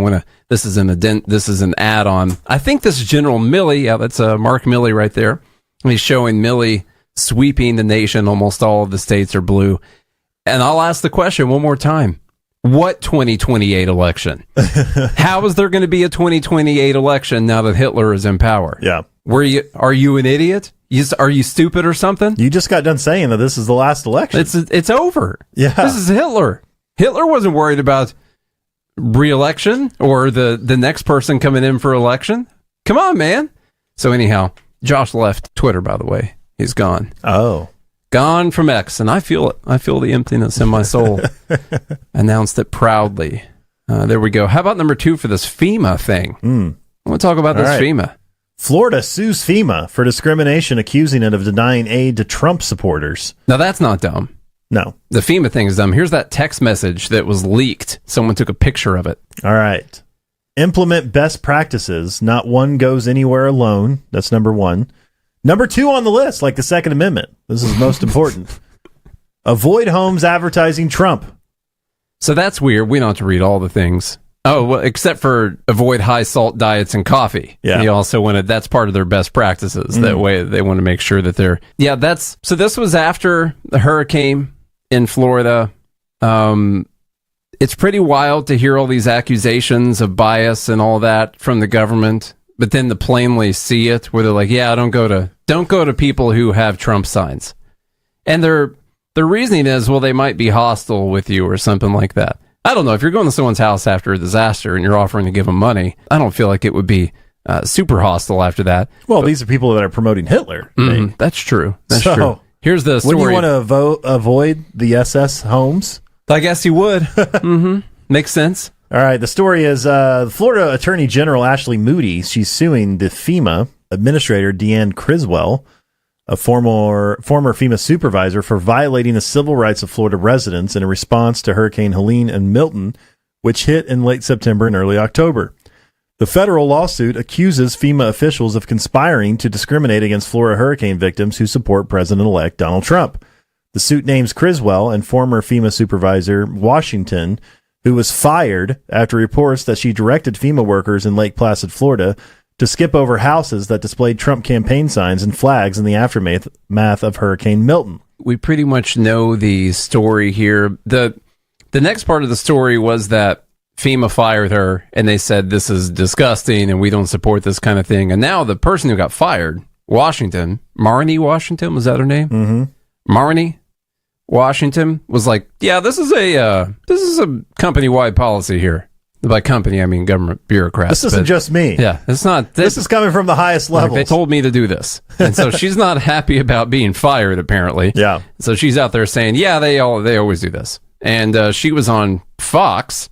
This is an add-on. I think this is General Milley. Yeah, that's Mark Milley right there. He's showing Milley sweeping the nation. Almost all of the states are blue. And I'll ask the question one more time. What 2028 election? How is there going to be a 2028 election now that Hitler is in power? Yeah. Are you an idiot? Are you stupid or something? You just got done saying that this is the last election. It's over. Yeah. This is Hitler. Hitler wasn't worried about re-election or the next person coming in for election. Come on, man. So anyhow, Josh left Twitter, by the way. He's gone. Oh. Gone from X, and I feel it. I feel the emptiness in my soul. Announced it proudly. There we go. How about number 2 for this FEMA thing? I want to talk about this FEMA. Florida sues FEMA for discrimination, accusing it of denying aid to Trump supporters. Now, that's not dumb. No. The FEMA thing is dumb. Here's that text message that was leaked. Someone took a picture of it. All right. Implement best practices. Not one goes anywhere alone. That's number 1. Number 2 on the list, like the Second Amendment. This is most important. Avoid homes advertising Trump. So that's weird. We don't have to read all the things. Oh, well, except for avoid high salt diets and coffee. Yeah. He also wanted, that's part of their best practices. That way they want to make sure that they're, so this was after the hurricane in Florida. It's pretty wild to hear all these accusations of bias and all that from the government, but then to plainly see it where they're like, yeah, don't go to people who have Trump signs. And their reasoning is, well, they might be hostile with you or something like that. I don't know. If you're going to someone's house after a disaster and you're offering to give them money, I don't feel like it would be super hostile after that. Well, these are people that are promoting Hitler. That's true. That's true. Here's the story. Wouldn't you want to avoid the SS homes? I guess you would. Makes sense. All right. The story is Florida Attorney General Ashley Moody. She's suing the FEMA administrator, Deanne Criswell, a former FEMA supervisor, for violating the civil rights of Florida residents in a response to Hurricane Helene and Milton, which hit in late September and early October. The federal lawsuit accuses FEMA officials of conspiring to discriminate against Florida hurricane victims who support President-elect Donald Trump. The suit names Criswell and former FEMA supervisor Washington, who was fired after reports that she directed FEMA workers in Lake Placid, Florida, to skip over houses that displayed Trump campaign signs and flags in the aftermath of Hurricane Milton. We pretty much know the story here. The next part of the story was that FEMA fired her, and they said this is disgusting, and we don't support this kind of thing. And now the person who got fired, Washington, Marnie Washington, was that her name? Mm-hmm. Marnie Washington was like, yeah, this is a company-wide policy here. By company, I mean government bureaucrats. This isn't just me. Yeah, it's not. This is coming from the highest levels. They told me to do this. And so she's not happy about being fired, apparently. Yeah. So she's out there saying, yeah, they always do this. And she was on Fox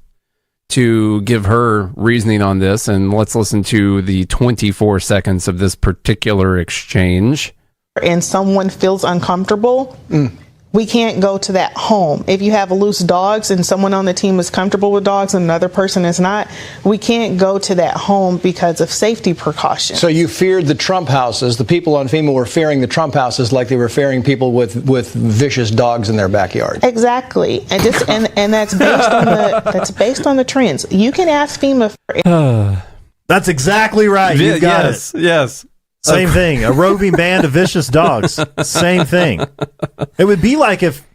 to give her reasoning on this. And let's listen to the 24 seconds of this particular exchange. And someone feels uncomfortable, we can't go to that home. If you have loose dogs and someone on the team is comfortable with dogs and another person is not, we can't go to that home because of safety precautions. So you feared the Trump houses. The people on FEMA were fearing the Trump houses like they were fearing people with vicious dogs in their backyard. Exactly. And that's based on the trends. You can ask FEMA for That's exactly right. You got it. Yes. Same thing. A roving band of vicious dogs. Same thing. It would be like if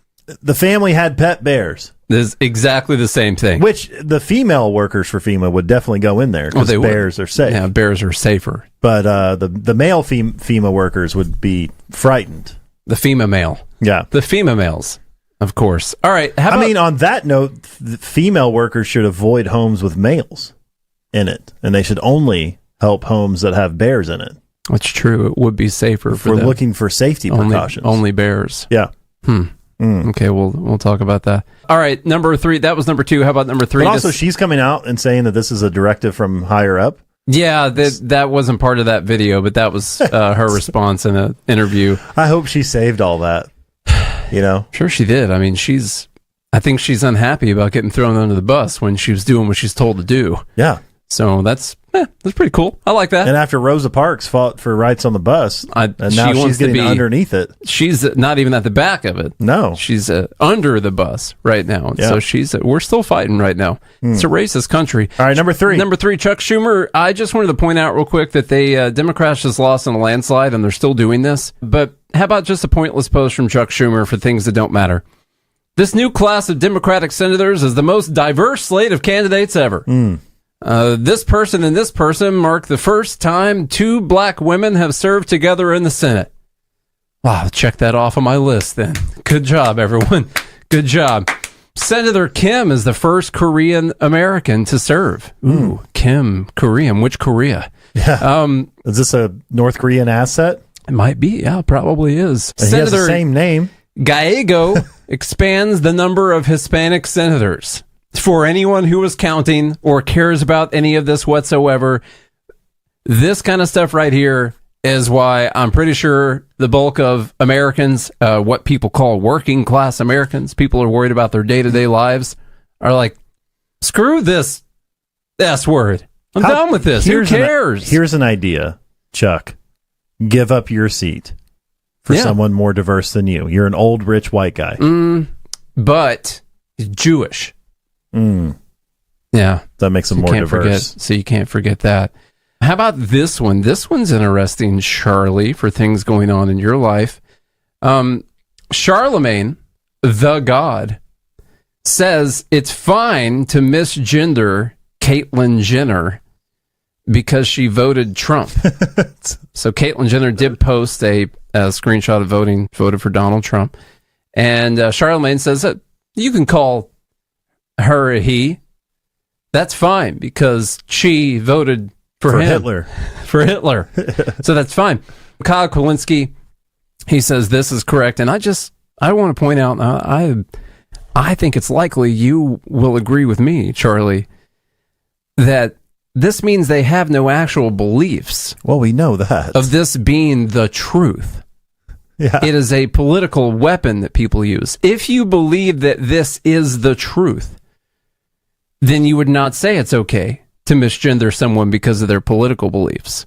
the family had pet bears. This is exactly the same thing. Which the female workers for FEMA would definitely go in there because bears are safe. Yeah, bears are safer. But the male FEMA workers would be frightened. The FEMA male. Yeah. The FEMA males, of course. All right. I mean, on that note, the female workers should avoid homes with males in it. And they should only help homes that have bears in it. That's true. It would be safer if we're looking for safety precautions. Only bears. Yeah. Okay, we'll talk about that. All right, number 3. That was number 2. How about number 3? But also, she's coming out and saying that this is a directive from higher up. Yeah, that wasn't part of that video, but that was her response in an interview. I hope she saved all that. Sure she did. I mean, I think she's unhappy about getting thrown under the bus when she was doing what she's told to do. Yeah. So that's pretty cool. I like that. And after Rosa Parks fought for rights on the bus, and now she's getting underneath it. She's not even at the back of it. No. She's under the bus right now. Yeah. So we're still fighting right now. It's a racist country. All right, number 3. Number 3, Chuck Schumer. I just wanted to point out real quick that Democrats just lost in a landslide, and they're still doing this. But how about just a pointless post from Chuck Schumer for things that don't matter? This new class of Democratic senators is the most diverse slate of candidates ever. This person and this person mark the first time 2 black women have served together in the Senate. Wow, check that off of my list then. Good job, everyone. Good job. Senator Kim is the first Korean American to serve. Ooh, Kim, Korean. Which Korea? Yeah. Is this a North Korean asset? It might be. Yeah, probably is. And he has the same name. Gallego expands the number of Hispanic senators. For anyone who is counting or cares about any of this whatsoever, this kind of stuff right here is why I'm pretty sure the bulk of Americans, what people call working class Americans, people are worried about their day-to-day lives, are like, screw this S word. I'm done with this. Who cares? Here's an idea, Chuck. Give up your seat for someone more diverse than you. You're an old, rich, white guy. But he's Jewish. Yeah. That makes him more diverse. So you can't forget that. How about this one? This one's interesting, Charlie, for things going on in your life. Charlemagne, the God, says it's fine to misgender Caitlyn Jenner because she voted Trump. So Caitlyn Jenner did post a screenshot of voted for Donald Trump. And Charlemagne says that you can call her a he. That's fine because she voted for him. Hitler. For Hitler. So that's fine. Kyle Kulinski, he says this is correct. And I want to point out, I think it's likely you will agree with me, Charlie, that this means they have no actual beliefs. Well, we know that. Of this being the truth. Yeah. It is a political weapon that people use. If you believe that this is the truth, then you would not say it's okay to misgender someone because of their political beliefs.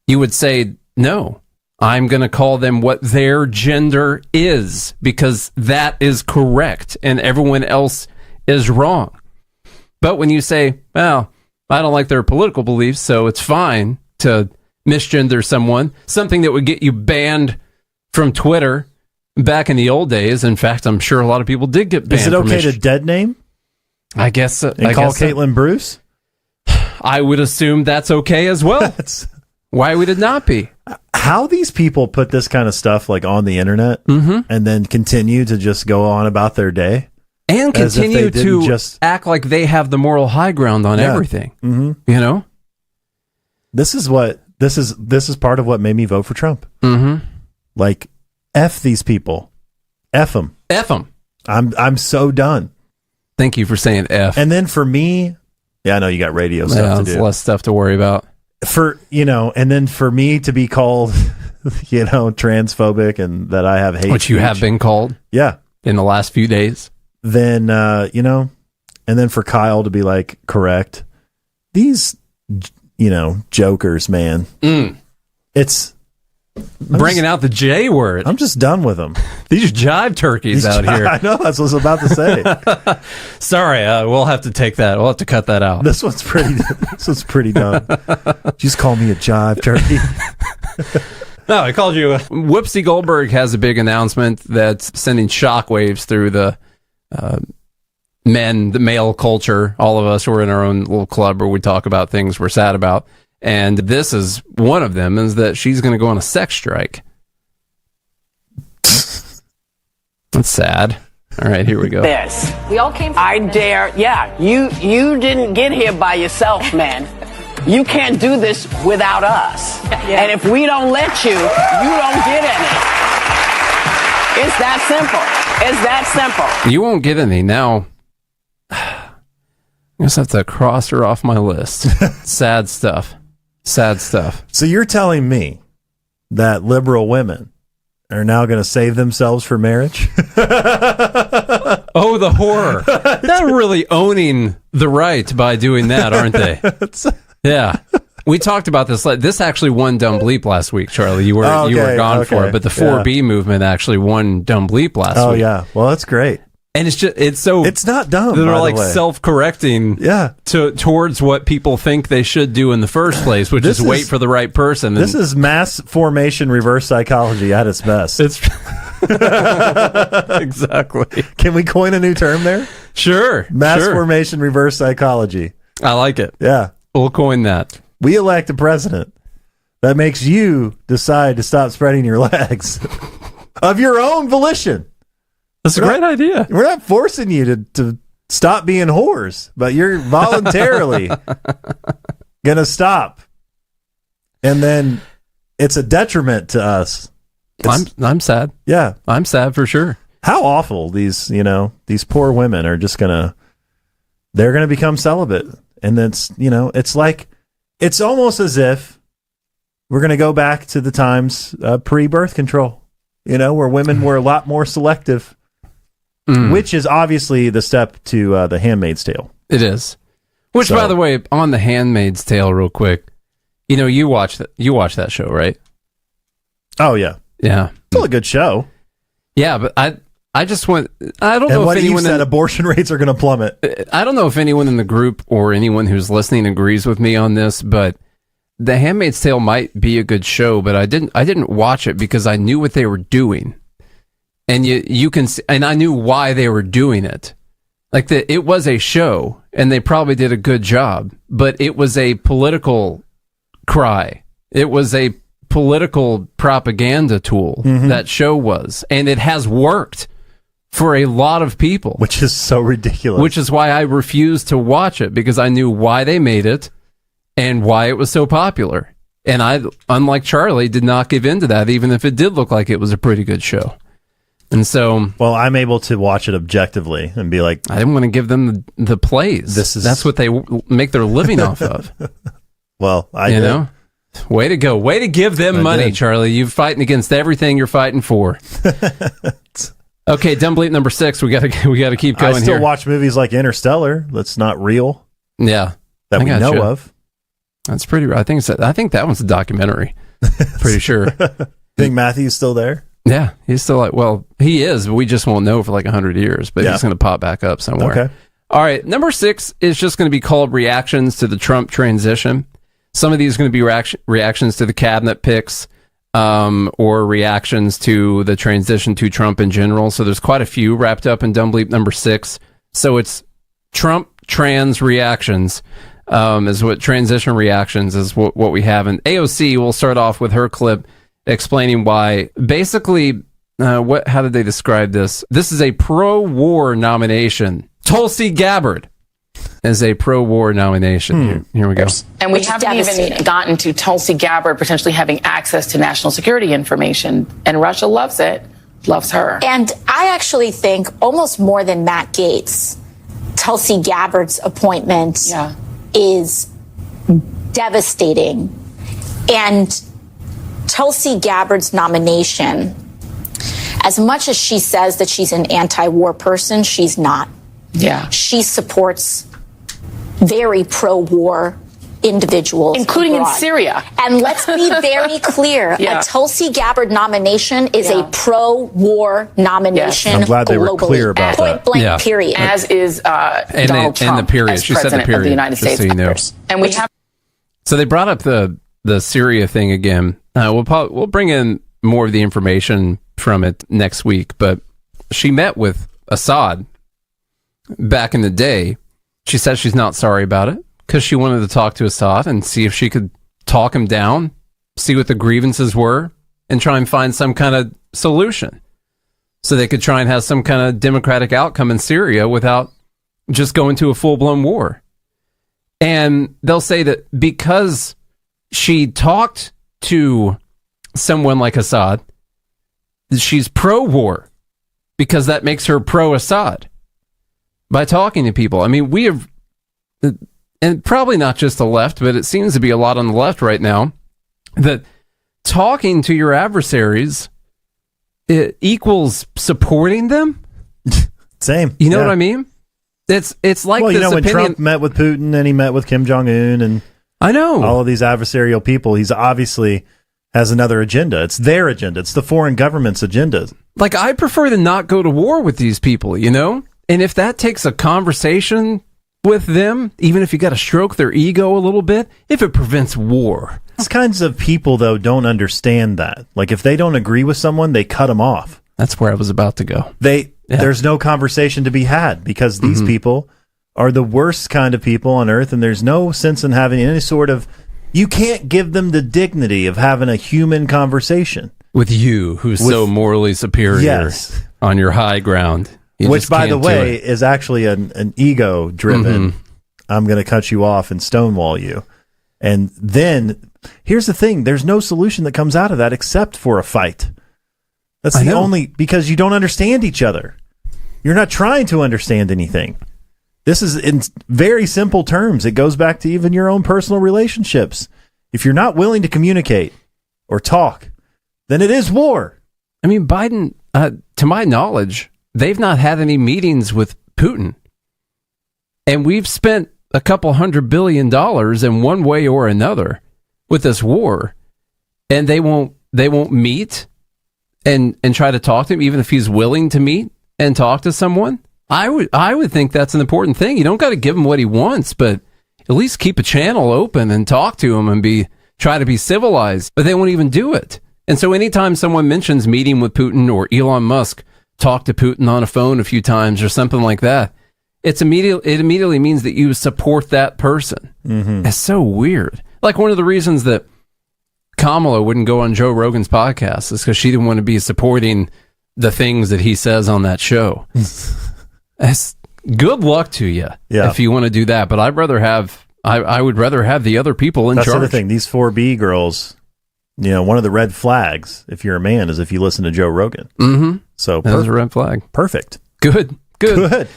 You would say, no, I'm going to call them what their gender is because that is correct and everyone else is wrong. But when you say, well, I don't like their political beliefs, so it's fine to misgender someone, something that would get you banned from Twitter back in the old days. In fact, I'm sure a lot of people did get banned. Is it okay to dead name? I guess so. And call Caitlyn Bruce? I would assume that's okay as well. Why would it not be? How these people put this kind of stuff like on the internet and then continue to just go on about their day and continue to act like they have the moral high ground on everything. You know, this is part of what made me vote for Trump. Like, F these people. F them. F them. I'm so done. Thank you for saying F. And then for me, I know you got radio stuff to do. Less stuff to worry about. And then for me to be called, transphobic and that I have hate which you have been called. Yeah. In the last few days. Then, and then for Kyle to be like, correct. These, jokers, man. It's bringing out the J word. I'm just done with them. These jive turkeys out here. I know, that's what I was about to say. Sorry, we'll have to take that. We'll have to cut that out. This one's pretty dumb. Just call me a jive turkey. No, I called you. Whoopsie Goldberg has a big announcement that's sending shockwaves through the male culture. All of us, we're in our own little club where we talk about things we're sad about. And this is one of them, is that she's going to go on a sex strike. That's sad. All right, here we go. This. We all came from I dare. Yeah, you didn't get here by yourself, man. You can't do this without us. Yeah. And if we don't let you, you don't get any. It's that simple. It's that simple. You won't get any. Now, I just have to cross her off my list. Sad stuff. Sad stuff. So you're telling me that liberal women are now going to save themselves for marriage? Oh, the horror. They're really owning the right by doing that, aren't they? Yeah. We talked about this. This actually won Dumb Bleep last week, Charlie. You were gone for it, but the 4B movement actually won Dumb Bleep last week. Oh, yeah. Well, that's great. And it's not dumb. They're by like the way. self-correcting towards what people think they should do in the first place, which is wait for the right person. This is mass formation reverse psychology at its best. It's exactly. Can we coin a new term there? Sure. Mass formation reverse psychology. I like it. Yeah. We'll coin that. We elect a president that makes you decide to stop spreading your legs of your own volition. That's a great idea. We're not forcing you to stop being whores, but you're voluntarily going to stop. And then it's a detriment to us. I'm sad. Yeah. I'm sad for sure. How awful these poor women are just they're going to become celibate. And that's, it's like, it's almost as if we're going to go back to the times pre-birth control, where women were a lot more selective, which is obviously the step to The Handmaid's Tale. It is. Which, by the way, on The Handmaid's Tale, real quick, you watch that show, right? Oh, yeah. Yeah. Still a good show. Yeah, but I just went. I don't know what if anyone you said. Abortion rates are going to plummet. I don't know if anyone in the group or anyone who's listening agrees with me on this, but The Handmaid's Tale might be a good show, but I didn't watch it because I knew what they were doing, and you can see, and I knew why they were doing it. Like it was a show, and they probably did a good job, but it was a political cry. It was a political propaganda tool. That show was, and it has worked for a lot of people, which is so ridiculous. Which is why I refused to watch it, because I knew why they made it and why it was so popular. And I, unlike Charlie, did not give in to that, even if it did look like it was a pretty good show. And so, well, I'm able to watch it objectively and be like, I didn't want to give them the plays. That's what they make their living off of. Well, I did. Way to go. Way to give them money, Charlie. You're fighting against everything you're fighting for. Okay, Dumb Bleep number 6. We gotta keep going. I still here. watch movies like Interstellar. That's not real. Yeah, that we know of. That's pretty. I think that one's a documentary. Pretty sure. Think Matthew's still there? Yeah, he's still he is, but we just won't know for like 100 years. But he's going to pop back up somewhere. Okay. All right, number 6 is just going to be called reactions to the Trump transition. Some of these are going to be reactions to the cabinet picks. Or reactions to the transition to Trump in general. So there's quite a few wrapped up in Dumb Bleep number 6. So it's Trump trans reactions, is what transition reactions is what we have. And AOC will start off with her clip explaining why. Basically, how did they describe this? This is a pro-war nomination. Tulsi Gabbard as a pro-war nomination. Here we go. And we haven't even gotten to Tulsi Gabbard potentially having access to national security information. And Russia loves it, loves her. And I actually think almost more than Matt Gaetz, Tulsi Gabbard's appointment is devastating. And Tulsi Gabbard's nomination, as much as she says that she's an anti-war person, she's not. Yeah. She supports very pro-war individuals. Including abroad. in Syria. And let's be very clear. A Tulsi Gabbard nomination is a pro-war nomination. I'm glad they were globally. clear about Point blank, period. As is Donald Trump and the period. as She said the president period, of the United just States. so you know. And we have... So they brought up the Syria thing again. We'll bring in more of the information from it next week. But she met with Assad back in the day. She says she's not sorry about it because she wanted to talk to Assad and see if she could talk him down, see what the grievances were, and try and find some kind of solution so they could try and have some kind of democratic outcome in Syria without just going to a full-blown war. And they'll say that because she talked to someone like Assad, she's pro-war because that makes her pro-Assad by talking to people. I mean, and probably not just the left, but it seems to be a lot on the left right now, that talking to your adversaries it equals supporting them. Same. You know what I mean? It's like, well, this when opinion. Trump met with Putin and he met with Kim Jong-un and I know all of these adversarial people, he's obviously has another agenda. It's their agenda. It's the foreign government's agenda. Like, I prefer to not go to war with these people, you know? And if that takes a conversation with them, even if you got to stroke their ego a little bit, if it prevents war. These kinds of people, though, don't understand that. Like, if they don't agree with someone, they cut them off. That's where I was about to go. There's no conversation to be had because these people are the worst kind of people on earth, and there's no sense in having any sort of... You can't give them the dignity of having a human conversation. With you, who's so morally superior on your high ground. Which, by the way, is actually an ego-driven, I'm going to cut you off and stonewall you. And then, here's the thing, there's no solution that comes out of that except for a fight. That's the only... Because you don't understand each other. You're not trying to understand anything. This is in very simple terms. It goes back to even your own personal relationships. If you're not willing to communicate or talk, then it is war. I mean, Biden, to my knowledge, they've not had any meetings with Putin. And we've spent a couple $100 billion in one way or another with this war. And they won't meet and try to talk to him, even if he's willing to meet and talk to someone. I would think that's an important thing. You don't got to give him what he wants, but at least keep a channel open and talk to him and try to be civilized. But they won't even do it. And so anytime someone mentions meeting with Putin, or Elon Musk talked to Putin on a phone a few times or something like that, it immediately means that you support that person. It's so weird. Like, one of the reasons that Kamala wouldn't go on Joe Rogan's podcast is because she didn't want to be supporting the things that he says on that show. Good luck to you if you want to do that. But I would rather have the other people in charge. That's the other thing. These 4B girls, one of the red flags, if you're a man, is if you listen to Joe Rogan. So that's a red flag. Perfect. Good.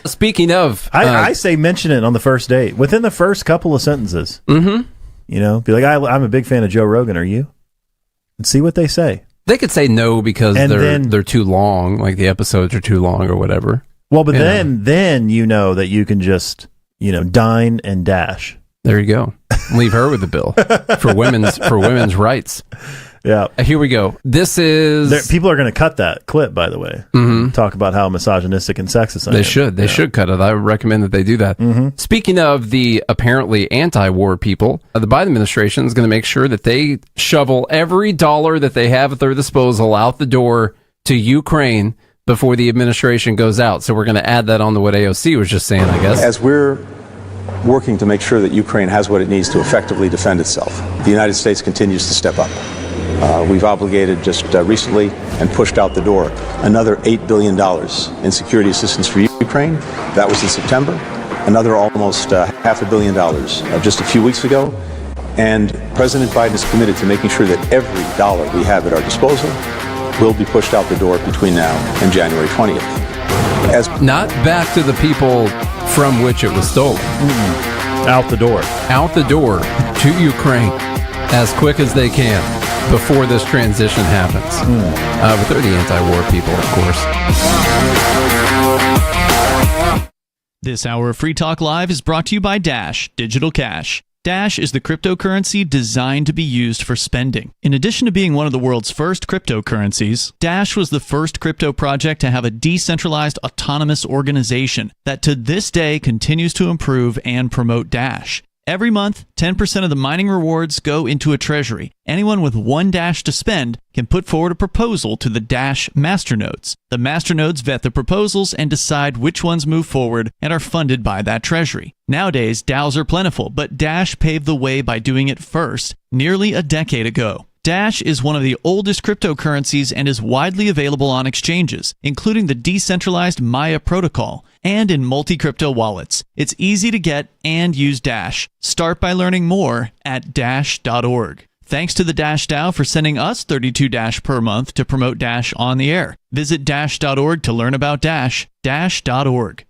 Speaking of, I say mention it on the first date, within the first couple of sentences. Be like, I'm a big fan of Joe Rogan. Are you? And see what they say. They could say no because they're too long, like the episodes are too long or whatever. Well, but then you know that you can just dine and dash. There you go. Leave her with the bill for women's rights. Yeah. Here we go. This is... People are going to cut that clip, by the way. Talk about how misogynistic and sexist I am. They should. They should cut it. I would recommend that they do that. Speaking of the apparently anti-war people, the Biden administration is going to make sure that they shovel every dollar that they have at their disposal out the door to Ukraine before the administration goes out. So we're going to add that on to what AOC was just saying, I guess. As we're working to make sure that Ukraine has what it needs to effectively defend itself, the United States continues to step up. We've obligated just recently and pushed out the door another $8 billion in security assistance for Ukraine. That was in September. Another almost $500 million just a few weeks ago. And President Biden is committed to making sure that every dollar we have at our disposal will be pushed out the door between now and January 20th. Not back to the people from which it was stolen. Out the door. Out the door to Ukraine as quick as they can before this transition happens. But they're the anti-war people, of course. This hour of Free Talk Live is brought to you by Dash Digital Cash. Dash is the cryptocurrency designed to be used for spending. In addition to being one of the world's first cryptocurrencies, Dash was the first crypto project to have a decentralized autonomous organization that to this day continues to improve and promote Dash. Every month, 10% of the mining rewards go into a treasury. Anyone with one Dash to spend can put forward a proposal to the Dash masternodes. The masternodes vet the proposals and decide which ones move forward and are funded by that treasury. Nowadays, DAOs are plentiful, but Dash paved the way by doing it first, nearly a decade ago. Dash is one of the oldest cryptocurrencies and is widely available on exchanges, including the decentralized Maya protocol, and in multi-crypto wallets. It's easy to get and use Dash. Start by learning more at dash.org. Thanks to the Dash DAO for sending us 32 Dash per month to promote Dash on the air. Visit dash.org to learn about Dash, dash.org.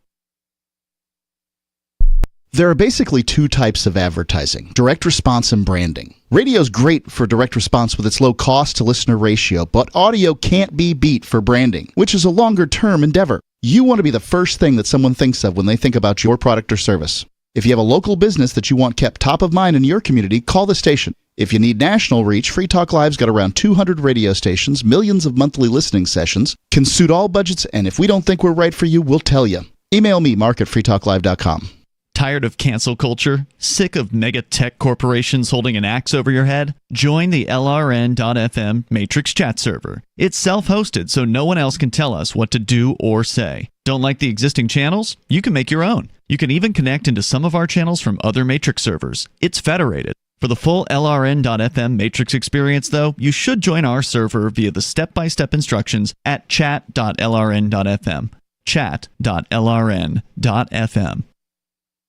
There are basically two types of advertising, direct response and branding. Radio's great for direct response with its low cost to listener ratio, but audio can't be beat for branding, which is a longer term endeavor. You want to be the first thing that someone thinks of when they think about your product or service. If you have a local business that you want kept top of mind in your community, call the station. If you need national reach, Free Talk Live's got around 200 radio stations, millions of monthly listening sessions, can suit all budgets, and if we don't think we're right for you, we'll tell you. Email me, mark@freetalklive.com. Tired of cancel culture? Sick of mega tech corporations holding an axe over your head? Join the LRN.FM Matrix chat server. It's self-hosted, so no one else can tell us what to do or say. Don't like the existing channels? You can make your own. You can even connect into some of our channels from other Matrix servers. It's federated. For the full LRN.FM Matrix experience, though, you should join our server via the step-by-step instructions at chat.lrn.fm. chat.lrn.fm.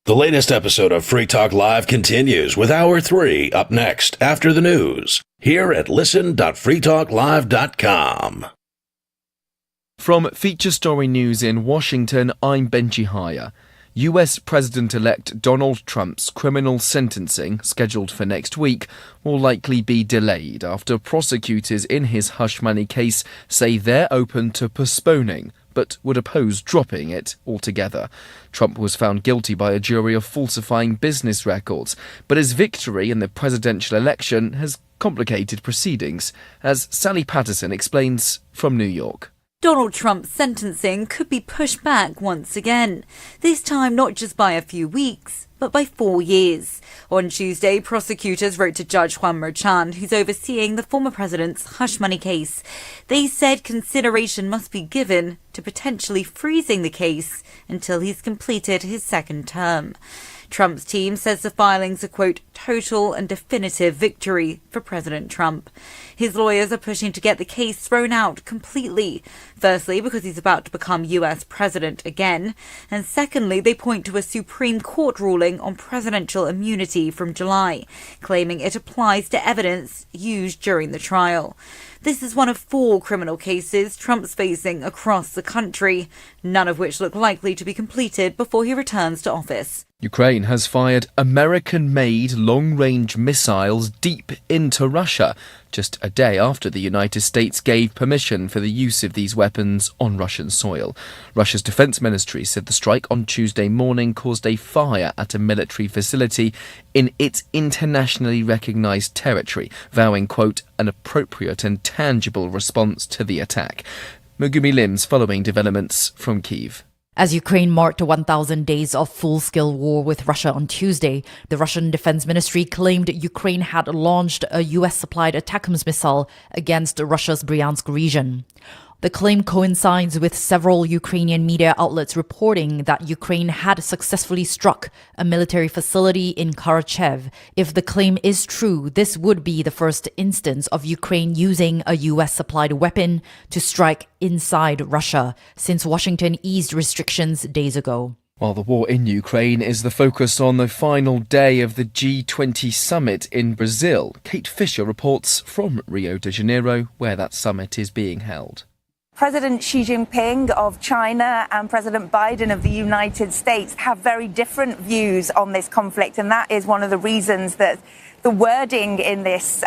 The latest episode of Free Talk Live continues with Hour 3 up next after the news here at listen.freetalklive.com. From Feature Story News in Washington, I'm Benji Haya. US President-elect Donald Trump's criminal sentencing, scheduled for next week, will likely be delayed after prosecutors in his hush money case say they're open to postponing, but would oppose dropping it altogether. Trump was found guilty by a jury of falsifying business records, but his victory in the presidential election has complicated proceedings, as Sally Patterson explains from New York. Donald Trump's sentencing could be pushed back once again, this time not just by a few weeks, but by 4 years. On Tuesday, prosecutors wrote to Judge Juan Merchan, who's overseeing the former president's hush money case. They said consideration must be given to potentially freezing the case until he's completed his second term. Trump's team says the filing's a, quote, total and definitive victory for President Trump. His lawyers are pushing to get the case thrown out completely. Firstly, because he's about to become US president again. And secondly, they point to a Supreme Court ruling on presidential immunity from July, claiming it applies to evidence used during the trial. This is one of 4 criminal cases Trump's facing across the country, none of which look likely to be completed before he returns to office. Ukraine has fired American-made long-range missiles deep into Russia, just a day after the United States gave permission for the use of these weapons on Russian soil. Russia's defense ministry said the strike on Tuesday morning caused a fire at a military facility in its internationally recognized territory, vowing, quote, an appropriate and tangible response to the attack. Megumi Lim's following developments from Kyiv. As Ukraine marked 1,000 days of full-scale war with Russia on Tuesday, the Russian Defense Ministry claimed Ukraine had launched a US-supplied ATACMS missile against Russia's Bryansk region. The claim coincides with several Ukrainian media outlets reporting that Ukraine had successfully struck a military facility in Karachev. If the claim is true, this would be the first instance of Ukraine using a US-supplied weapon to strike inside Russia since Washington eased restrictions days ago. While the war in Ukraine is the focus on the final day of the G20 summit in Brazil, Kate Fisher reports from Rio de Janeiro, where that summit is being held. President Xi Jinping of China and President Biden of the United States have very different views on this conflict, and that is one of the reasons that the wording in this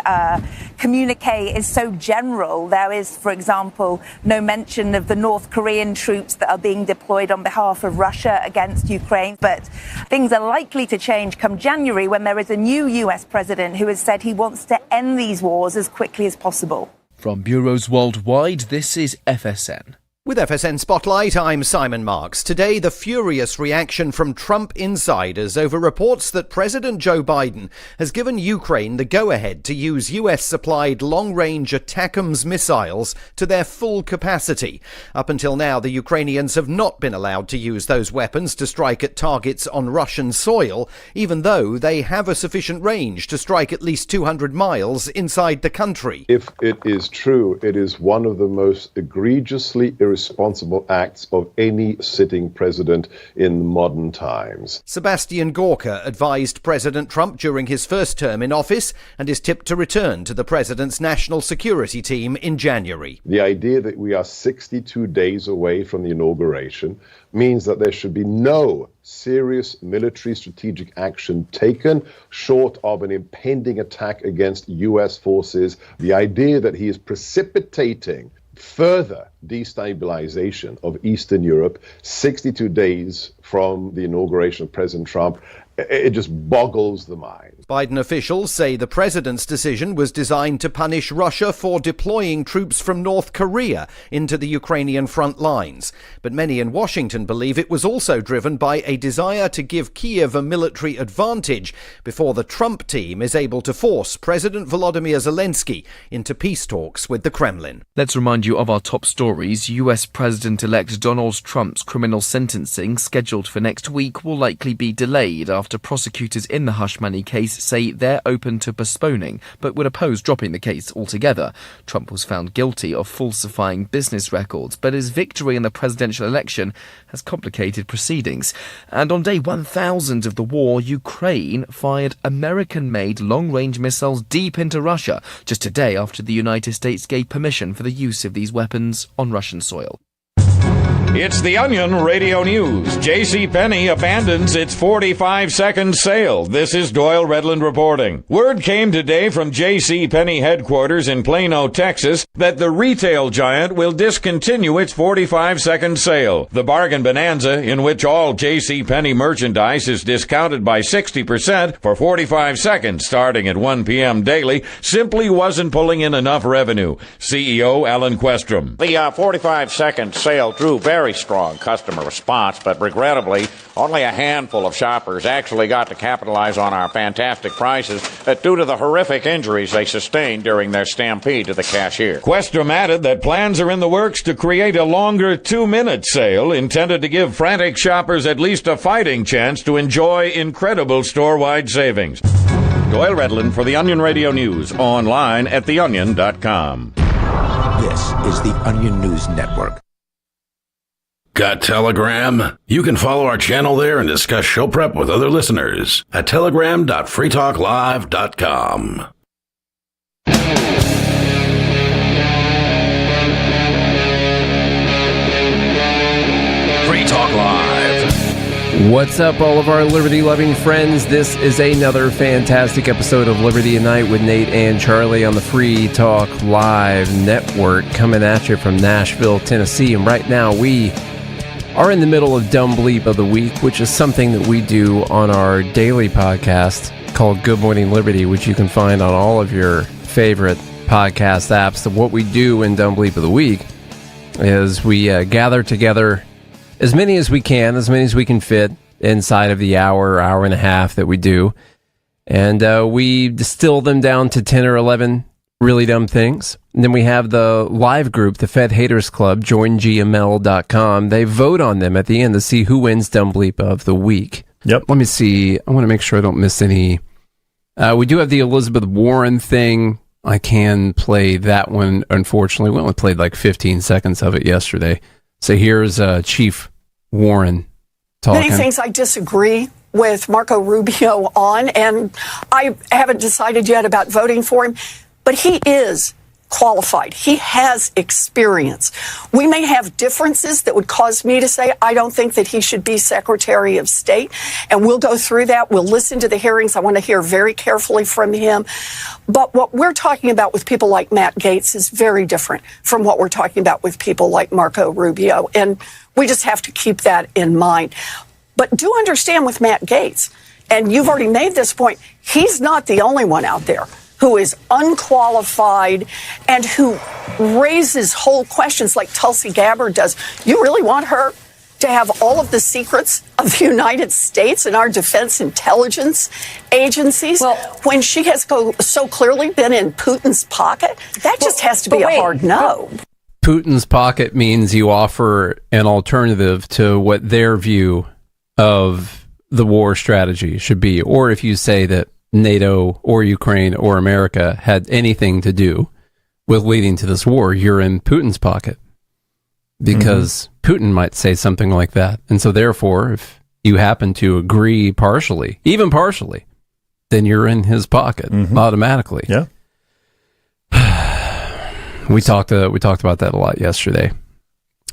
communique is so general. There is, for example, no mention of the North Korean troops that are being deployed on behalf of Russia against Ukraine. But things are likely to change come January when there is a new US president who has said he wants to end these wars as quickly as possible. From bureaus worldwide, this is FSN. With FSN Spotlight, I'm Simon Marks. Today, the furious reaction from Trump insiders over reports that President Joe Biden has given Ukraine the go-ahead to use US-supplied long-range ATACMS missiles to their full capacity. Up until now, the Ukrainians have not been allowed to use those weapons to strike at targets on Russian soil, even though they have a sufficient range to strike at least 200 miles inside the country. If it is true, it is one of the most egregiously irresponsible acts of any sitting president in modern times. Sebastian Gorka advised President Trump during his first term in office and is tipped to return to the president's national security team in January. The idea that we are 62 days away from the inauguration means that there should be no serious military strategic action taken short of an impending attack against U.S. forces. The idea that he is precipitating further destabilization of Eastern Europe 62 days from the inauguration of President Trump, it just boggles the mind. Biden officials say the president's decision was designed to punish Russia for deploying troops from North Korea into the Ukrainian front lines. But many in Washington believe it was also driven by a desire to give Kyiv a military advantage before the Trump team is able to force President Volodymyr Zelensky into peace talks with the Kremlin. Let's remind you of our top stories. US President-elect Donald Trump's criminal sentencing, scheduled for next week, will likely be delayed after prosecutors in the hush money case say they're open to postponing, but would oppose dropping the case altogether. Trump was found guilty of falsifying business records, but his victory in the presidential election has complicated proceedings. And on day 1,000 of the war, Ukraine fired American-made long-range missiles deep into Russia, just a day after the United States gave permission for the use of these weapons on Russian soil. It's The Onion Radio News. JCPenney abandons its 45-second sale. This is Doyle Redland reporting. Word came today from JCPenney headquarters in Plano, Texas, that the retail giant will discontinue its 45-second sale. The bargain bonanza, in which all JCPenney merchandise is discounted by 60% for 45 seconds starting at 1 p.m. daily, simply wasn't pulling in enough revenue. CEO Alan Questrom. The 45-second sale drew very strong customer response, but regrettably, only a handful of shoppers actually got to capitalize on our fantastic prices due to the horrific injuries they sustained during their stampede to the cashier. Questrom added that plans are in the works to create a longer 2-minute sale intended to give frantic shoppers at least a fighting chance to enjoy incredible store-wide savings. Doyle Redland for The Onion Radio News, online at theonion.com. This is The Onion News Network. Got Telegram? You can follow our channel there and discuss show prep with other listeners at telegram.freetalklive.com. Free Talk Live. What's up, all of our liberty-loving friends? This is another fantastic episode of Liberty at Night with Nate and Charlie on the Free Talk Live network, coming at you from Nashville, Tennessee. And right now, we are in the middle of Dumb Bleep of the Week, which is something that we do on our daily podcast called Good Morning Liberty, which you can find on all of your favorite podcast apps. So what we do in Dumb Bleep of the Week is we gather together as many as we can fit inside of the hour and a half that we do, and we distill them down to 10 or 11 really dumb things. And then we have the live group, the Fed Haters Club, joingml.com. They vote on them at the end to see who wins Dumb Bleep of the Week. Yep. Let me see. I want to make sure I don't miss any. We do have the Elizabeth Warren thing. I can play that one, unfortunately. We only played like 15 seconds of it yesterday. So here's Chief Warren talking. Many things I disagree with Marco Rubio on, and I haven't decided yet about voting for him. But he is qualified. He has experience. We may have differences that would cause me to say, I don't think that he should be Secretary of State. And we'll go through that. We'll listen to the hearings. I want to hear very carefully from him. But what we're talking about with people like Matt Gaetz is very different from what we're talking about with people like Marco Rubio. And we just have to keep that in mind. But do understand with Matt Gaetz, and you've already made this point, he's not the only one out there who is unqualified and who raises whole questions like Tulsi Gabbard does. You really want her to have all of the secrets of the United States and our defense intelligence agencies when she has so clearly been in Putin's pocket? That just has to be a hard no. Putin's pocket means you offer an alternative to what their view of the war strategy should be. Or if you say that NATO or Ukraine or America had anything to do with leading to this war, you're in Putin's pocket. because Putin might say something like that. And so therefore, if you happen to agree partially, even partially, then you're in his pocket automatically. Yeah. We talked about that a lot yesterday.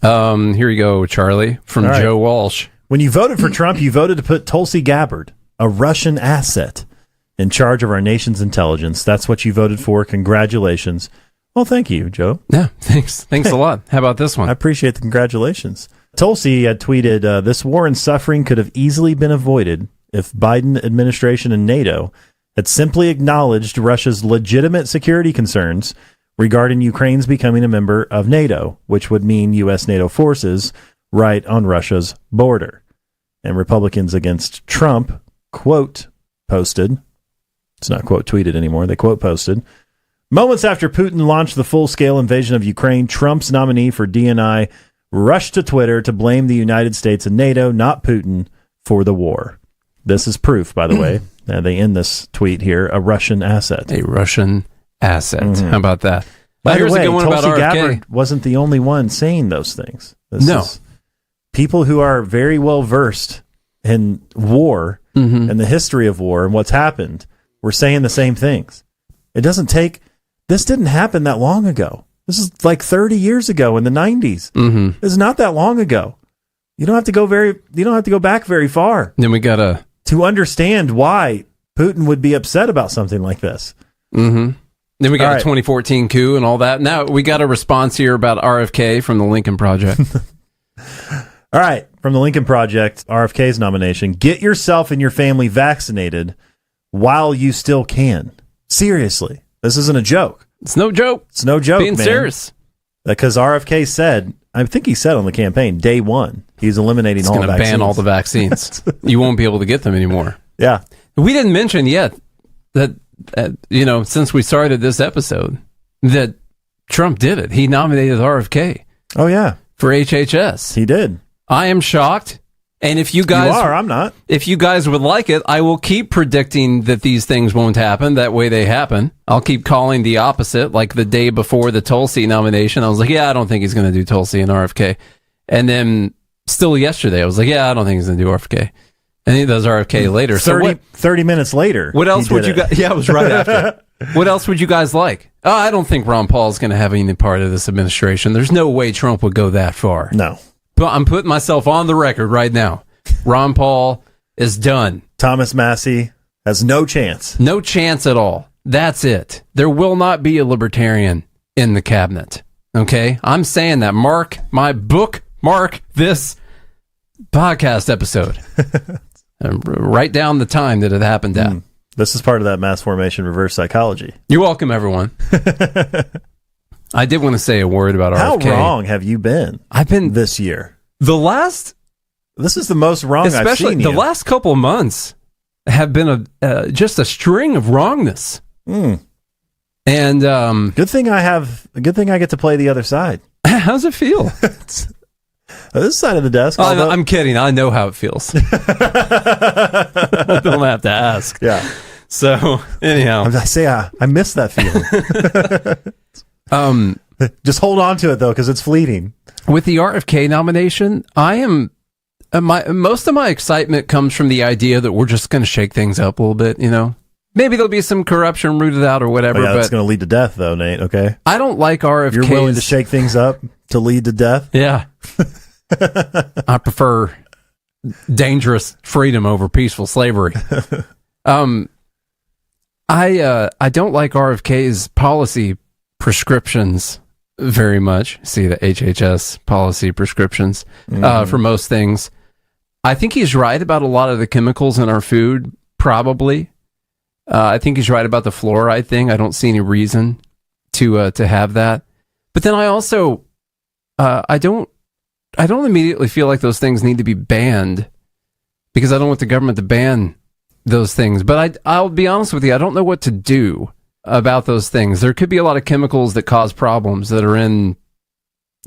Here you go, Charlie, from All right. Joe Walsh. When you voted for Trump, you voted to put Tulsi Gabbard, a Russian asset, in charge of our nation's intelligence. That's what you voted for. Congratulations. Well, thank you, Joe. Yeah, thanks. Thanks a lot. How about this one? I appreciate the congratulations. Tulsi had tweeted, this war and suffering could have easily been avoided if Biden administration and NATO had simply acknowledged Russia's legitimate security concerns regarding Ukraine's becoming a member of NATO, which would mean U.S. NATO forces right on Russia's border. And Republicans against Trump, quote, posted, it's not quote tweeted anymore, they quote posted, moments after Putin launched the full-scale invasion of Ukraine, Trump's nominee for DNI rushed to Twitter to blame the United States and NATO, not Putin, for the war. This is proof, by the way. They end this tweet here, a Russian asset. A Russian asset. How about that? By the Here's way, a good one Tulsi about RFK. Gabbard wasn't the only one saying those things. This No. is people who are very well versed in war and the history of war and what's happened were saying the same things. It doesn't take, this didn't happen that long ago. This is like 30 years ago in the 90s. This is not that long ago. You don't have to go back very far. Then we got to understand why Putin would be upset about something like this. Then we got All a right. 2014 coup and all that. Now we got a response here about RFK from the Lincoln Project. All right, from the Lincoln Project, RFK's nomination, get yourself and your family vaccinated while you still can. Seriously, this isn't a joke. It's no joke. It's no joke, Being man. serious. Because RFK said, I think he said on the campaign, day one, he's eliminating It's all going to vaccines. ban all the vaccines. You won't be able to get them anymore. Yeah. We didn't mention yet that, since we started this episode, that Trump did it. He nominated RFK. Oh, yeah. For HHS. He did. I am shocked. And if you guys You are, I'm not. If you guys would like it, I will keep predicting that these things won't happen. That way they happen. I'll keep calling the opposite. Like the day before the Tulsi nomination, I was like, yeah, I don't think he's going to do Tulsi and RFK. And then still yesterday, I was like, yeah, I don't think he's going to do RFK. And he does RFK later. 30 minutes later. What else would you guys? Yeah, it was right after. What else would you guys like? Oh, I don't think Ron Paul is going to have any part of this administration. There's no way Trump would go that far. No. But I'm putting myself on the record right now. Ron Paul is done. Thomas Massey has no chance. No chance at all. That's it. There will not be a libertarian in the cabinet. Okay? I'm saying that. Mark my book. Mark this podcast episode. And write down the time that it happened at. This is part of that mass formation reverse psychology. You're welcome, everyone. I did want to say a word about How RFK. wrong have you been? I've been this year. This is the most wrong I've especially seen the you. last couple of months have been just a string of wrongness. And good thing I get to play the other side. How's it feel? This side of the desk. Oh, I'm kidding. I know how it feels. I don't have to ask. Yeah. So anyhow, I miss that feeling. Just hold on to it though, because it's fleeting. With the RFK nomination, I am most of my excitement comes from the idea that we're just going to shake things up a little bit. Maybe there'll be some corruption rooted out or whatever. But But going to lead to death, though, Nate. Okay. I don't like RFK. You're willing to shake things up to lead to death? Yeah. I prefer dangerous freedom over peaceful slavery. I don't like RFK's policy prescriptions very much. See the HHS policy prescriptions for most things. I think he's right about a lot of the chemicals in our food, probably. I think he's right about the fluoride thing. I don't see any reason to have that. But then I also I don't immediately feel like those things need to be banned because I don't want the government to ban those things. But I'll be honest with you, I don't know what to do about those things. There could be a lot of chemicals that cause problems that are in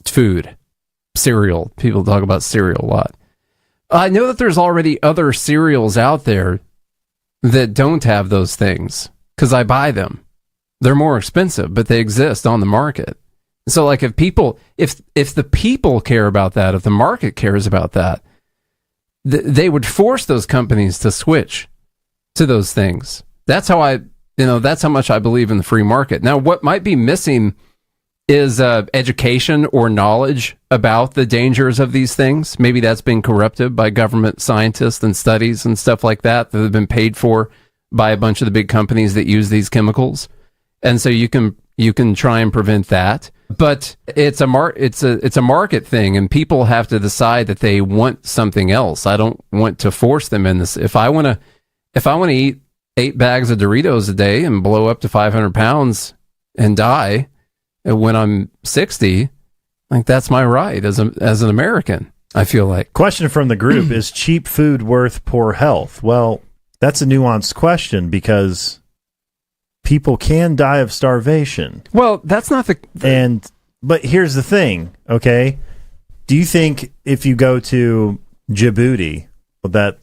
food, cereal. People talk about cereal a lot. I know that there's already other cereals out there that don't have those things because I buy them. They're more expensive, but they exist on the market. So like if the people care about that, if the market cares about that, they would force those companies to switch to those things. That's how that's how much I believe in the free market. Now, what might be missing is education or knowledge about the dangers of these things. Maybe that's been corrupted by government scientists and studies and stuff like that have been paid for by a bunch of the big companies that use these chemicals. And so you can try and prevent that. But it's a market thing, and people have to decide that they want something else. I don't want to force them in this. If I want to eat 8 bags of Doritos a day and blow up to 500 pounds and die when I'm 60, like that's my right as an American, I feel like. Question from the group, is cheap food worth poor health? Well, that's a nuanced question because people can die of starvation. Well, that's not but here's the thing, okay? Do you think if you go to Djibouti that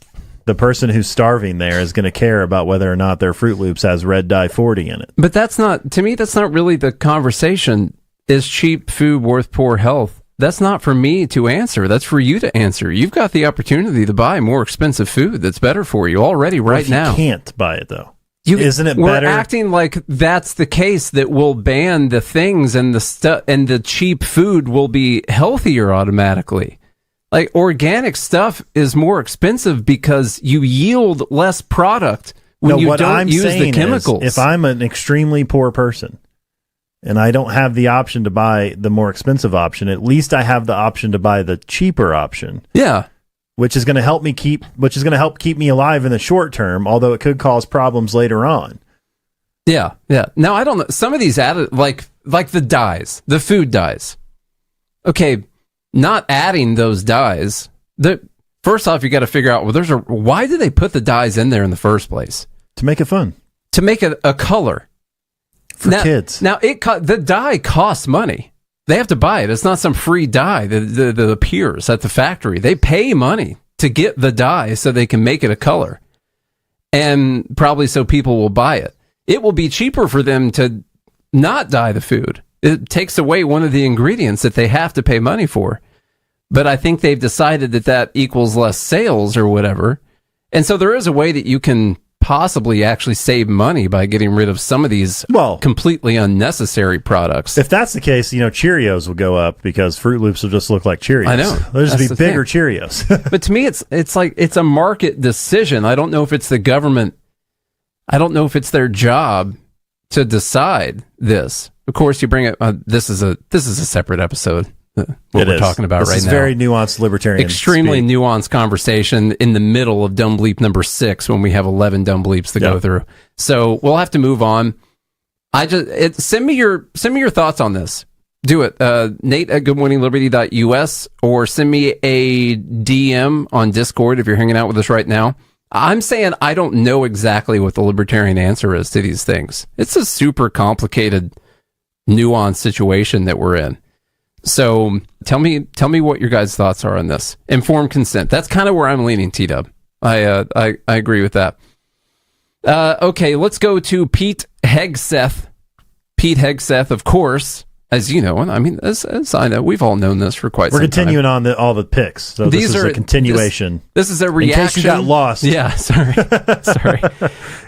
the person who's starving there is going to care about whether or not their Fruit Loops has red dye 40 in it? But that's not really the conversation. Is cheap food worth poor health? That's not for me to answer. That's for you to answer. You've got the opportunity to buy more expensive food that's better for you already right now. You can't buy it though. Isn't it better? We're acting like that's the case, that we'll ban the things and the cheap food will be healthier automatically. Like organic stuff is more expensive because you yield less product when you don't use the chemicals. If I'm an extremely poor person and I don't have the option to buy the more expensive option, at least I have the option to buy the cheaper option. Yeah. Which is going to help keep me alive in the short term, although it could cause problems later on. Yeah, yeah. Now I don't know. Some of these added, like the dyes, the food dyes. Okay, not adding those dyes. First off, you got to figure out why do they put the dyes in there in the first place? To make it fun. To make it a color for kids. Now the dye costs money. They have to buy it. It's not some free dye that appears at the factory. They pay money to get the dye so they can make it a color. And probably so people will buy it. It will be cheaper for them to not dye the food. It takes away one of the ingredients that they have to pay money for. But I think they've decided that equals less sales or whatever. And so there is a way that you can possibly actually save money by getting rid of some of these completely unnecessary products. If that's the case, Cheerios will go up because Fruit Loops will just look like Cheerios. I know. They'll just be bigger Cheerios. But to me, it's like it's a market decision. I don't know if it's the government. I don't know if it's their job to decide this. Of course, you bring it. This is a separate episode. What we're talking about right now. This is very nuanced libertarian. Extremely nuanced conversation in the middle of dumb bleep number 6 when we have 11 dumb bleeps to go through. So we'll have to move on. Send me your thoughts on this. Do it. Nate at goodmorningliberty.us or send me a DM on Discord if you're hanging out with us right now. I'm saying I don't know exactly what the libertarian answer is to these things. It's a super complicated, nuanced situation that we're in. So tell me what your guys' thoughts are on this. Informed consent. That's kind of where I'm leaning, T-Dub. I agree with that. Okay, let's go to Pete Hegseth. Pete Hegseth, of course, as you know, and I mean, as I know, we've all known this for quite some time. We're continuing on all the picks. So this is a continuation. This is a reaction. In case you got lost. Yeah, sorry.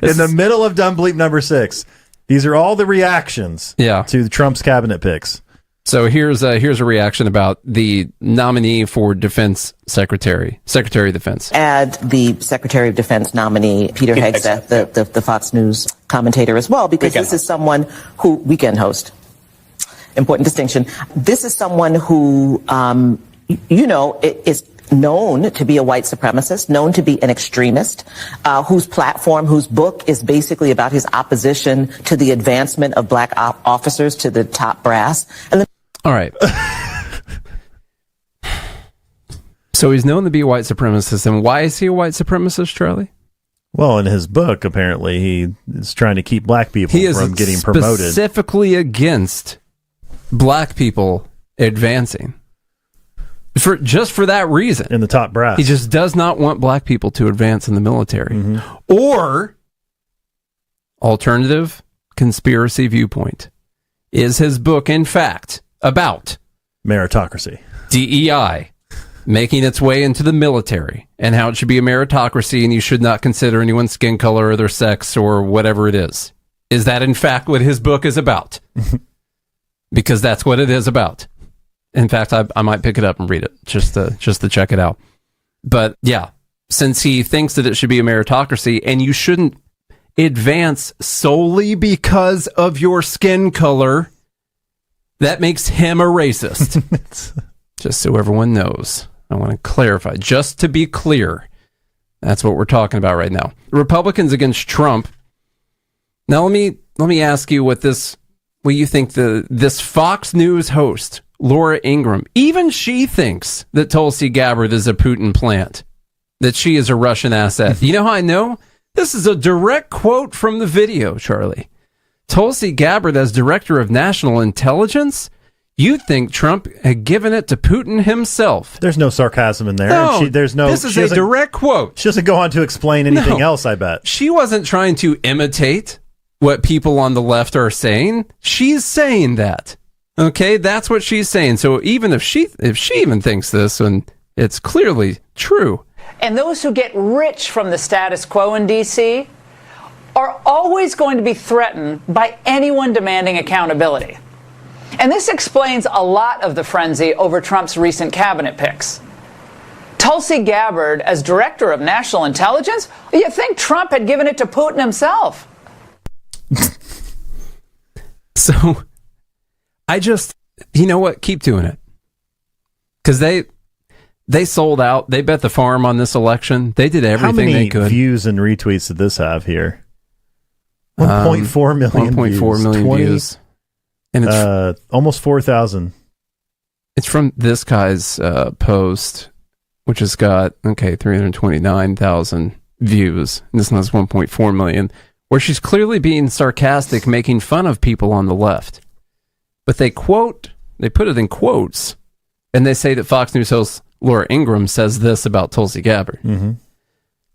In the middle of dumb bleep number 6. These are all the reactions to Trump's cabinet picks. So here's a reaction about the nominee for Defense Secretary of Defense. Add the Secretary of Defense nominee, Peter Hegseth, the Fox News commentator as well, because this is someone who, weekend host, important distinction. This is someone who, is known to be a white supremacist, known to be an extremist, whose platform, whose book is basically about his opposition to the advancement of black officers to the top brass. All right. So he's known to be a white supremacist, and why is he a white supremacist, Charlie? Well, in his book, apparently, he is trying to keep black people from getting promoted. He is specifically against black people advancing. For that reason. In the top brass. He just does not want black people to advance in the military. Mm-hmm. Or, alternative conspiracy viewpoint. Is his book, in fact, about meritocracy, DEI, making its way into the military, and how it should be a meritocracy and you should not consider anyone's skin color or their sex or whatever it is. Is that in fact what his book is about? Because that's what it is about. In fact, I might pick it up and read it just to check it out. But yeah, since he thinks that it should be a meritocracy and you shouldn't advance solely because of your skin color, that makes him a racist. Just so everyone knows. I want to clarify, just to be clear. That's what we're talking about right now. Republicans against Trump. Now let me ask you what you think this Fox News host, Laura Ingraham, even she thinks that Tulsi Gabbard is a Putin plant, that she is a Russian asset. You know how I know? This is a direct quote from the video, Charlie. Tulsi Gabbard as director of national intelligence? You'd think Trump had given it to Putin himself. There's no sarcasm in there. No, this is a direct quote. She doesn't go on to explain anything else, I bet. She wasn't trying to imitate what people on the left are saying. She's saying that. Okay, that's what she's saying. So even if she even thinks this, and it's clearly true. And those who get rich from the status quo in D.C. are always going to be threatened by anyone demanding accountability. And this explains a lot of the frenzy over Trump's recent cabinet picks. Tulsi Gabbard as director of national intelligence? You think Trump had given it to Putin himself? So, you know what? Keep doing it. Because they sold out. They bet the farm on this election. They did everything they could. How many views and retweets did this have here? 1.4 million 1.4 million views. And it's almost 4,000. It's from this guy's post, which has got, 329,000 views. And this one has 1.4 million, where she's clearly being sarcastic, making fun of people on the left. But they put it in quotes, and they say that Fox News host Laura Ingraham says this about Tulsi Gabbard. Mm-hmm.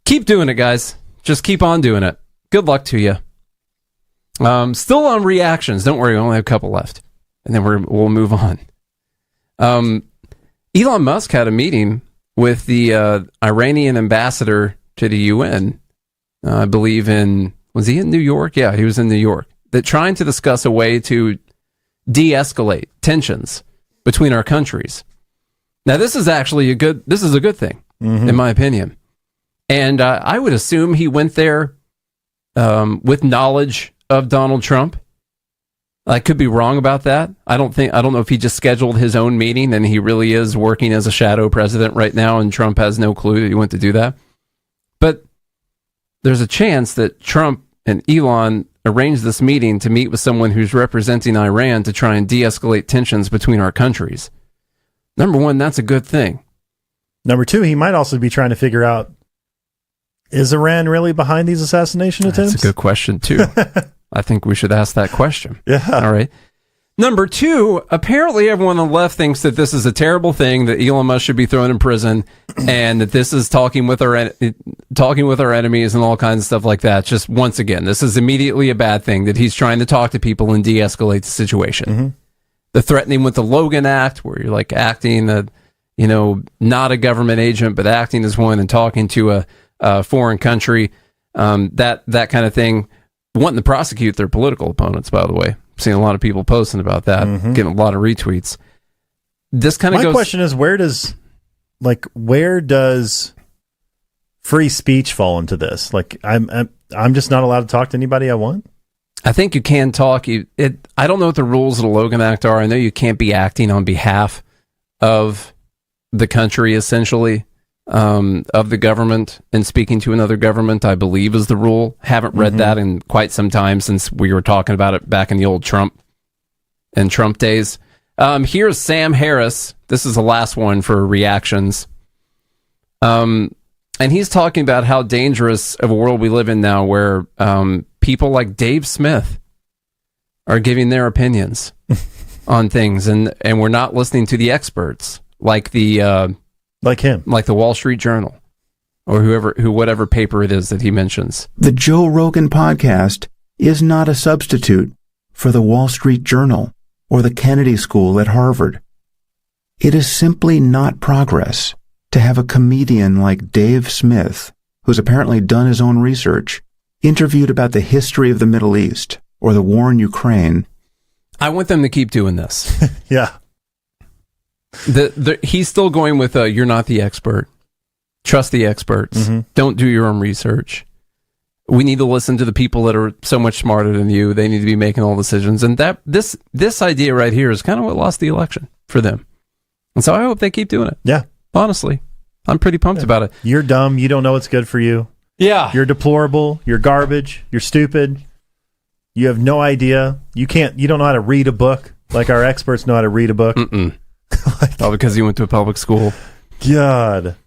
Keep doing it, guys. Just keep on doing it. Good luck to you. Still on reactions. Don't worry, we only have a couple left, and then we'll move on. Elon Musk had a meeting with the Iranian ambassador to the UN. I believe was he in New York? Yeah, he was in New York. They're trying to discuss a way to de-escalate tensions between our countries. Now, this is actually a good thing, in my opinion. And I would assume he went there with knowledge of Donald Trump. I could be wrong about that. I don't know if he just scheduled his own meeting and he really is working as a shadow president right now and Trump has no clue that he went to do that. But there's a chance that Trump and Elon arranged this meeting to meet with someone who's representing Iran to try and de-escalate tensions between our countries. Number one, that's a good thing. Number two, he might also be trying to figure out, is Iran really behind these assassination attempts? That's a good question, too. I think we should ask that question. Yeah. All right. Number two, apparently everyone on the left thinks that this is a terrible thing, that Elon Musk should be thrown in prison, and that this is talking with our enemies and all kinds of stuff like that. Just once again, this is immediately a bad thing, that he's trying to talk to people and de-escalate the situation. Mm-hmm. The threatening with the Logan Act, where you're like acting, not a government agent, but acting as one and talking to a foreign country, that kind of thing. Wanting to prosecute their political opponents, by the way. I've seen a lot of people posting about that, getting a lot of retweets. This kind of My question is, where does free speech fall into this? Like, I'm just not allowed to talk to anybody I want? I think you can talk. I don't know what the rules of the Logan Act are. I know you can't be acting on behalf of the country, essentially. Of the government and speaking to another government, I believe, is the rule. Haven't read that in quite some time since we were talking about it back in the old Trump days. Here's Sam Harris. This is the last one for reactions. And he's talking about how dangerous of a world we live in now, where people like Dave Smith are giving their opinions on things, and we're not listening to the experts like him, like the Wall Street Journal, or whatever paper it is that he mentions. The Joe Rogan podcast is not a substitute for the Wall Street Journal or the Kennedy School at Harvard. It is simply not progress to have a comedian like Dave Smith, who's apparently done his own research, interviewed about the history of the Middle East or the war in Ukraine. I want them to keep doing this. Yeah. He's still going with you're not the expert. Trust the experts. Mm-hmm. Don't do your own research. We need to listen to the people that are so much smarter than you. They need to be making all decisions. And that this idea right here is kind of what lost the election for them. And so I hope they keep doing it. Yeah. Honestly, I'm pretty pumped about it. You're dumb. You don't know what's good for you. Yeah. You're deplorable. You're garbage. You're stupid. You have no idea. You don't know how to read a book like our experts know how to read a book. All because you went to a public school. God.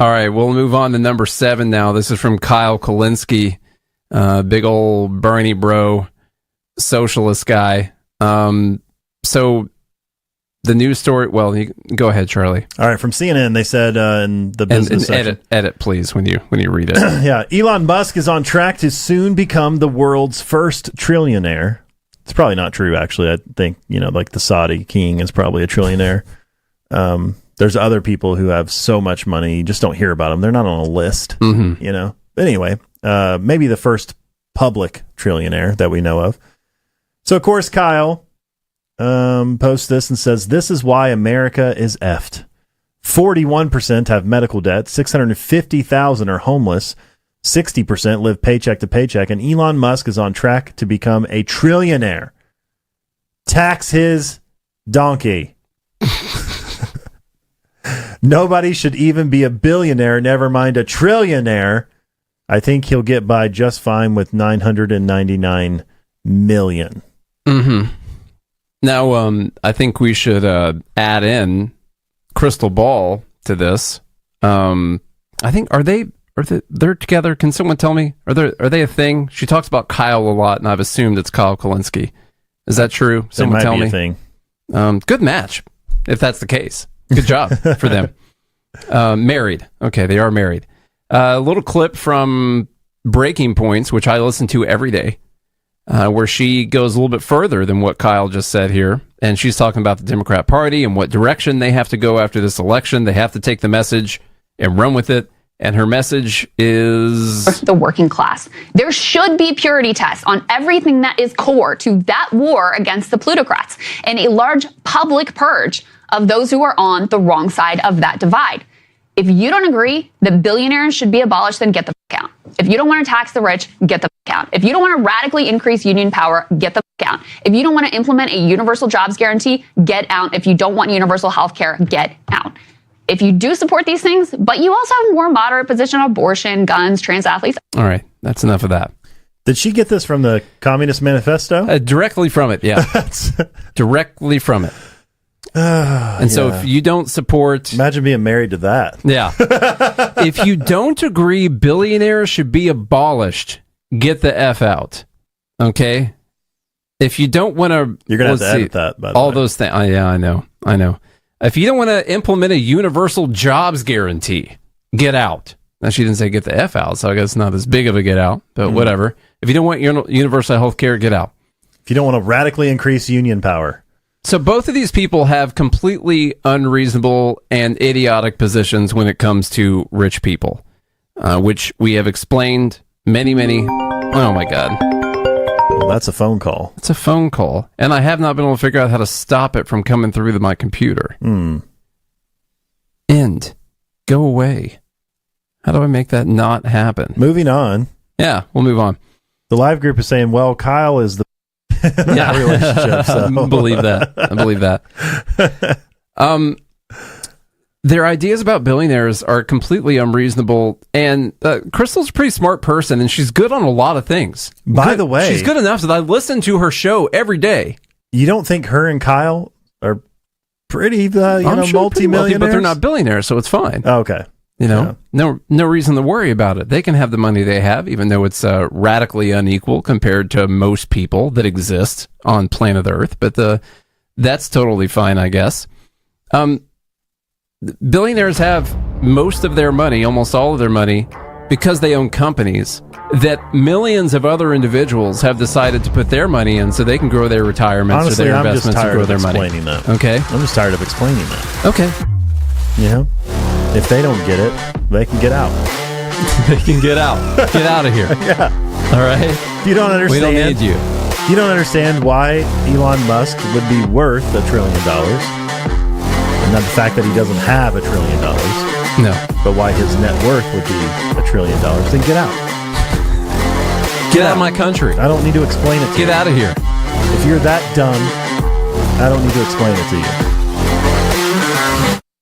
All right, we'll move on to number 7 now. This is from Kyle Kulinski, big old Bernie bro, socialist guy. So the news story, well, go ahead, Charlie. All right, from CNN, they said in the business section. Edit, please, when you read it. Yeah, Elon Musk is on track to soon become the world's first trillionaire. It's probably not true, actually. I think, like the Saudi king is probably a trillionaire. There's other people who have so much money, you just don't hear about them. They're not on a list, Anyway, maybe the first public trillionaire that we know of. So, of course, Kyle posts this and says, this is why America is effed. 41% have medical debt, 650,000 are homeless, 60% live paycheck to paycheck, and Elon Musk is on track to become a trillionaire. Tax his donkey. Nobody should even be a billionaire, never mind a trillionaire. I think he'll get by just fine with 999 million. Mm-hmm. Now, I think we should add in Crystal Ball to this. I think they're together? Can someone tell me? Are they a thing? She talks about Kyle a lot, and I've assumed it's Kyle Kulinski. Is that true? Someone tell me. A thing. Good match, if that's the case. Good job for them. Married. Okay, they are married. A little clip from Breaking Points, which I listen to every day, where she goes a little bit further than what Kyle just said here. And she's talking about the Democrat Party and what direction they have to go after this election. They have to take the message and run with it. And her message is the working class. There should be purity tests on everything that is core to that war against the plutocrats and a large public purge of those who are on the wrong side of that divide. If you don't agree that billionaires should be abolished, then get the f*** out. If you don't want to tax the rich, get the f*** out. If you don't want to radically increase union power, get the f*** out. If you don't want to implement a universal jobs guarantee, get out. If you don't want universal health care, get out. If you do support these things, but you also have a more moderate position on abortion, guns, trans athletes. All right, that's enough of that. Did she get this from the Communist Manifesto? Directly from it, yeah. Directly from it. And so if you don't support... Imagine being married to that. Yeah. If you don't agree billionaires should be abolished, get the F out. Okay? If you don't want to... You're going to have to edit that, by the all way. those things. Yeah, I know. If you don't want to implement a universal jobs guarantee, get out. Now, she didn't say get the F out, so I guess it's not as big of a get out, but whatever. If you don't want universal health care, get out. If you don't want to radically increase union power. So both of these people have completely unreasonable and idiotic positions when it comes to rich people, which we have explained many... Oh, my God. Well, that's a phone call. It's a phone call. And I have not been able to figure out how to stop it from coming through my computer. End. Go away. How do I make that not happen? Moving on. Yeah, we'll move on. The live group is saying, well, Kyle is the yeah. relationship. So. I believe that. Their ideas about billionaires are completely unreasonable. And Crystal's a pretty smart person, and she's good on a lot of things. By the way, she's good enough that I listen to her show every day. You don't think her and Kyle are pretty, multi-millionaires? But they're not billionaires, so it's fine. Okay. No reason to worry about it. They can have the money they have, even though it's radically unequal compared to most people that exist on planet Earth. But that's totally fine, I guess. Billionaires have most of their money, almost all of their money, because they own companies that millions of other individuals have decided to put their money in so they can grow their retirements Honestly, or their I'm just investments and tired grow of their money. explaining that. Okay. I'm just tired of explaining that. Okay. You know? If they don't get it, they can get out. They can get out. Get out of here. Yeah. All right? You don't understand. We don't need you. You don't understand why Elon Musk would be worth $1 trillion. And not the fact that he doesn't have $1 trillion. No. But why his net worth would be $1 trillion. Then get out. Get out of my country. I don't need to explain it to you. Get out of here. If you're that dumb, I don't need to explain it to you.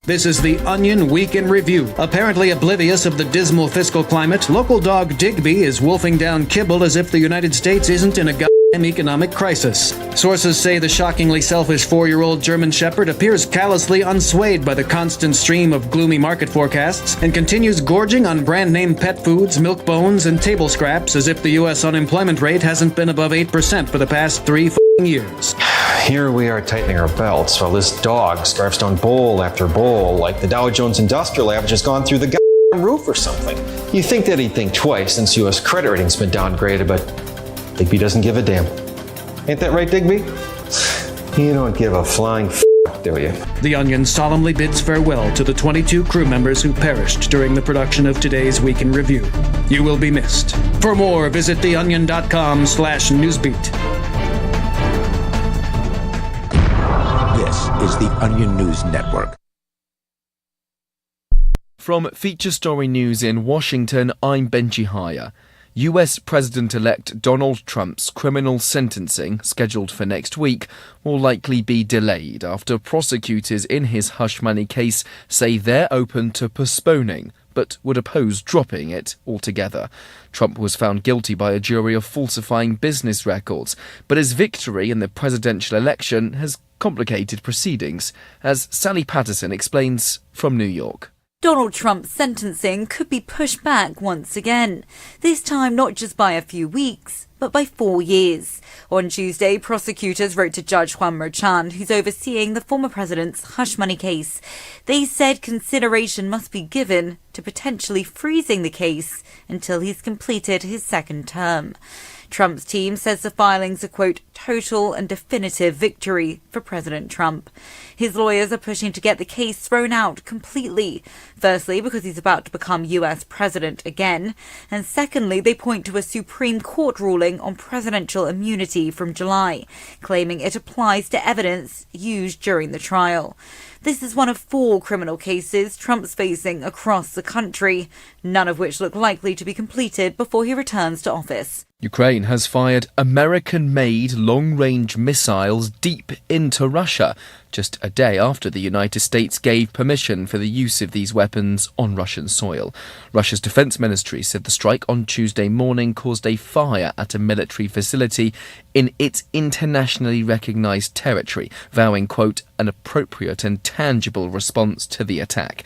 This is the Onion Week in Review. Apparently oblivious of the dismal fiscal climate, local dog Digby is wolfing down kibble as if the United States isn't in a goddamn economic crisis. Sources say the shockingly selfish 4-year-old German Shepherd appears callously unswayed by the constant stream of gloomy market forecasts and continues gorging on brand-name pet foods, milk bones, and table scraps as if the U.S. unemployment rate hasn't been above 8% for the past 3 years. Here we are tightening our belts while this dog scarfs down bowl after bowl like the Dow Jones Industrial Average has gone through the goddamn roof or something. You'd think that he'd think twice since U.S. credit rating's been downgraded, but Digby doesn't give a damn. Ain't that right, Digby? You don't give a flying do you? The Onion solemnly bids farewell to the 22 crew members who perished during the production of today's Week in Review. You will be missed. For more, visit theonion.com/newsbeat. This is the Onion News Network. From Feature Story News in Washington, I'm Benji Haya. US President-elect Donald Trump's criminal sentencing, scheduled for next week, will likely be delayed after prosecutors in his hush money case say they're open to postponing, but would oppose dropping it altogether. Trump was found guilty by a jury of falsifying business records, but his victory in the presidential election has complicated proceedings, as Sally Patterson explains from New York. Donald Trump's sentencing could be pushed back once again, this time not just by a few weeks, but by 4 years. On Tuesday, prosecutors wrote to Judge Juan Merchan, who's overseeing the former president's hush money case. They said consideration must be given to potentially freezing the case until he's completed his second term. Trump's team says the filing's a, quote, total and definitive victory for President Trump. His lawyers are pushing to get the case thrown out completely. Firstly, because he's about to become US president again. And secondly, they point to a Supreme Court ruling on presidential immunity from July, claiming it applies to evidence used during the trial. This is one of 4 criminal cases Trump's facing across the country, none of which look likely to be completed before he returns to office. Ukraine has fired American-made long-range missiles deep into Russia, just a day after the United States gave permission for the use of these weapons on Russian soil. Russia's defense ministry said the strike on Tuesday morning caused a fire at a military facility in its internationally recognized territory, vowing, quote, an appropriate and tangible response to the attack.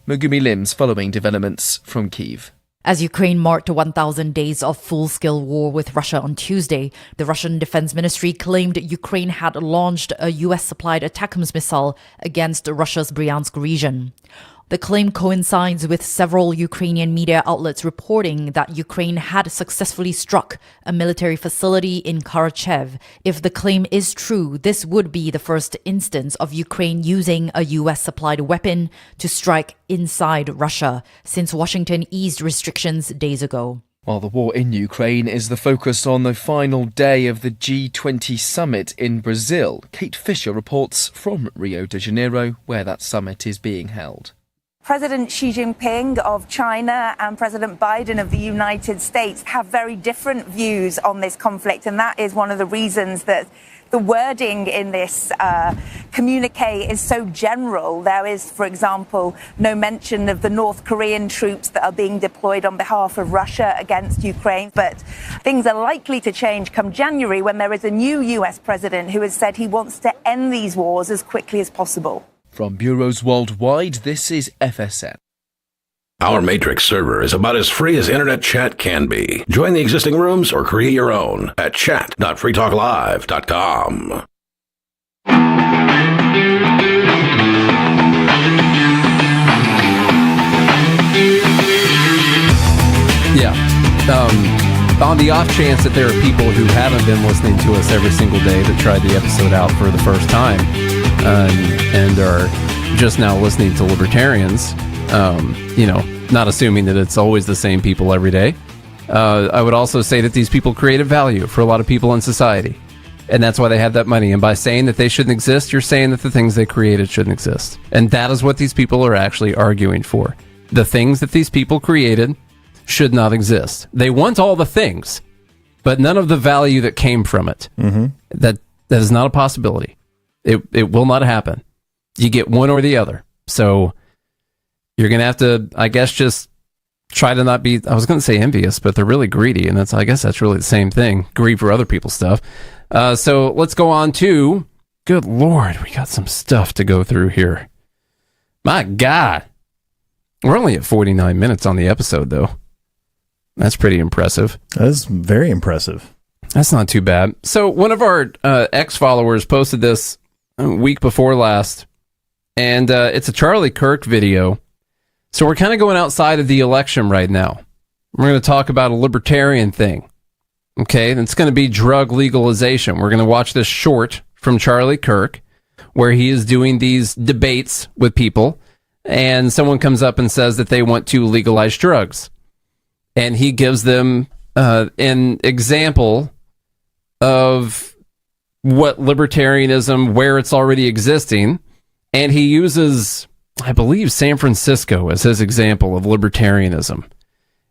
Megumi Lim's following developments from Kyiv. As Ukraine marked 1,000 days of full-scale war with Russia on Tuesday, the Russian Defense Ministry claimed Ukraine had launched a US-supplied ATACMS missile against Russia's Bryansk region. The claim coincides with several Ukrainian media outlets reporting that Ukraine had successfully struck a military facility in Karachev. If the claim is true, this would be the first instance of Ukraine using a US-supplied weapon to strike inside Russia since Washington eased restrictions days ago. While the war in Ukraine is the focus on the final day of the G20 summit in Brazil, Kate Fisher reports from Rio de Janeiro, where that summit is being held. President Xi Jinping of China and President Biden of the United States have very different views on this conflict, and that is one of the reasons that the wording in this communique is so general. There is, for example, no mention of the North Korean troops that are being deployed on behalf of Russia against Ukraine. But things are likely to change come January when there is a new US president who has said he wants to end these wars as quickly as possible. From bureaus worldwide, this is FSN. Our Matrix server is about as free as internet chat can be. Join the existing rooms or create your own at chat.freetalklive.com. on the off chance that there are people who haven't been listening to us every single day that tried the episode out for the first time and are just now listening to libertarians, not assuming that it's always the same people every day, I would also say that these people create a value for a lot of people in society. And that's why they have that money. And by saying that they shouldn't exist, you're saying that the things they created shouldn't exist. And that is what these people are actually arguing for. The things that these people created should not exist. They want all the things, but none of the value that came from it. Mm-hmm. That is not a possibility. It will not happen. You get one or the other. So you're going to have to, I guess, just try to not be, I was going to say envious, but they're really greedy. And I guess that's really the same thing. Greed for other people's stuff. So let's go on to, good Lord, we got some stuff to go through here. My God. We're only at 49 minutes on the episode, though. That's pretty impressive. That is very impressive. That's not too bad. So one of our ex-followers posted this a week before last, and it's a Charlie Kirk video. So we're kind of going outside of the election right now. We're going to talk about a libertarian thing. Okay, it's going to be drug legalization. We're going to watch this short from Charlie Kirk where he is doing these debates with people, and someone comes up and says that they want to legalize drugs. And he gives them an example of what libertarianism, where it's already existing, and he uses, I believe, San Francisco as his example of libertarianism.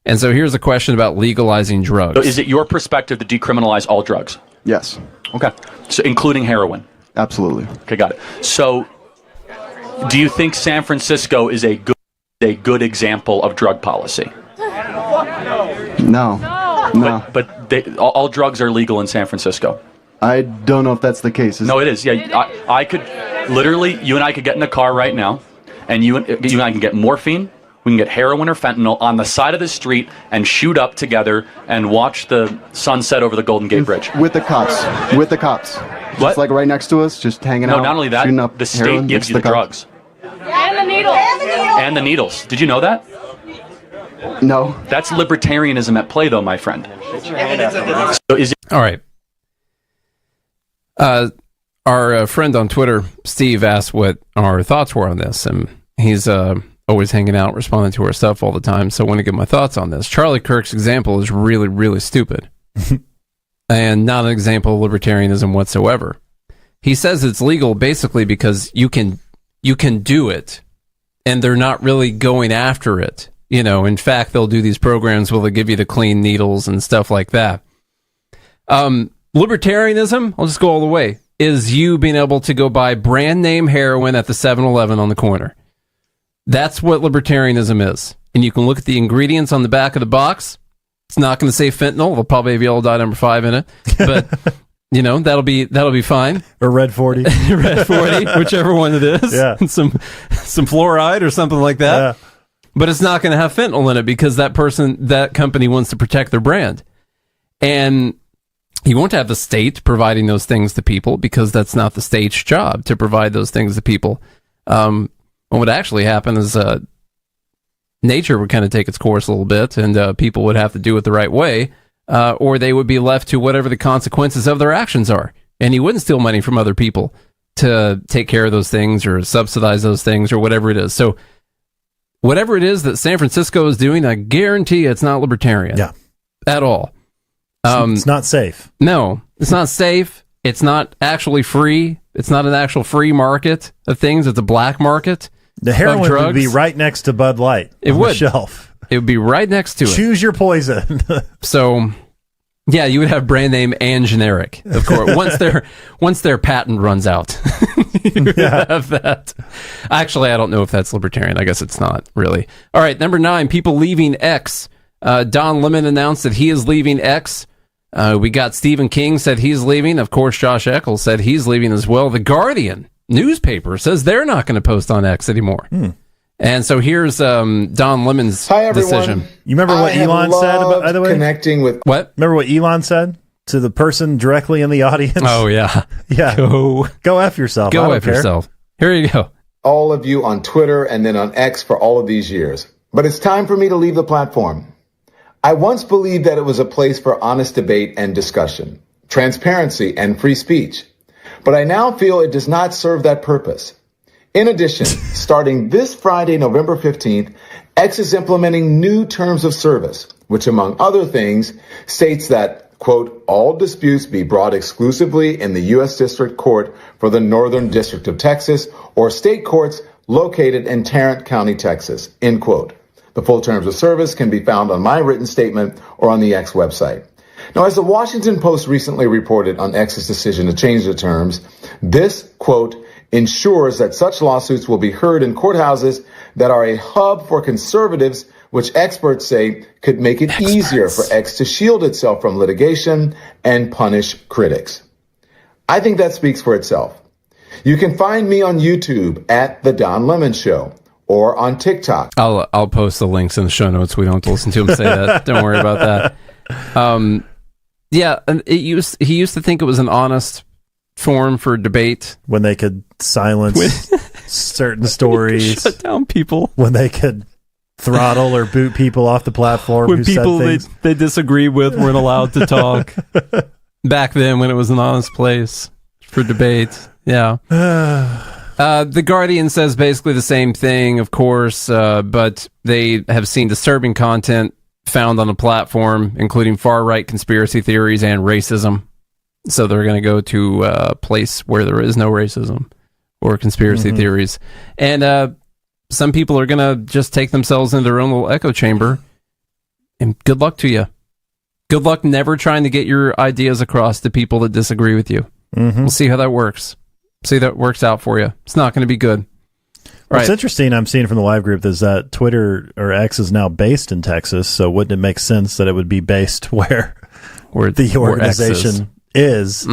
And so here's a question about legalizing drugs. So is it your perspective to decriminalize all drugs? Yes. Okay. So including heroin? Absolutely. Okay, got it. So do you think San Francisco is a good example of drug policy? No. But all drugs are legal in San Francisco. I don't know if that's the case. No, it is. Yeah, I could literally, you and I could get in a car right now, and you and I can get morphine. We can get heroin or fentanyl on the side of the street and shoot up together and watch the sunset over the Golden Gate Bridge. With the cops. With the cops. What? Just like right next to us, just hanging out. No, not only that, the state gives you the drugs. And the needles. And the needles. Did you know that? No. That's libertarianism at play, though, my friend. So is it- All right. Our friend on Twitter, Steve, asked what our thoughts were on this, and he's always hanging out, responding to our stuff all the time, so I want to give my thoughts on this. Charlie Kirk's example is really, really stupid, and not an example of libertarianism whatsoever. He says it's legal basically because you can do it, and they're not really going after it. You know, in fact, they'll do these programs where they'll give you the clean needles and stuff like that. Libertarianism, I'll just go all the way, is you being able to go buy brand name heroin at the 7-Eleven on the corner. That's what libertarianism is. And you can look at the ingredients on the back of the box. It's not going to say fentanyl. It'll probably have yellow dye number 5 in it. But, you know, that'll be fine. Or red 40. Red 40, whichever one it is. Yeah. Some fluoride or something like that. Yeah. But it's not going to have fentanyl in it because that company wants to protect their brand. And you won't have the state providing those things to people because that's not the state's job to provide those things to people. What would actually happen is nature would kind of take its course a little bit, and people would have to do it the right way, or they would be left to whatever the consequences of their actions are. And you wouldn't steal money from other people to take care of those things or subsidize those things or whatever it is. So whatever it is that San Francisco is doing, I guarantee it's not libertarian. Yeah. At all. It's not safe. No, it's not safe. It's not actually free. It's not an actual free market of things. It's a black market. The heroin would be right next to Bud Light. It would. The shelf. It would be right next to it. Choose your poison. So, yeah, you would have brand name and generic, of course. once their patent runs out, you would have that. Actually, I don't know if that's libertarian. I guess it's not really. All right, number 9, people leaving X. Don Lemon announced that he is leaving X. We got Stephen King said he's leaving. Of course, Josh Eccles said he's leaving as well. The Guardian newspaper says they're not going to post on X anymore. And so here's Don Lemon's decision. You remember what Elon said about, by the way? Connecting with what? Remember what Elon said to the person directly in the audience? Oh, yeah. Yeah. Go F yourself. Go F yourself. Here you go. All of you on Twitter and then on X for all of these years. But it's time for me to leave the platform. I once believed that it was a place for honest debate and discussion, transparency and free speech. But I now feel it does not serve that purpose. In addition, starting this Friday, November 15th, X is implementing new terms of service, which among other things states that, quote, all disputes be brought exclusively in the U.S. District Court for the Northern District of Texas or state courts located in Tarrant County, Texas, end quote. The full terms of service can be found on my written statement or on the X website. Now, as the Washington Post recently reported on X's decision to change the terms, this, quote, ensures that such lawsuits will be heard in courthouses that are a hub for conservatives, which experts say could make it easier for X to shield itself from litigation and punish critics. I think that speaks for itself. You can find me on YouTube at The Don Lemon Show or on TikTok. I'll post the links in the show notes. We don't have to listen to him say that. Don't worry about that. Yeah, and he used to think it was an honest forum for debate when they could silence certain stories, shut down people, when they could throttle or boot people off the platform, when people they disagree with weren't allowed to talk. Back then, when it was an honest place for debate, yeah. The Guardian says basically the same thing, of course, but they have seen disturbing content found on the platform, including far-right conspiracy theories and racism. So they're going to go to a place where there is no racism or conspiracy theories. And some people are going to just take themselves into their own little echo chamber. And good luck to you. Good luck never trying to get your ideas across to people that disagree with you. We'll see how that works. See that works out for you. It's not going to be good. What's interesting, I'm seeing from the live group, is that Twitter or X is now based in Texas. So wouldn't it make sense that it would be based where the organization is?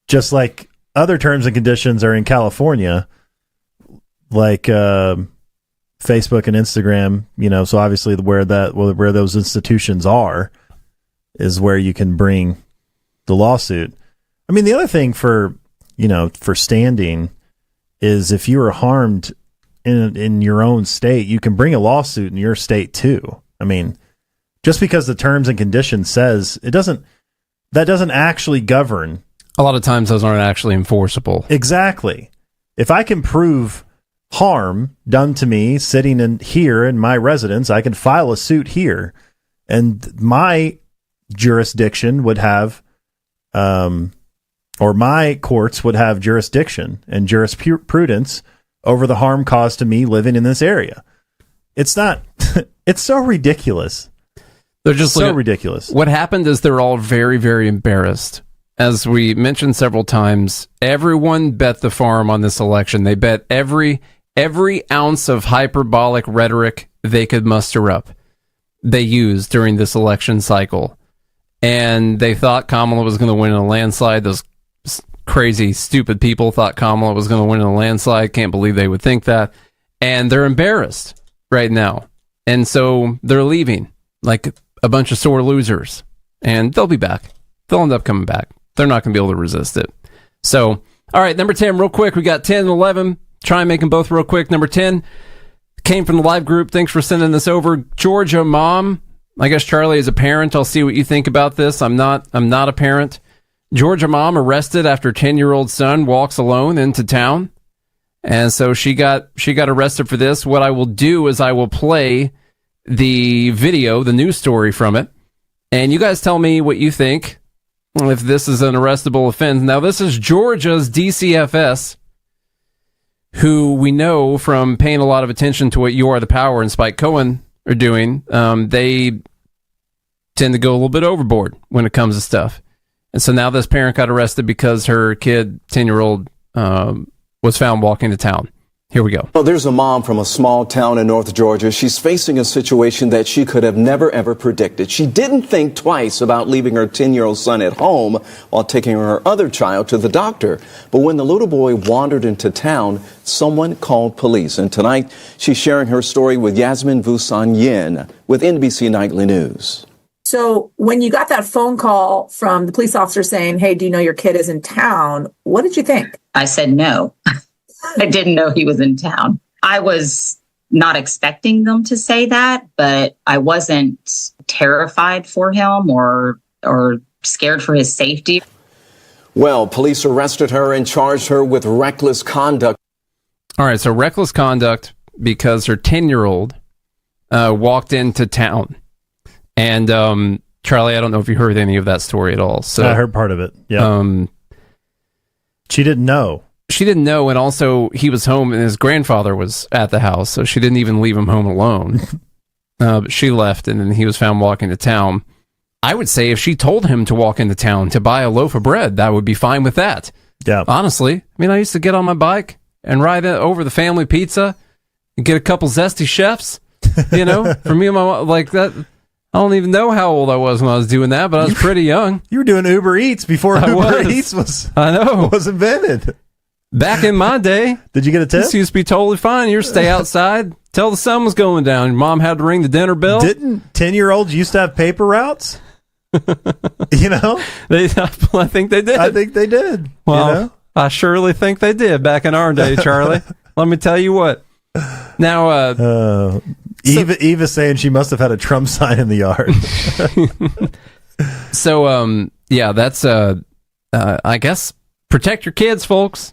Just like other terms and conditions are in California, like Facebook and Instagram. So obviously where those institutions are is where you can bring the lawsuit. I mean, the other thing for standing is if you are harmed in your own state, you can bring a lawsuit in your state too. I mean, just because the terms and conditions says that doesn't actually govern. A lot of times those aren't actually enforceable. Exactly. If I can prove harm done to me sitting here in my residence, I can file a suit here, and my jurisdiction would have, or my courts would have jurisdiction and jurisprudence over the harm caused to me living in this area. It's not, it's so ridiculous. They're just so ridiculous. What happened is they're all very, very embarrassed. As we mentioned several times, everyone bet the farm on this election. They bet every ounce of hyperbolic rhetoric they could muster up, they used during this election cycle. And they thought Kamala was going to win in a landslide. Those crazy, stupid people thought Kamala was going to win in a landslide. Can't believe they would think that. And they're embarrassed right now. And so they're leaving like a bunch of sore losers. And they'll be back. They'll end up coming back. They're not going to be able to resist it. So, all right, number 10, real quick. We got 10 and 11. Try and make them both real quick. Number 10 came from the live group. Thanks for sending this over. Georgia mom. I guess Charlie is a parent. I'll see what you think about this. I'm not a parent. Georgia mom arrested after 10-year-old son walks alone into town. And so she got arrested for this. What I will do is I will play the video, the news story from it. And you guys tell me what you think, if this is an arrestable offense. Now, this is Georgia's DCFS, who we know from paying a lot of attention to what You Are the Power and Spike Cohen are doing. They tend to go a little bit overboard when it comes to stuff. And so now this parent got arrested because her kid, 10-year-old, was found walking to town. Here we go. Well, there's a mom from a small town in North Georgia. She's facing a situation that she could have never, ever predicted. She didn't think twice about leaving her 10-year-old son at home while taking her other child to the doctor. But when the little boy wandered into town, someone called police. And tonight, she's sharing her story with Yasmin Vusan Yin with NBC Nightly News. So when you got that phone call from the police officer saying, hey, do you know your kid is in town? What did you think? I said no. I didn't know he was in town. I was not expecting them to say that, but I wasn't terrified for him or scared for his safety. Well, police arrested her and charged her with reckless conduct. All right, so reckless conduct because her 10-year-old walked into town. And Charlie, I don't know if you heard any of that story at all. So I heard part of it. Yeah. She didn't know. She didn't know, and also he was home and his grandfather was at the house, so she didn't even leave him home alone. But she left, and then he was found walking to town. I would say if she told him to walk into town to buy a loaf of bread, that would be fine with that. Yeah. Honestly. I mean, I used to get on my bike and ride over the family pizza and get a couple Zesty Chefs, you know, for me and my mom, like that. I don't even know how old I was when I was doing that, but I was pretty young. You were doing Uber Eats before Uber Eats was invented. Back in my day. Did you get a tip? This used to be totally fine. You stay outside till the sun was going down. Your mom had to ring the dinner bell. Didn't 10-year-olds used to have paper routes? You know? I think they did. I think they did. Well, you know? I surely think they did back in our day, Charlie. Let me tell you what. Now, Eva saying she must have had a Trump sign in the yard. So, yeah, that's, I guess, protect your kids, folks.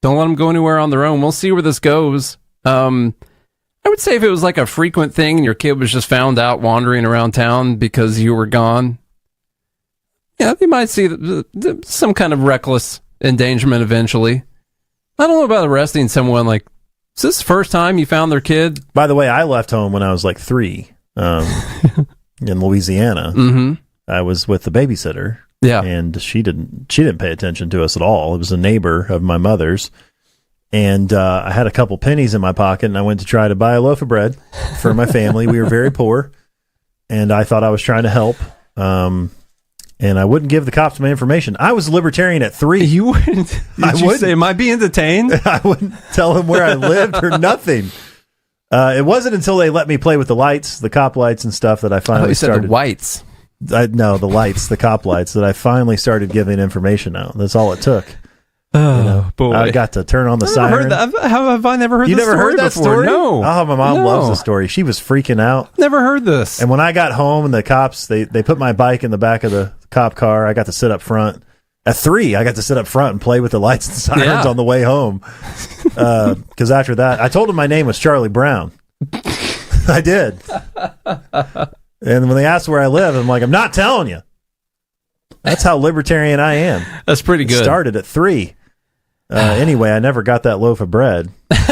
Don't let them go anywhere on their own. We'll see where this goes. I would say if it was like a frequent thing and your kid was just found out wandering around town because you were gone, yeah, you might see some kind of reckless endangerment eventually. I don't know about arresting someone like, is this the first time you found their kid? By the way, I left home when I was like 3 in Louisiana. Mm-hmm. I was with the babysitter. Yeah. And she didn't pay attention to us at all. It was a neighbor of my mother's. And I had a couple pennies in my pocket, and I went to try to buy a loaf of bread for my family. We were very poor, and I thought I was trying to help. And I wouldn't give the cops my information. I was a libertarian at 3. You wouldn't? Did you say, am I being detained? I wouldn't tell them where I lived or nothing. It wasn't until they let me play with the lights, the cop lights and stuff, that I finally started. The whites. No, the lights, the cop lights, that I finally started giving information out. That's all it took. Oh, boy. I got to turn on the siren. Have I never heard you this never story heard that before? story? No. Oh, my mom loves the story. She was freaking out. Never heard this. And when I got home and the cops, they put my bike in the back of the cop car, I got to sit up front. At 3, I got to sit up front and play with the lights and sirens on the way home. Because after that, I told them my name was Charlie Brown. I did. And when they asked where I live, I'm like, I'm not telling you. That's how libertarian I am. That's pretty good. It started at 3. Anyway, I never got that loaf of bread. This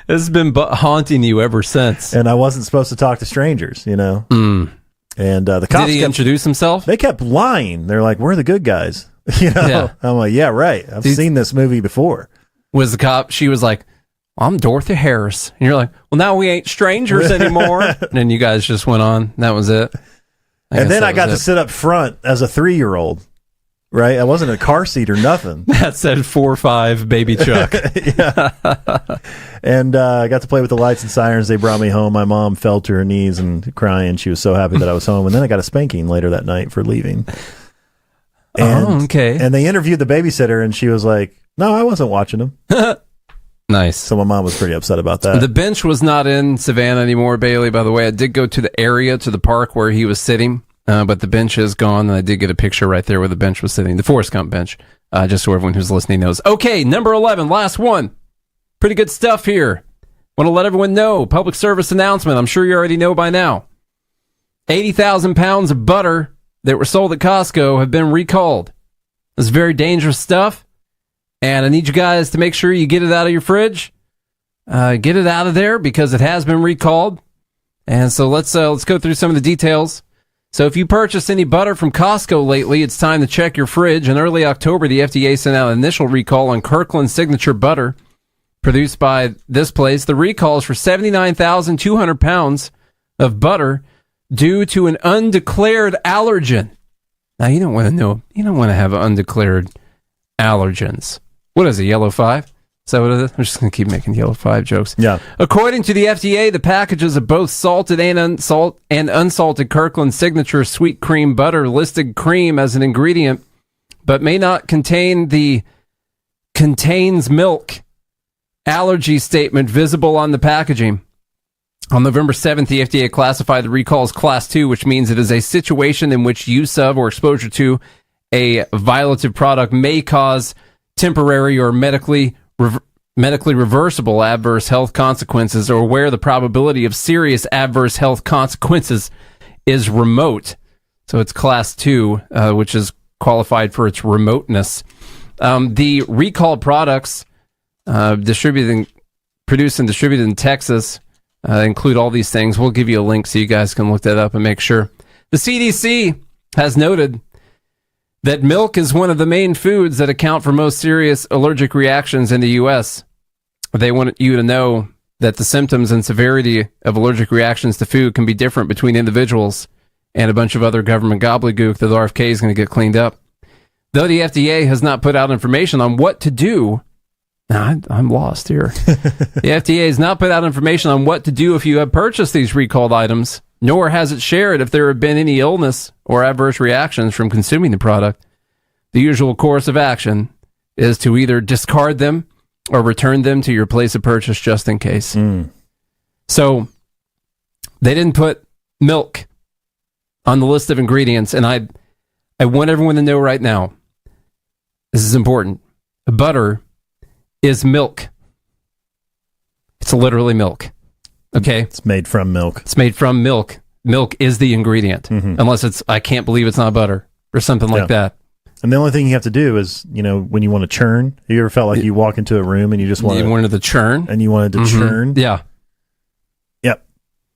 has been haunting you ever since. And I wasn't supposed to talk to strangers, you know. Mm. And the cops did he introduce himself? They kept lying. They're like, "We're the good guys," you know. Yeah. I'm like, "Yeah, right. I've seen this movie before." Was the cop? She was like, "I'm Dorothy Harris," and you're like, "Well, now we ain't strangers anymore." And then you guys just went on. That was it. And then I got to sit up front as a 3-year-old. Right, I wasn't in a car seat or nothing. That said 4-5 baby Chuck. Yeah. And I got to play with the lights and sirens. They brought me home. My mom fell to her knees and crying. She was so happy that I was home. And then I got a spanking later that night for leaving. And, okay. And they interviewed the babysitter, and she was like, "No, I wasn't watching them." Nice. So my mom was pretty upset about that. The bench was not in Savannah anymore, Bailey, by the way. I did go to the area, to the park where he was sitting. But the bench is gone, and I did get a picture right there where the bench was sitting. The Forrest Gump bench, just so everyone who's listening knows. Okay, number 11, last one. Pretty good stuff here. Want to let everyone know, public service announcement. I'm sure you already know by now. 80,000 pounds of butter that were sold at Costco have been recalled. This is very dangerous stuff, and I need you guys to make sure you get it out of your fridge. Get it out of there because it has been recalled. And so let's go through some of the details. So if you purchased any butter from Costco lately, it's time to check your fridge. In early October, the FDA sent out an initial recall on Kirkland Signature butter produced by this place. The recall is for 79,200 pounds of butter due to an undeclared allergen. Now, you don't want to have undeclared allergens. What is it, Yellow 5? Is that what it is? I'm just going to keep making Yellow 5 jokes. Yeah. According to the FDA, the packages of both salted and unsalted Kirkland Signature sweet cream butter listed cream as an ingredient, but may not contain the contains milk allergy statement visible on the packaging. On November 7th, the FDA classified the recall as Class 2, which means it is a situation in which use of or exposure to a violative product may cause temporary or medically reversible adverse health consequences, or where the probability of serious adverse health consequences is remote. So it's Class 2, which is qualified for its remoteness. The recalled products produced and distributed in Texas include all these things. We'll give you a link so you guys can look that up and make sure. The CDC has noted that milk is one of the main foods that account for most serious allergic reactions in the U.S. They want you to know that the symptoms and severity of allergic reactions to food can be different between individuals, and a bunch of other government gobbledygook that the RFK is going to get cleaned up. Though the FDA has not put out information on what to do, I'm lost here. The FDA has not put out information on what to do if you have purchased these recalled items, nor has it shared if there have been any illness or adverse reactions from consuming the product. The usual course of action is to either discard them or return them to your place of purchase just in case. So they didn't put milk on the list of ingredients, and I want everyone to know right now, this is important. Butter is milk. It's literally milk. Okay? It's made from milk. It's made from milk. Milk is the ingredient. Unless it's, I can't believe it's not butter or something like that. And the only thing you have to do is, when you want to churn, you ever felt like you walk into a room and you just wanted to churn? And you wanted to churn? Yeah. Yep.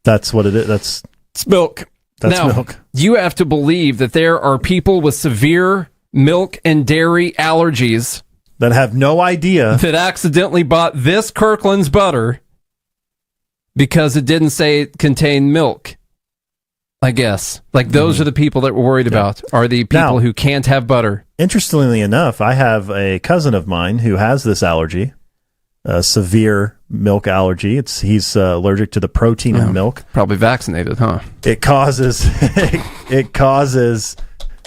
That's what it is. It's milk. That's now, milk. You have to believe that there are people with severe milk and dairy allergies that have no idea that accidentally bought this Kirkland's butter because it didn't say it contained milk. I guess. Like, those are the people that we're worried about, are the people who can't have butter. Interestingly enough, I have a cousin of mine who has this allergy, a severe milk allergy. He's allergic to the protein in milk. Probably vaccinated, huh? It causes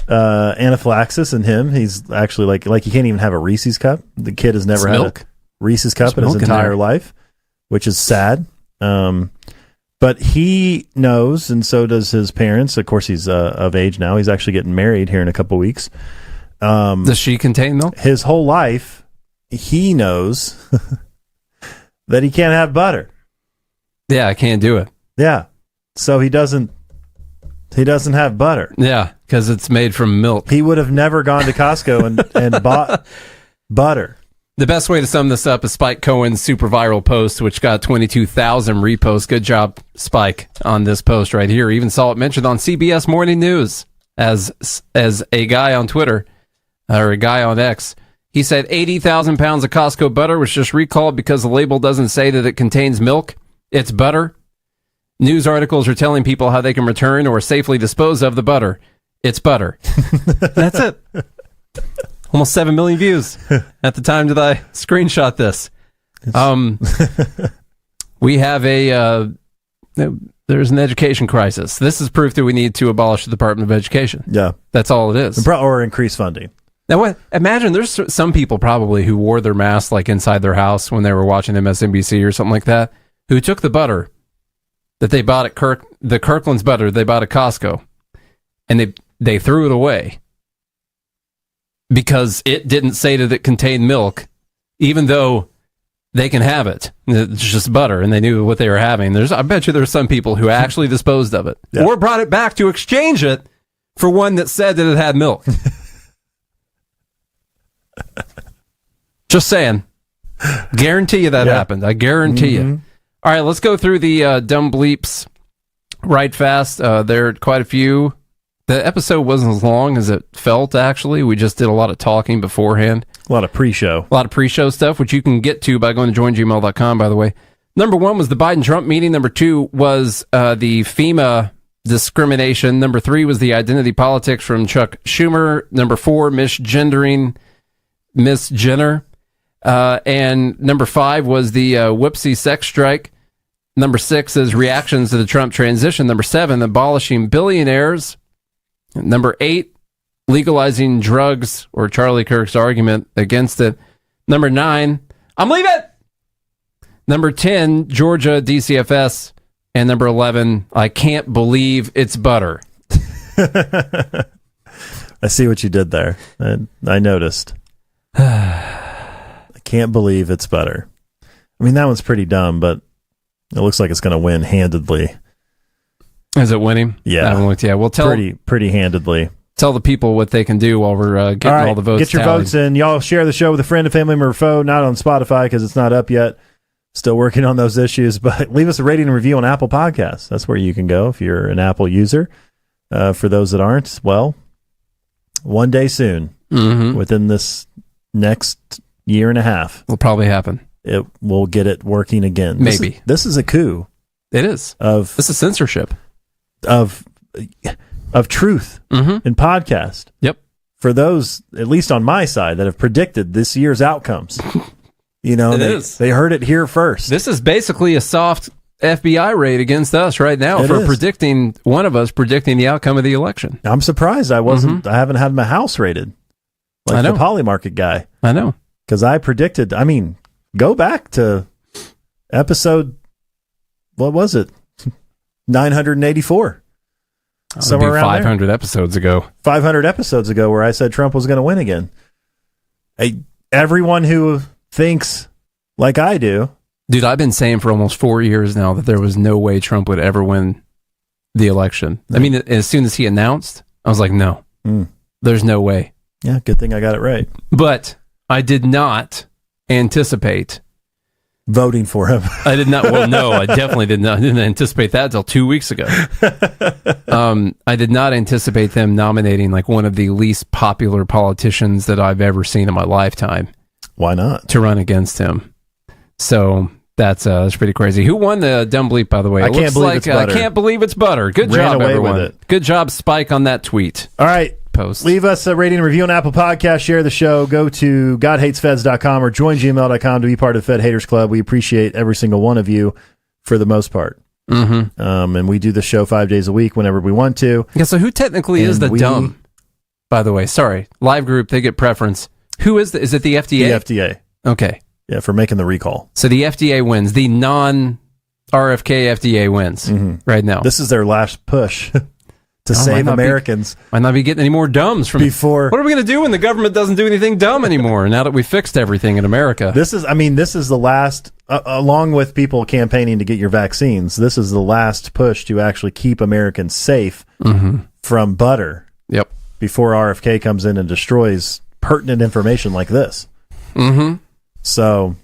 anaphylaxis in him. He's actually like he can't even have a Reese's cup. The kid has never had a Reese's cup in his entire life, which is sad. But he knows, and so does his parents. Of course, he's of age now. He's actually getting married here in a couple weeks. Does she contain milk? His whole life, he knows that he can't have butter. Yeah, I can't do it. Yeah, so he doesn't have butter. Yeah, because it's made from milk. He would have never gone to Costco and bought butter. The best way to sum this up is Spike Cohen's super viral post, which got 22,000 reposts. Good job, Spike, on this post right here. Even saw it mentioned on CBS Morning News as a guy on Twitter, or a guy on X. He said 80,000 pounds of Costco butter was just recalled because the label doesn't say that it contains milk. It's butter. News articles are telling people how they can return or safely dispose of the butter. It's butter. That's it. Almost 7 million views at the time that I screenshot this. We have there's an education crisis. This is proof that we need to abolish the Department of Education. Yeah. That's all it is. Or increase funding. Now, imagine there's some people probably who wore their mask like inside their house when they were watching MSNBC or something like that, who took the butter that they bought at the Kirkland's butter they bought at Costco, and they threw it away because it didn't say that it contained milk, even though they can have it. It's just butter, and they knew what they were having. I bet you there's some people who actually disposed of it or brought it back to exchange it for one that said that it had milk. Just saying. Guarantee you that happened. I guarantee you. All right, let's go through the dumb bleeps right fast. There are quite a few. The episode wasn't as long as it felt, actually. We just did a lot of talking beforehand. A lot of pre-show. A lot of pre-show stuff, which you can get to by going to joingmail.com, by the way. Number 1 was the Biden-Trump meeting. Number 2 was the FEMA discrimination. Number 3 was the identity politics from Chuck Schumer. Number 4, misgendering Miss Jenner. And number 5 was the whoopsie sex strike. Number 6 is reactions to the Trump transition. Number 7, abolishing billionaires. Number 8, legalizing drugs, or Charlie Kirk's argument against it. Number 9, I'm leaving. Number 10, Georgia DCFS. And number 11, I can't believe it's butter. I see what you did there. I noticed. I can't believe it's butter. I mean, that one's pretty dumb, but it looks like it's going to win handedly. Is it winning? Yeah. I haven't looked yet. Well, pretty handedly. Tell the people what they can do while we're getting all the votes. Get your tallied. votes in. Y'all share the show with a friend, a family member, or foe. Not on Spotify because it's not up yet. Still working on those issues, but leave us a rating and review on Apple Podcasts. That's where you can go if you're an Apple user. For those that aren't, well, one day soon, within this next year and a half, will probably happen. It will get it working again. Maybe. This is a coup. It is. This is censorship. Of truth in podcast. Yep. For those, at least on my side, that have predicted this year's outcomes. You know, they heard it here first. This is basically a soft FBI raid against us right now for predicting the outcome of the election. I'm surprised I wasn't. I haven't had my house raided like the Polymarket guy. I know, because I predicted. I mean, go back to episode. What was it? 984. Somewhere around 500 episodes ago. 500 episodes ago, where I said Trump was going to win again. Everyone who thinks like I do. Dude, I've been saying for almost 4 years now that there was no way Trump would ever win the election. I mean, as soon as he announced, I was like, no, there's no way. Yeah, good thing I got it right. But I did not anticipate voting for him. I did not. Well, no, I definitely did not. I didn't anticipate that until 2 weeks ago. I did not anticipate them nominating like one of the least popular politicians that I've ever seen in my lifetime. Why not? To run against him. So that's pretty crazy. Who won the dumb bleep, by the way? I can't believe it's butter. I can't believe it's butter. Good job, everyone. With it. Good job, Spike, on that tweet. All right. Post. Leave us a rating and review on Apple Podcasts. Share the show. Go to godhatesfeds.com or join gmail.com to be part of the Fed Haters Club. We appreciate every single one of you for the most part. And we do the show 5 days a week whenever we want to. Yeah, so who technically is the dumb? By the way, sorry. Live group, they get preference. Who is is it the FDA? The FDA. Okay. Yeah, for making the recall. So the FDA wins. The non-RFK FDA wins right now. This is their last push to save Americans. Might not be getting any more dumbs from before. What are we going to do when the government doesn't do anything dumb anymore now that we fixed everything in America? This is the last, along with people campaigning to get your vaccines, this is the last push to actually keep Americans safe from butter. Yep. Before RFK comes in and destroys pertinent information like this. So,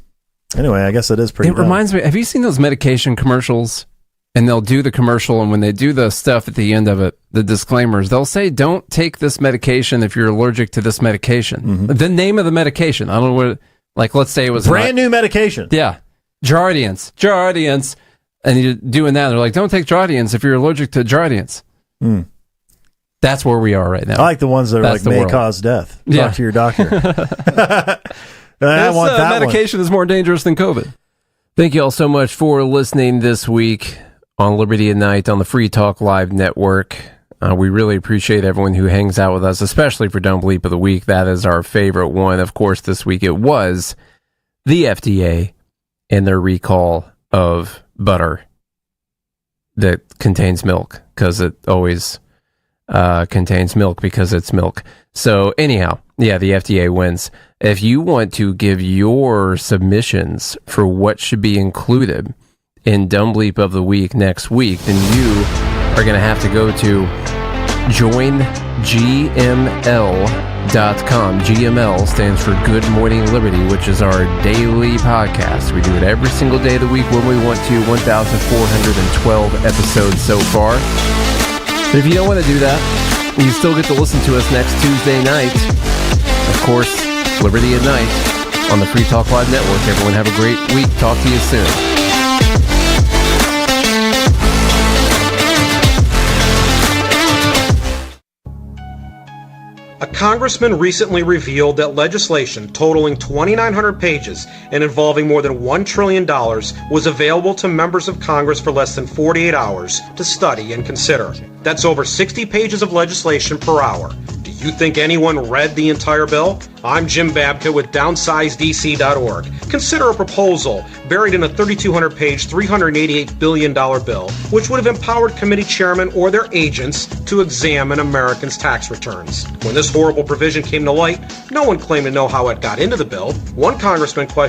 anyway, I guess it is pretty dumb. Reminds me, have you seen those medication commercials? And they'll do the commercial, and when they do the stuff at the end of it, the disclaimers, they'll say, don't take this medication if you're allergic to this medication. The name of the medication. I don't know what, like, let's say it was brand new medication. Yeah. Jardiance. And you're doing that. They're like, don't take Jardiance if you're allergic to Jardiance. That's where we are right now. I like the ones that are may cause death. Talk to your doctor. I want that medication is more dangerous than COVID. Thank you all so much for listening this week on Liberty at Night on the Free Talk Live Network. We really appreciate everyone who hangs out with us, especially for Dumb Bleep of the Week. That is our favorite one. Of course, this week it was the FDA and their recall of butter that contains milk, because it always contains milk because it's milk. So anyhow, yeah, the FDA wins. If you want to give your submissions for what should be included in Dumb Bleep of the Week next week, then you are going to have to go to joingml.com. GML stands for Good Morning Liberty, which is our daily podcast. We do it every single day of the week when we want to. 1,412 episodes so far. But if you don't want to do that, you still get to listen to us next Tuesday night. Of course, Liberty at Night on the Free Talk Live Network. Everyone have a great week. Talk to you soon. A congressman recently revealed that legislation totaling 2,900 pages and involving more than $1 trillion was available to members of Congress for less than 48 hours to study and consider. That's over 60 pages of legislation per hour. Do You think anyone read the entire bill? I'm Jim Babka with DownsizeDC.org. Consider a proposal buried in a 3,200-page, $388 billion bill, which would have empowered committee chairmen or their agents to examine Americans' tax returns. When this horrible provision came to light, no one claimed to know how it got into the bill. One congressman questioned